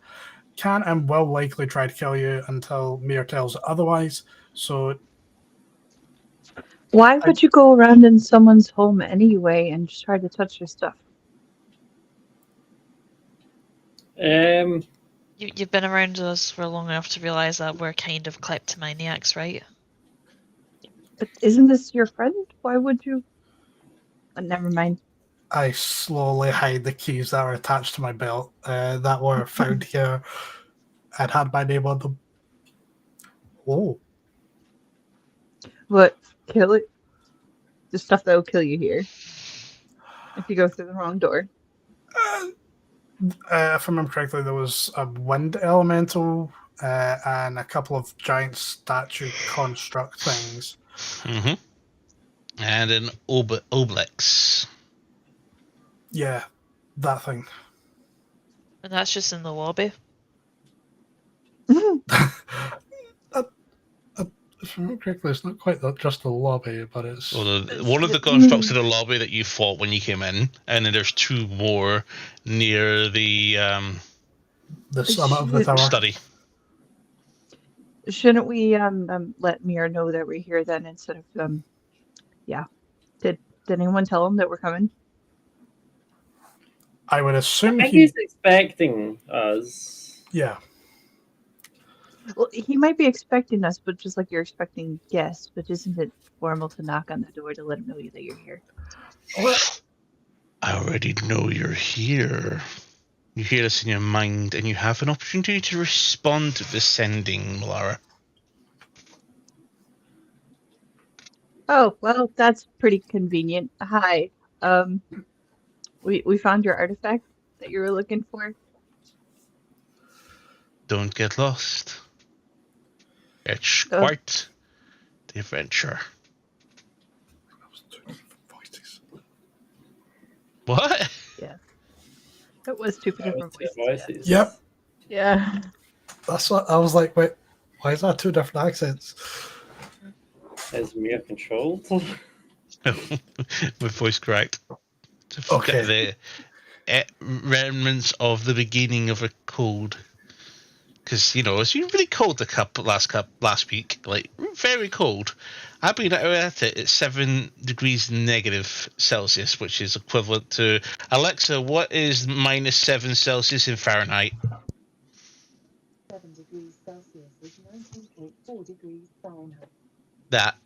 can and will likely try to kill you until Muir tells otherwise. So Why would you go around in someone's home anyway and just try to touch their stuff? You've been around us for long enough to realise that we're kind of kleptomaniacs, right? But isn't this your friend? Why would you? Never mind. I slowly hide the keys that are attached to my belt that were found here and had my name on them. Oh. But kill it. The stuff that will kill you here. If you go through the wrong door. If I remember correctly, there was a wind elemental and a couple of giant statue construct things. Mm-hmm. And an oblex. Yeah, that thing. And that's just in the lobby. If I remember correctly, it's not quite just the lobby, but it's... Well, one of the constructs in the lobby that you fought when you came in, and then there's 2 more near the summit of the tower. study. Shouldn't we let Mir know that we're here then instead of yeah. Did anyone tell him that we're coming? I would assume I think he's expecting us. Yeah. Well, he might be expecting us, but just like you're expecting guests, but isn't it formal to knock on the door to let him know that you're here? What? I already know you're here. You hear this in your mind, and you have an opportunity to respond to the sending, Malara. Oh, well, that's pretty convenient. Hi. We found your artifact that you were looking for. Don't get lost. It's Oh. quite the adventure. What? Yeah. It was 2 different voices. Voices. Yep. Yeah. That's what I was like, wait, why is that 2 different accents? Is Mir controlled? My voice cracked. To Okay. forget the remnants of the beginning of a cold. Because, it's been really cold last week. Like, very cold. I've been at it at 7 degrees negative Celsius, which is equivalent to... Alexa, what is minus 7 Celsius in Fahrenheit? 7 degrees Celsius is 19.4 degrees Fahrenheit. That.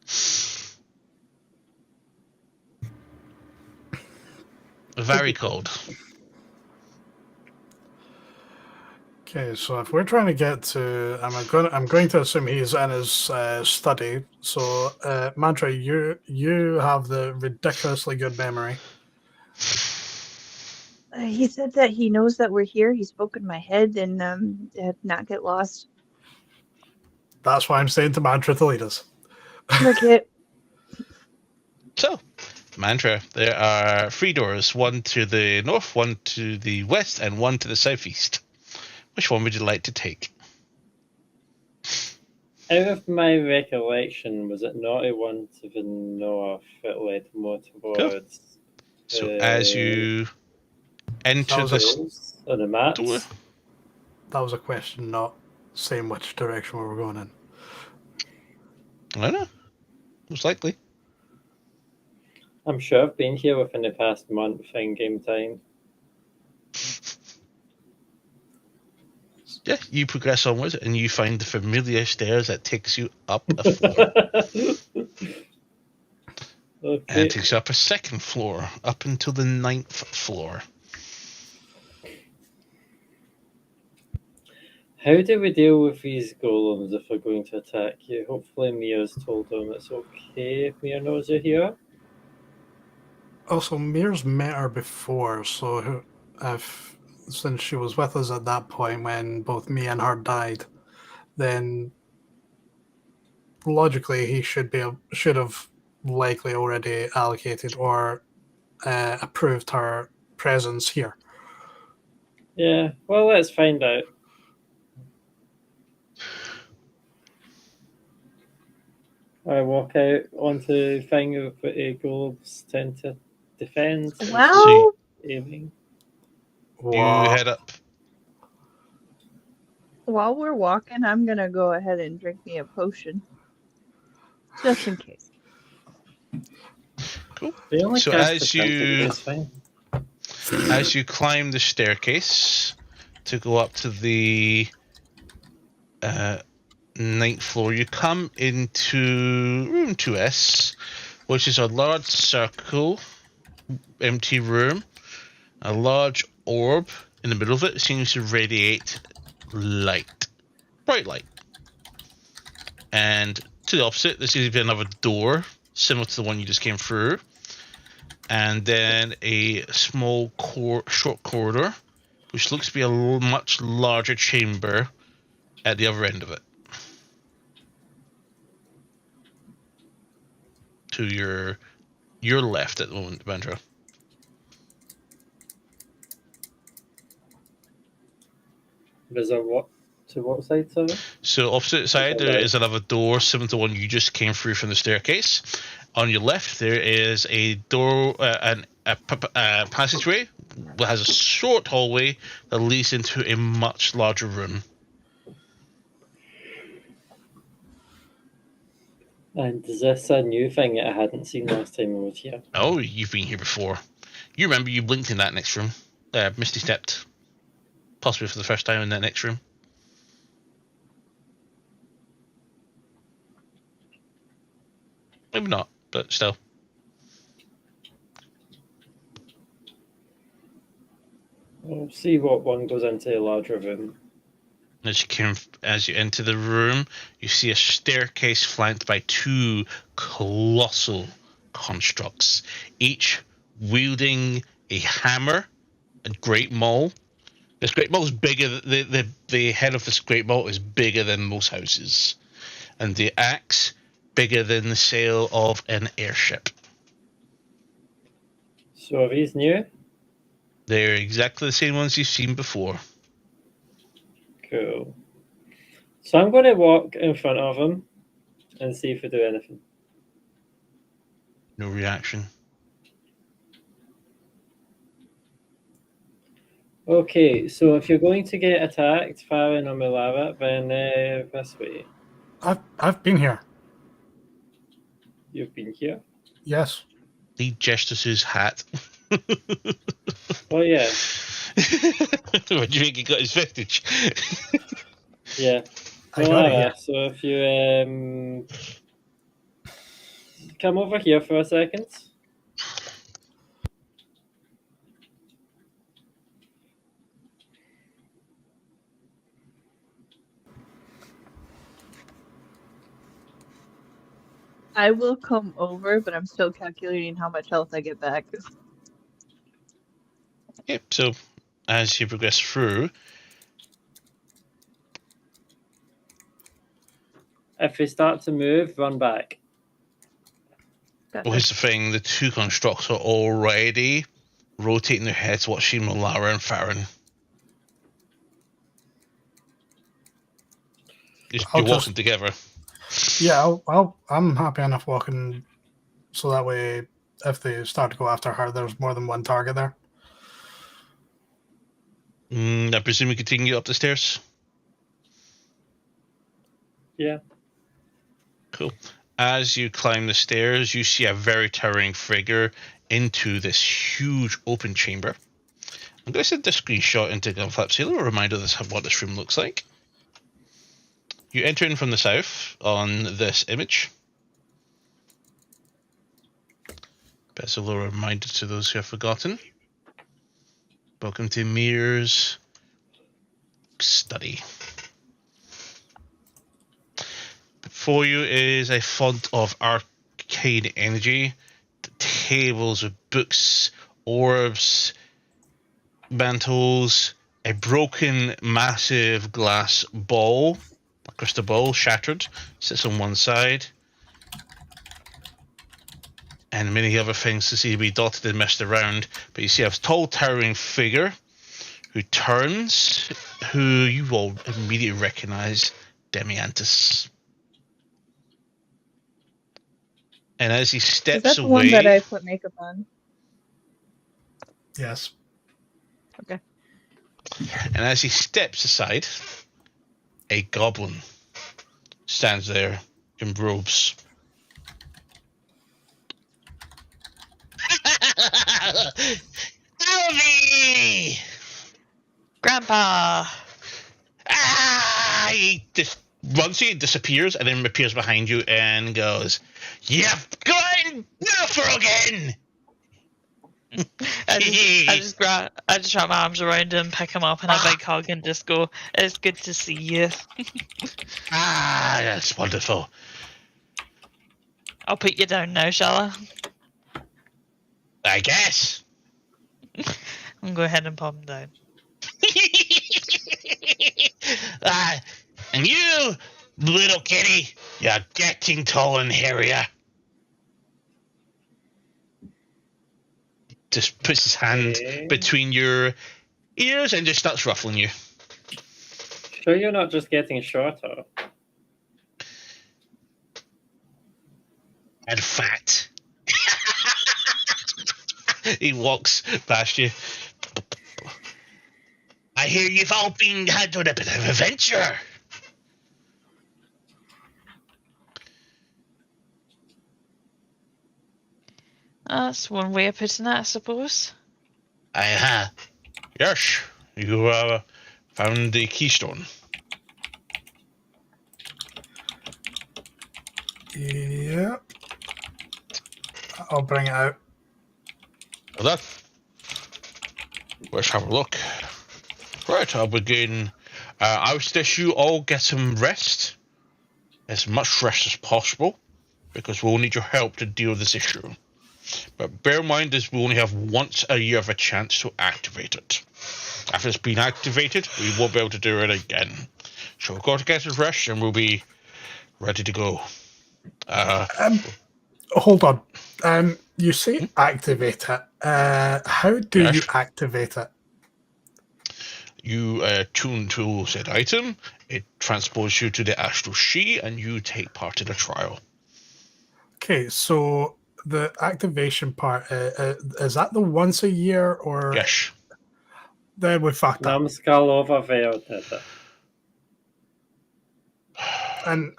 Very cold. Okay, so if we're trying to get to, I'm going to assume he's in his study. So, Mantra, you have the ridiculously good memory. He said that he knows that we're here. He spoke in my head and not get lost. That's why I'm saying to Mantra to lead us. Cricket. Mantra, there are 3 doors, one to the north, one to the west, and one to the southeast. Which one would you like to take? Out of my recollection, was it not a one to the north that led more towards So as you enter the schools or the mats? door, That was a question, not saying which direction we were going in. I don't know. Most likely. I'm sure I've been here within the past month in game time. Yeah, you progress onwards and you find the familiar stairs that takes you up a floor. And Okay. it takes you up a second floor, up until the 9th floor. How do we deal with these golems if they're going to attack you? Hopefully Mia's told them it's okay if Mia knows you're here. Also, Mir's met her before, so since she was with us at that point when both me and her died, then logically he should have likely already allocated or approved her presence here. Yeah, well, let's find out. I walk out onto the thing of golems tend to defend. Well, Aiming. You head up. while we're walking, I'm gonna go ahead and drink me a potion. Just in case. Cool. They only So cast as defense, you- it's fine. As you climb the staircase to go up to the 9th floor, you come into room 2S, which is a large circle, empty room. A large orb in the middle of it seems to radiate light, bright light. And to the opposite, there seems to be another door, similar to the one you just came through. And then a small short corridor, which looks to be a much larger chamber at the other end of it. To your left at the moment, Bandra. There's a what? To what side, sorry? So opposite side, Okay, there right. is another door similar to the one you just came through from the staircase. On your left, there is a door, a passageway that has a short hallway that leads into a much larger room. And is this a new thing that I hadn't seen last time I was here? Oh, you've been here before. You remember you blinked in that next room. Misty stepped, possibly for the first time in that next room. Maybe not, but still. We'll see what one goes into a larger room. As you enter the room, you see a staircase flanked by 2 colossal constructs, each wielding a hammer, a great maul. This great maul is bigger. The head of this great maul is bigger than most houses, and the axe bigger than the sail of an airship. So are these new? They're exactly the same ones you've seen before. Cool. So I'm going to walk in front of them and see if they do anything. No reaction. Okay, so if you're going to get attacked, Farron or Milava, then this way. I've been here. You've been here. Yes. He gestures his hat. Oh yeah, What do you think he got his vestige? yeah. I got it here. So if you come over here for a second. I will come over, but I'm still calculating how much health I get back. Yep, so as you progress through, If they start to move, run back. Gotcha. Well, here's the thing: the two constructs are already rotating their heads, watching Malara and Farron. You're walking together. Yeah, I'm happy enough walking, so that way, if they start to go after her, there's more than one target there. I presume we continue up the stairs. Yeah. Cool. As you climb the stairs, you see a very towering figure into this huge open chamber. I'm going to send this screenshot into Gunflap so a little reminder of what this room looks like. You enter in from the south on this image. But as a little reminder to those who have forgotten. Welcome to Mir's study. Before you is a font of arcane energy. The tables with books, orbs, mantles, a broken massive glass ball, a crystal ball shattered, sits on one side. And many other things to see to be dotted and messed around. But you see a tall towering figure who turns, who you will immediately recognize, Demiantis. And as he steps Is that the away, one that I put makeup on? Yes. Okay. and as he steps aside, a goblin stands there in robes. Alvy! Grandpa! He just runs you, disappears, and then appears behind you and goes, "You've gone Nilfer again!" I just wrap my arms around him, pick him up in a big hug, and just go, "It's good to see you." That's wonderful. I'll put you down now, shall I guess. I'm go ahead and pop him down. And you, little kitty, you're getting tall and hairier. Just puts his hand between your ears and just starts ruffling you. Sure you're not just getting shorter? And fat. He walks past you. I hear you've all been had on a bit of adventure. That's one way of putting it, I suppose. Yes, you found the Keystone. Yeah. I'll bring it out. Well done. Let's have a look. Right, I'll begin. I would suggest you all get some rest. As much rest as possible. Because we'll need your help to deal with this issue. But bear in mind is we only have once a year of a chance to activate it. After it's been activated, we won't be able to do it again. So we've got to get some rest and we'll be ready to go. Hold on. You say activate it. How do you activate it? You tune to said item, it transports you to the Astral She, and you take part in the trial. Okay, so the activation part, is that the once a year or? Yes. Then we fucked up. Numbskull overveiled did it.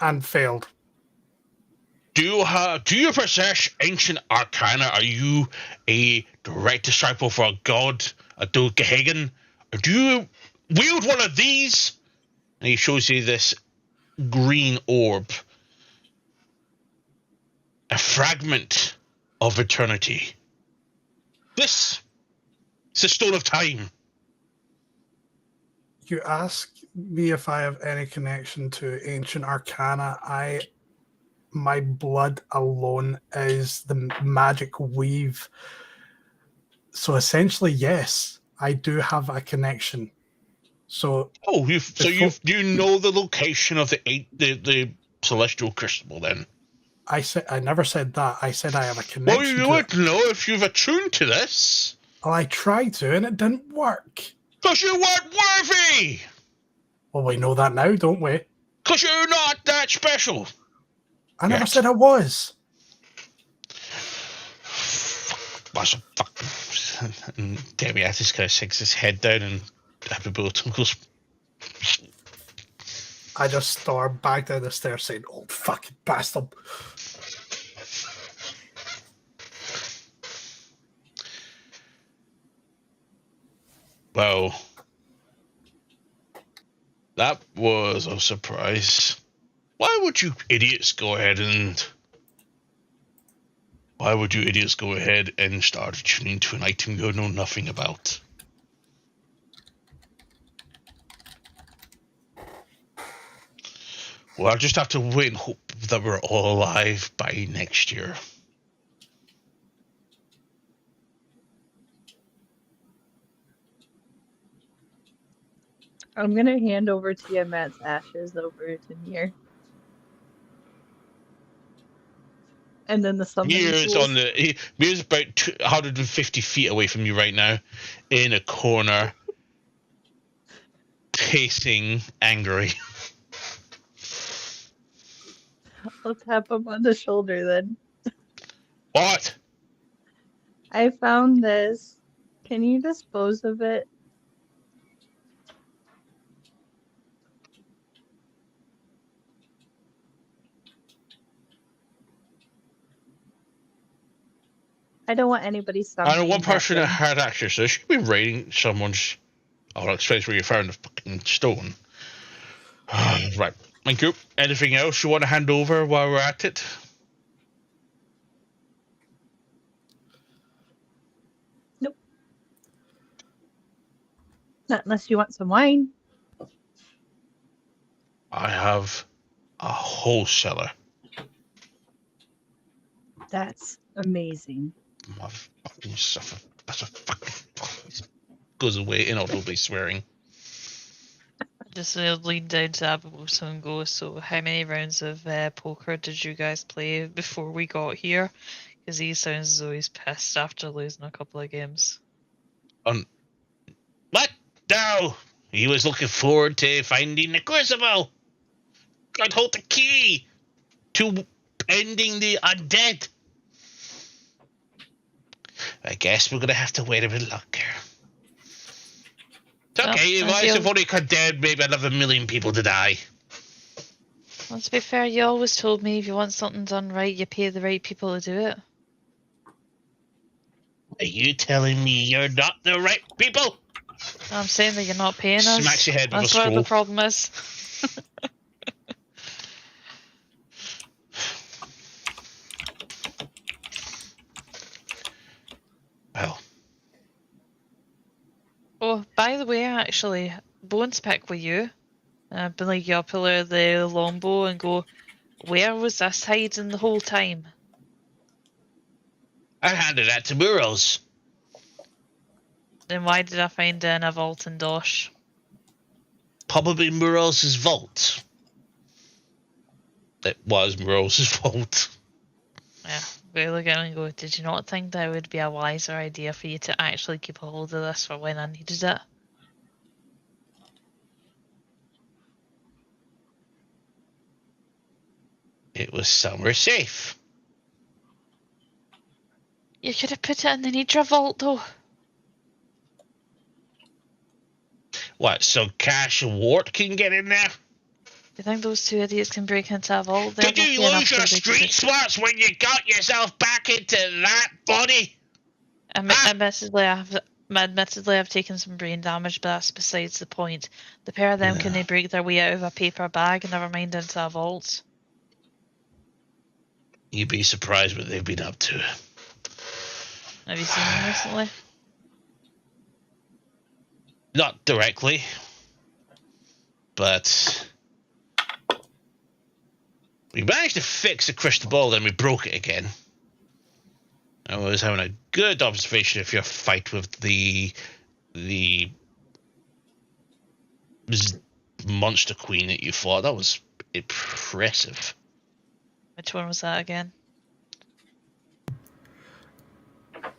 And failed. Do you possess ancient arcana? Are you a direct disciple for a god, a Dulgahagen? Or do you wield one of these? And he shows you this green orb. A fragment of eternity. This is the Stone of Time. You ask me if I have any connection to ancient arcana. My blood alone is the magic weave. So essentially, yes, I do have a connection. So you know the location of the celestial crucible then? I never said that. I said I have a connection Well, you to would it. know if you've attuned to this. Well, I tried to, and it didn't work. Because you weren't worthy! Well, we know that now, don't we? Because you're not that special. I never Yet. said I was. Fuck. And Demiatis just kind of sinks his head down and Abibotum goes, I just stormed back down the stairs saying, "Old fucking bastard." well, that was a surprise. Why would you idiots go ahead and start tuning to an item you know nothing about? Well, I'll just have to wait and hope that we're all alive by next year. I'm gonna hand over Tiamat's ashes over to Nier. And then the summoning tools. Mir's about 150 feet away from you right now, in a corner, pacing angry. I'll tap him on the shoulder then. What? I found this. Can you dispose of it? I don't want anybody summoning. I know one person that that had access, so she should be raiding someone's. Oh, that's place where you found the fucking stone. Right. Thank you. Anything else you want to hand over while we're at it? Nope. Not unless you want some wine. I have a whole cellar. That's amazing. My fucking stuff. That's a fucking. Goes away inaudibly swearing. Just lean down to Abibotum and go, so how many rounds of poker did you guys play before we got here? Because he sounds as though he's pissed after losing a couple of games. What? No! He was looking forward to finding the crucible! I'd hold the key to ending the undead. I guess we're gonna have to wait a bit longer. It's okay, Well, if only condemned maybe another 1 million people to die. Well, to be fair, you always told me if you want something done right, you pay the right people to do it. Are you telling me you're not the right people? I'm saying that you're not paying us. Smacks your head with a That's where scroll. the problem is. Well, Oh, by the way, actually, Bones pick with you. But like you'll pull out the longbow and go, where was this hiding the whole time? I handed that to Burrows. Then why did I find it in a vault in Dosh? Probably Burrows' vault. It was Burrows' vault. Yeah, we look at it and go, did you not think that it would be a wiser idea for you to actually keep a hold of this for when I needed it? It was somewhere safe. You could have put it in the Nidra vault though. What, so Cash and Wart can get in there? Do you think those two idiots can break into a vault? They're Did you lucky enough lose your that they could- street smarts when you got yourself back into that body? Admittedly, I've taken some brain damage, but that's besides the point. The pair of them, can they break their way out of a paper bag, never mind into a vault? You'd be surprised what they've been up to. Have you seen them recently? Not directly, but we managed to fix the crystal ball, then we broke it again. I was having a good observation of your fight with the monster queen that you fought. That was impressive. Which one was that again?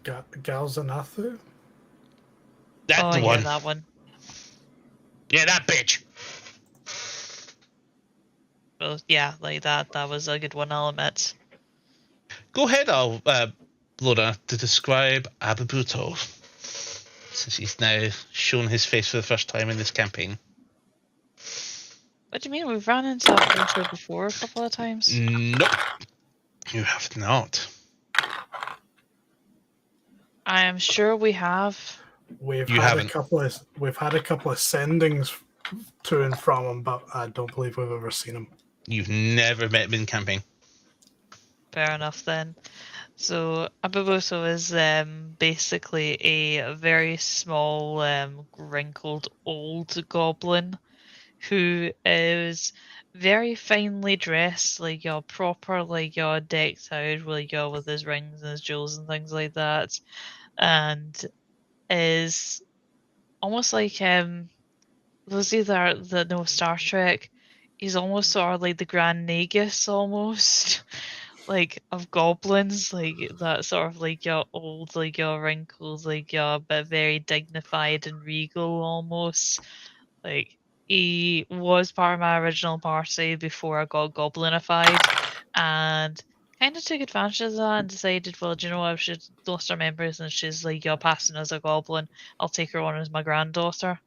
Galzanathu? That's Oh the yeah, one. that one. Yeah, that bitch. Well, yeah, like that. That was a good one, I'll admit. Go ahead, Lorna, to describe Ababuto, since he's now shown his face for the first time in this campaign. What do you mean? We've ran into Abuto before a couple of times. Nope, you have not. I am sure we have. We've You had haven't. we've had a couple of sendings to and from him, but I don't believe we've ever seen him. You've never met him in campaign. Fair enough then. So Abubuso is basically a very small, wrinkled old goblin who is very finely dressed, like you're proper, like you're decked out, like you're with his rings and his jewels and things like that, and is almost like those either the no Star Trek. He's almost sort of like the Grand Nagus almost. Like of goblins, like that sort of like your old, like your wrinkles, like you're but very dignified and regal almost. Like he was part of my original party before I got goblinified, and kind of took advantage of that and decided, well, do you know what, I should lost her members and she's like you're passing as a goblin. I'll take her on as my granddaughter.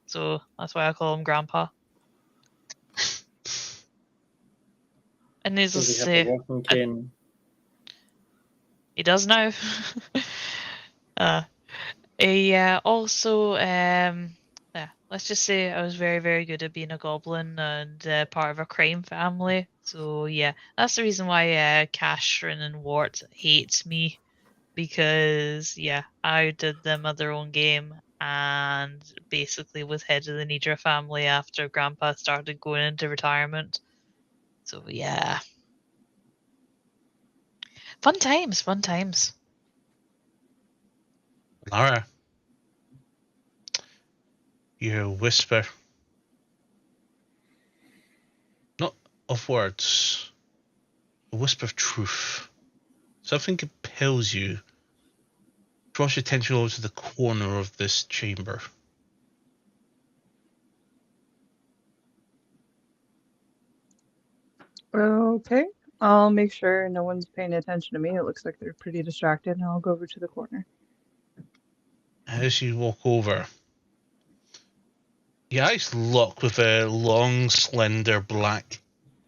So that's why I call him Grandpa. And needless to Does he have a say, walking cane? he does now. He also, yeah, let's just say I was very, very good at being a goblin and part of a crime family. So yeah, that's the reason why Cashrin and Wart hates me, because yeah, I did them at their own game and basically was head of the Nidra family after Grandpa started going into retirement. So yeah, fun times, fun times. Lara, you whisper, not of words, a whisper of truth. Something compels you, draws your attention over to the corner of this chamber. Okay. I'll make sure no one's paying attention to me. It looks like they're pretty distracted, and I'll go over to the corner. As you walk over, your eyes lock with a long, slender black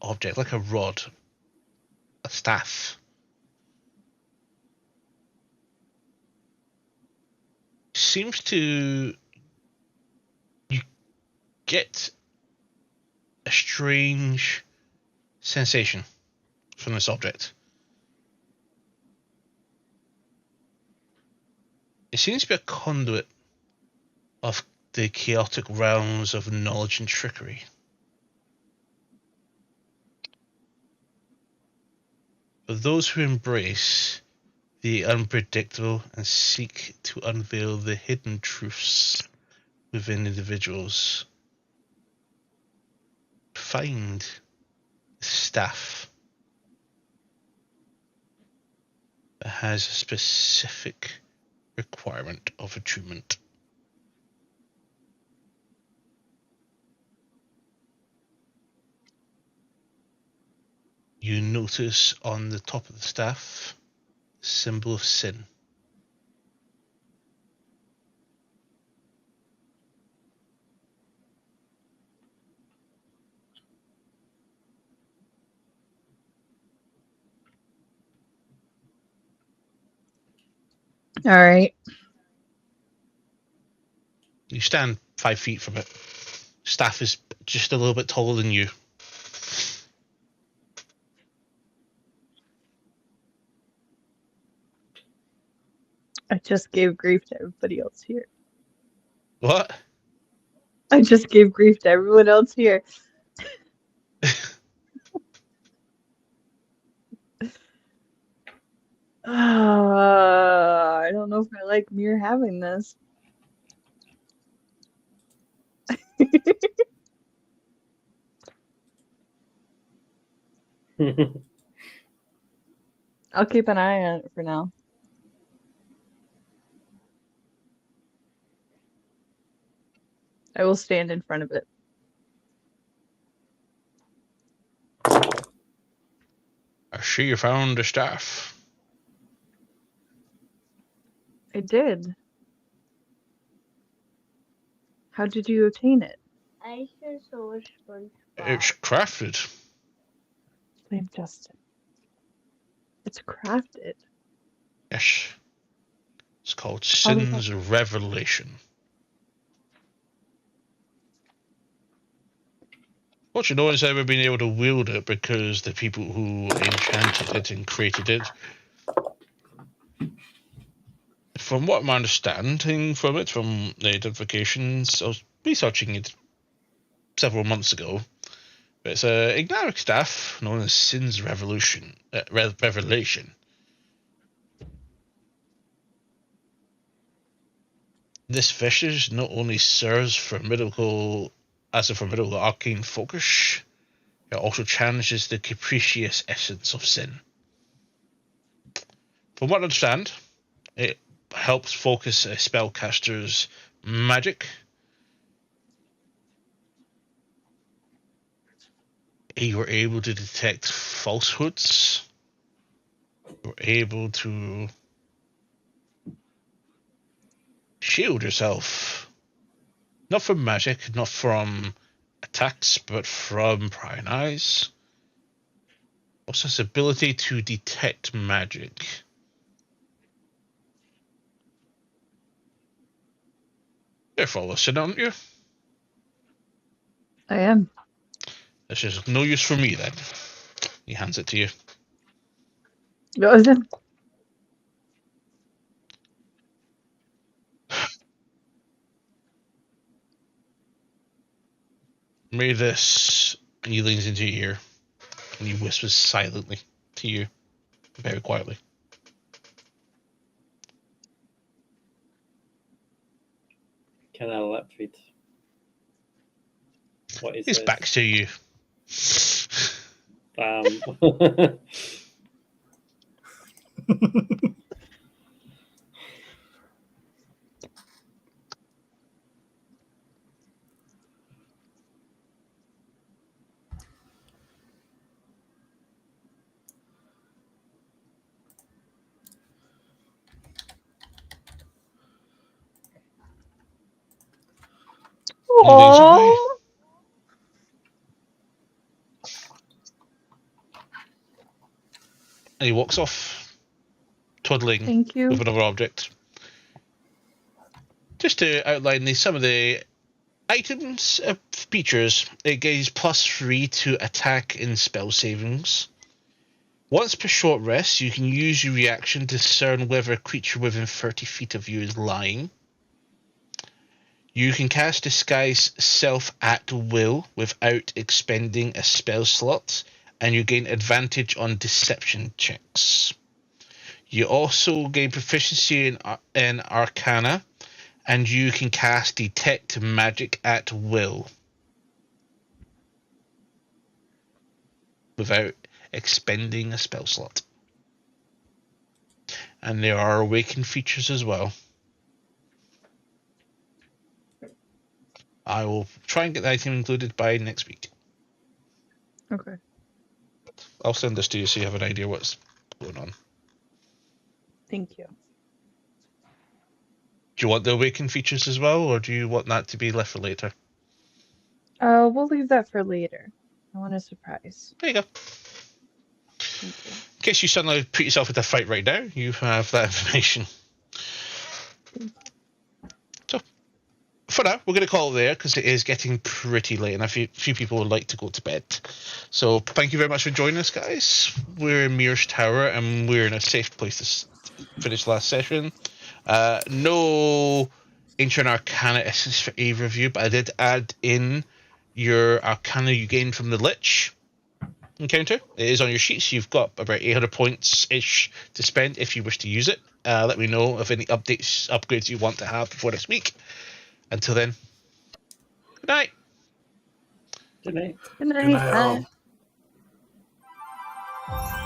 object, like a rod, a staff. Seems to, you get a strange sensation from this object. It seems to be a conduit of the chaotic realms of knowledge and trickery. For those who embrace the unpredictable and seek to unveil the hidden truths within individuals, find the staff that has a specific requirement of attunement. You notice on the top of the staff the symbol of sin. All right. You stand 5 feet from it. Staff is just a little bit taller than you. I just gave grief to everybody else here. What? I just gave grief to everyone else here. I don't know if I like Mir having this. I'll keep an eye on it for now. I will stand in front of it. I see you found the staff. I did. How did you obtain it? It's crafted. Blame Justin. It's crafted. Yes. It's called How is that- Sin's Revelation. What you know is that we've been able to wield it because the people who enchanted it and created it, from what I'm understanding from it, from the identifications, I was researching it several months ago. But it's a Ignaric staff known as Sin's Revelation. This vestige not only serves as a formidable arcane focus, it also challenges the capricious essence of sin. From what I understand, it helps focus a spellcaster's magic. You were able to detect falsehoods. You were able to shield yourself. Not from magic, not from attacks, but from prying eyes. Also has the ability to detect magic. You're full of sin, aren't you? I am. This is no use for me then. He hands it to you. What was it? May this. And he leans into your ear and he whispers silently to you, very quietly. Can I lip read? What is His this? back's to you. Oh. And he walks off, twiddling Thank you. with another object. Just to outline some of the items, features, it gives +3 to attack and spell savings. Once per short rest, you can use your reaction to discern whether a creature within 30 feet of you is lying. You can cast Disguise Self at will without expending a spell slot, and you gain advantage on deception checks. You also gain proficiency in Arcana, and you can cast Detect Magic at will without expending a spell slot. And there are Awaken features as well. I will try and get the item included by next week. Okay. I'll send this to you so you have an idea what's going on. Thank you. Do you want the Awaken features as well, or do you want that to be left for later? We'll leave that for later. I want a surprise. There you go. Thank you. In case you suddenly put yourself into a fight right now, you have that information. So, for now, we're going to call it there because it is getting pretty late and a few people would like to go to bed. So, thank you very much for joining us, guys. We're in Mirror's Tower and we're in a safe place to finish last session. No Ancient Arcana Essence for either of you, but I did add in your Arcana you gained from the Lich encounter. It is on your sheets. You've got about 800 points-ish to spend if you wish to use it. Let me know of any upgrades you want to have before next week. Until then, good night. Good night. Good night. Good night, all. Bye.